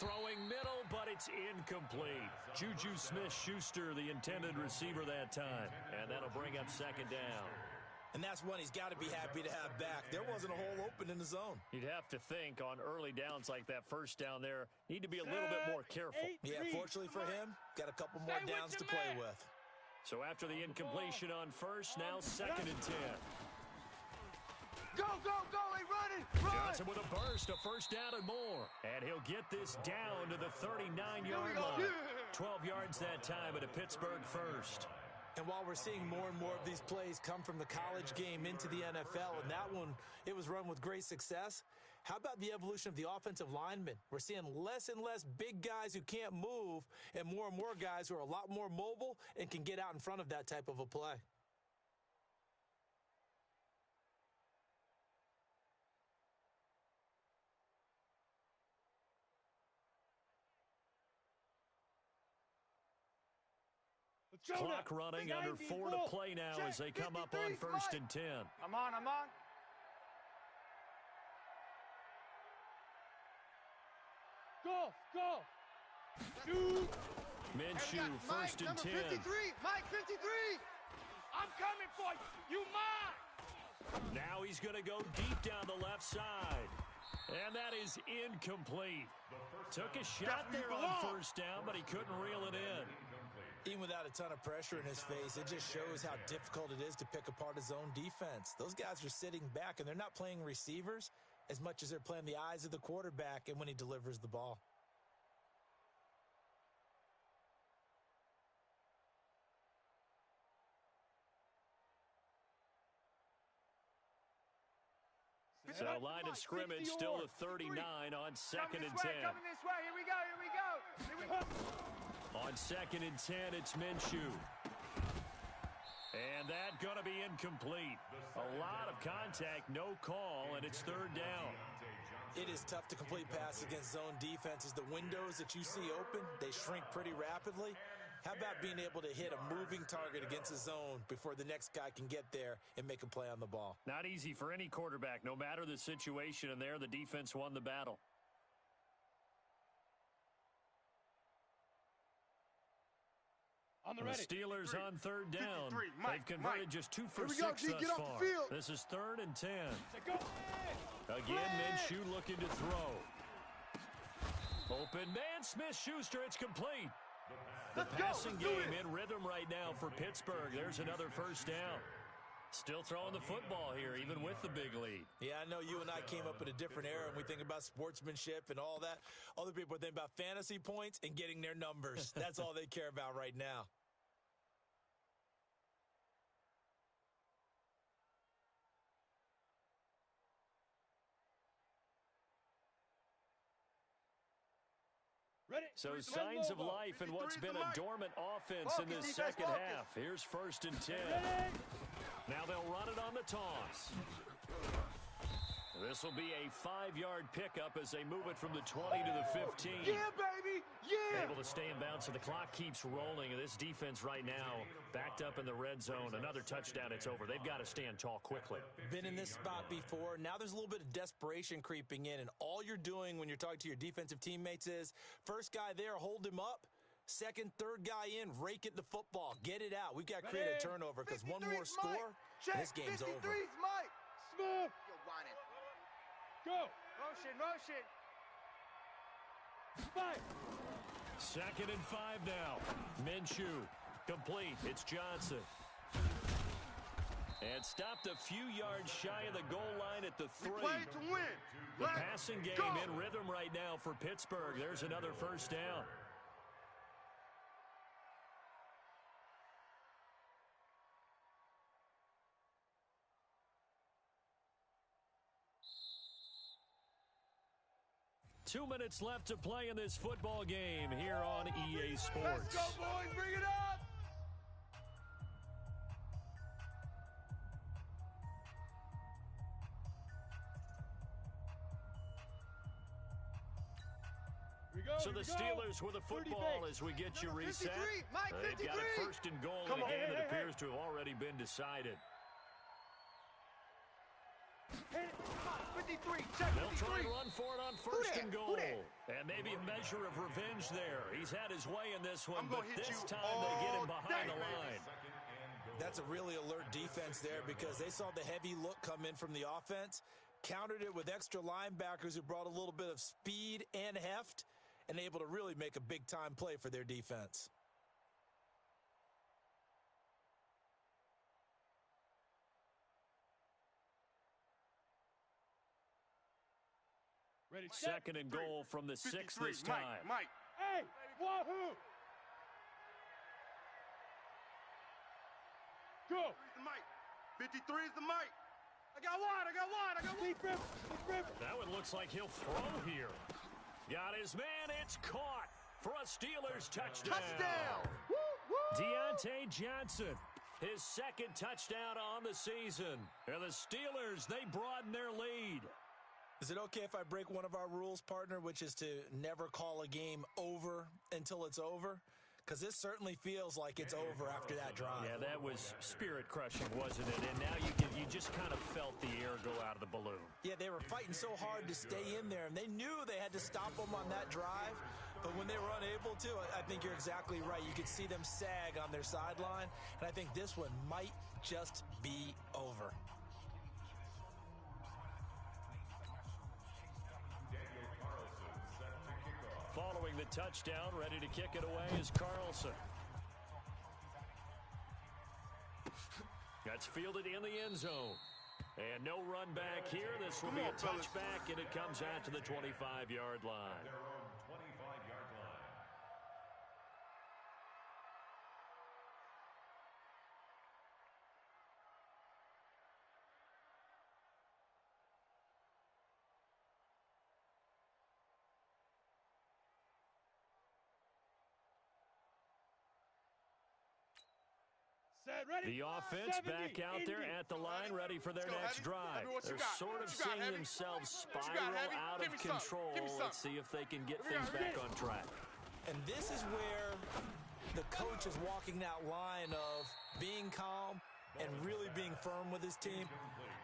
Throwing middle, but it's incomplete. Juju Smith-Schuster, the intended receiver that time. And that'll bring up 2nd down. And that's one he's got to be happy to have back. There wasn't a hole open in the zone. You'd have to think on early downs like that first down there, need to be a little bit more careful. Yeah, fortunately for him, got a couple more downs to play with. So after the incompletion on first, now 2nd and 10. Go, hey, run! Johnson with a burst, a first down and more. And he'll get this down to the 39-yard line. 12 yards that time at a Pittsburgh first. And while we're seeing more and more of these plays come from the college game into the NFL, and that one, it was run with great success, how about the evolution of the offensive linemen? We're seeing less and less big guys who can't move and more guys who are a lot more mobile and can get out in front of that type of a play. Clock running, under 4 to play now as they come up on 1st and 10. I'm on. Go. Shoot. Minshew, 1st and 10. 53. Mike, 53. I'm coming for you. You mine. Now he's going to go deep down the left side. And that is incomplete. Took a shot there on first down, but he couldn't reel it in. Even without a ton of pressure in his face, it just shows how difficult it is to pick apart his own defense. Those guys are sitting back, and they're not playing receivers as much as they're playing the eyes of the quarterback and when he delivers the ball. So line of scrimmage still a 39 on second and 10. Coming this way. Here we go. Here we go. Here we go. On second and 10, it's Minshew. And that going to be incomplete. A lot of contact, no call, and it's third down. It is tough to complete passes against zone defenses. The windows that you see open, they shrink pretty rapidly. How about being able to hit a moving target against a zone before the next guy can get there and make a play on the ball? Not easy for any quarterback, no matter the situation, and there the defense won the battle. On the The ready. Steelers on third down. 53, Mike, They've converted Mike. just 2 for Here we go, 6 G, thus get off far. the field. This is third and 10. Go. Again, Minshew looking to throw. Open man, Smith-Schuster, it's complete. The passing game in rhythm right now for Pittsburgh. There's another first down. Still throwing the football here, even with the big lead. Yeah, I know you and I came up in a different era, and we think about sportsmanship and all that. Other people think about fantasy points and getting their numbers. That's all they care about right now. Ready. So signs of life in what's been a dormant offense in this second half. Here's first and 10. Now they'll run it on the toss. This will be a 5-yard pickup as they move it from the 20 to the 15. Yeah, baby. Yeah. Able to stay in bounds, so the clock keeps rolling. And this defense right now backed up in the red zone. Another touchdown, it's over. They've got to stand tall quickly. Been in this spot before. Now there's a little bit of desperation creeping in, and all you're doing when you're talking to your defensive teammates is, first guy there, hold him up. Second, third guy in, rake at the football. Get it out. We've got to create a turnover because one more score, and this game's over. 53's Mike. Smooth. Yo, whining. Go. Motion. 5. Second and 5 now. Minshew complete. It's Johnson. And stopped a few yards shy of the goal line at the 3. We played to win. The Let's passing game go. in rhythm right now for Pittsburgh. There's another first down. Two minutes left to play in this football game here on EA Sports. Let's go, boys. Bring it up. Here we go. So here the we go. Steelers with a football 30 as we get you Number reset. 53, Mike, They've got it 53. first and goal in Come a on. game Hey, that hey, appears to have already been decided. Hit it. 53. Check They'll try 53. and run for it on first that? and Who goal. that? And maybe a measure of revenge there. He's had his way in this one, I'm but gonna hit this you time they get him all behind day, the baby. line. That's a really alert defense there because they saw the heavy look come in from the offense, countered it with extra linebackers who brought a little bit of speed and heft, and able to really make a big-time play for their defense. Ready. Set. Second and goal from the 6 53. this time. Mike. Hey. Wahoo. Go. The Mike. 53 is the Mike. I got one. Deep rip. That one looks like he'll throw here. Got his man. It's caught for a Steelers touchdown. Touchdown. Woo, woo. Deontay Johnson, his second touchdown on the season. And the Steelers, they broaden their lead. Is it okay if I break one of our rules, partner, which is to never call a game over until it's over? Because this certainly feels like it's over after that drive. Yeah, that was spirit-crushing, wasn't it? And now you just kind of felt the air go out of the balloon. Yeah, they were fighting so hard to stay in there, and they knew they had to stop them on that drive. But when they were unable to, I think you're exactly right. You could see them sag on their sideline, and I think this one might just be over. Following the touchdown, ready to kick it away is Carlson. That's fielded in the end zone. And no run back here. This will be a touchback, and it comes out to the 25-yard line. Their own 25-yard line. The offense back out there at the line, ready for their next drive. They're sort of seeing themselves spiral out of control. Let's see if they can get things back on track. And this is where the coach is walking that line of being calm and really being firm with his team.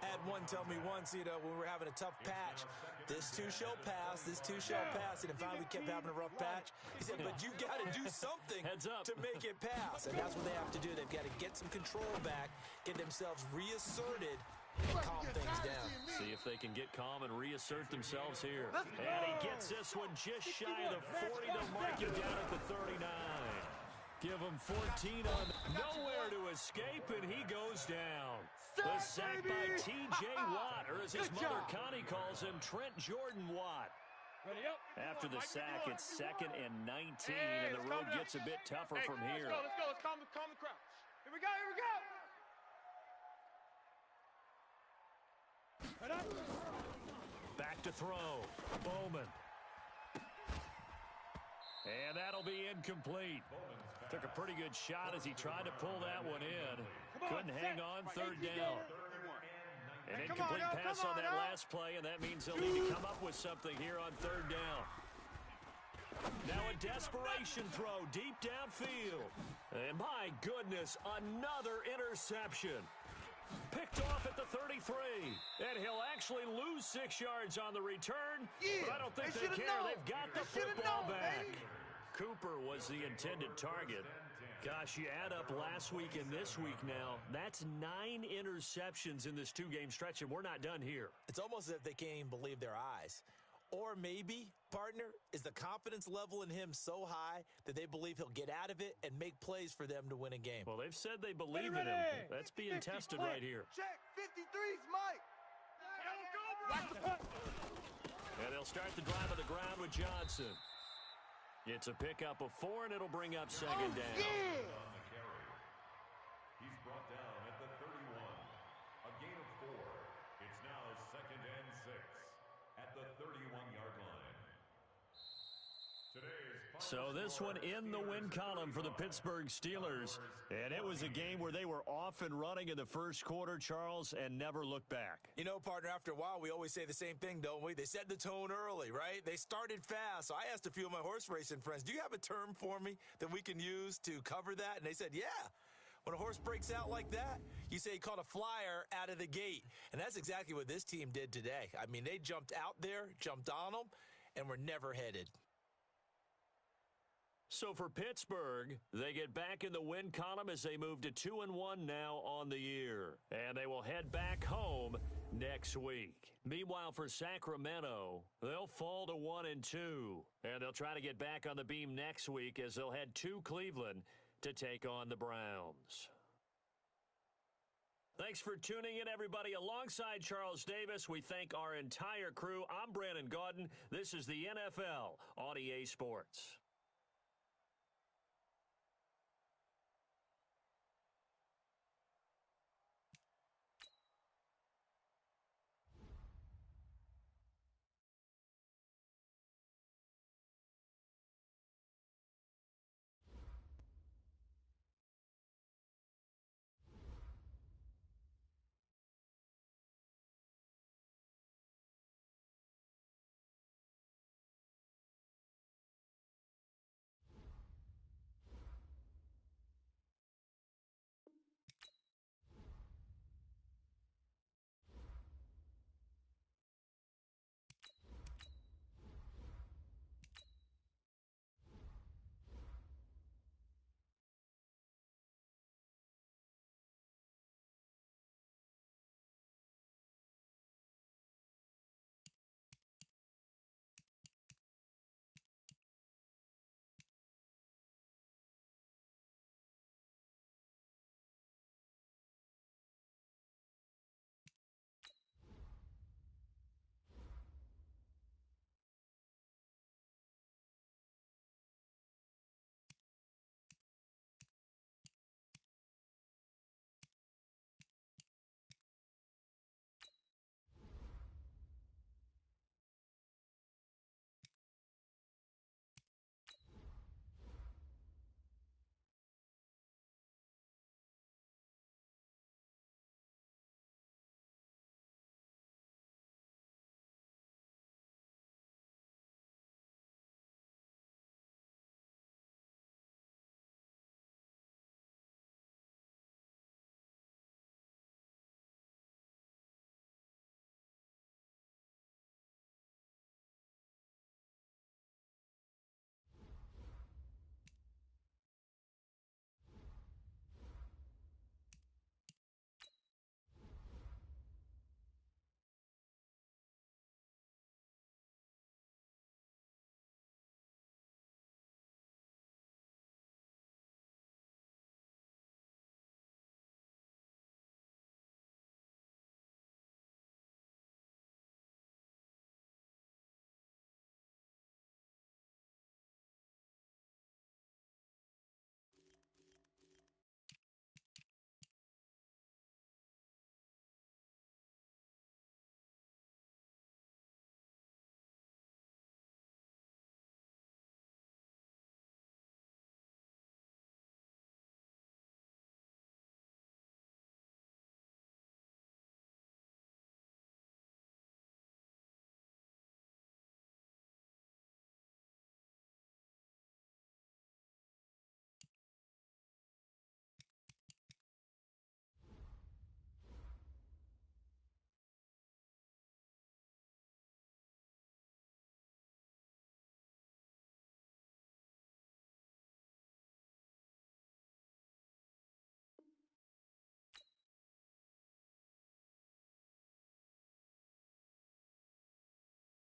I had one tell me once, when we were having a tough patch, this too shall pass, this too shall pass. And finally we kept having a rough patch. He said, but you got to do something to make it pass. And that's what they have to do. They've got to get some control back, get themselves reasserted, and calm things down. See if they can get calm and reassert themselves here. And he gets this one just shy of the 40. They'll mark him down at the 39. Give him 14 on nowhere to escape, and he goes down. The sack by T.J. Watt, or as his mother Connie calls him, Trent Jordan Watt. After the sack, it's 2nd and 19, and the road gets a bit tougher from here. Let's go. Let's calm the crowd. Here we go. Back to throw. Bowman. And that'll be incomplete. Took a pretty good shot as he tried to pull that one in. Couldn't hang on, 3rd down. An incomplete pass on that last play, and that means they'll need to come up with something here on 3rd down. Now a desperation throw deep downfield. And my goodness, another interception. Picked off at the 33. And he'll actually lose 6 yards on the return. But I don't think they care. They've got the football back. Cooper was the intended target. Gosh, you add up last week and this week now, that's 9 interceptions in this 2-game stretch, and we're not done here. It's almost as if they can't even believe their eyes. Or maybe, partner, is the confidence level in him so high that they believe he'll get out of it and make plays for them to win a game. Well, they've said they believe in him. That's being tested right here. Check, 53's Mike. And they'll start the drive on the ground with Johnson. It's a pickup of 4, and it'll bring up 2nd down. He's brought down at the 31. A gain of 4. It's now 2nd and 6 at the 31-yard line. So this one in the win column for the Pittsburgh Steelers. And it was a game where they were off and running in the first quarter, Charles, and never looked back. You know, partner, after a while, we always say the same thing, don't we? They set the tone early, right? They started fast. So I asked a few of my horse racing friends, do you have a term for me that we can use to cover that? And they said, yeah. When a horse breaks out like that, you say he caught a flyer out of the gate. And that's exactly what this team did today. I mean, they jumped out there, jumped on them, and were never headed. So for Pittsburgh, they get back in the win column as they move to 2-1 now on the year. And they will head back home next week. Meanwhile, for Sacramento, they'll fall to 1-2. And they'll try to get back on the beam next week as they'll head to Cleveland to take on the Browns. Thanks for tuning in, everybody. Alongside Charles Davis, we thank our entire crew. I'm Brandon Gaudin. This is the NFL on EA Sports.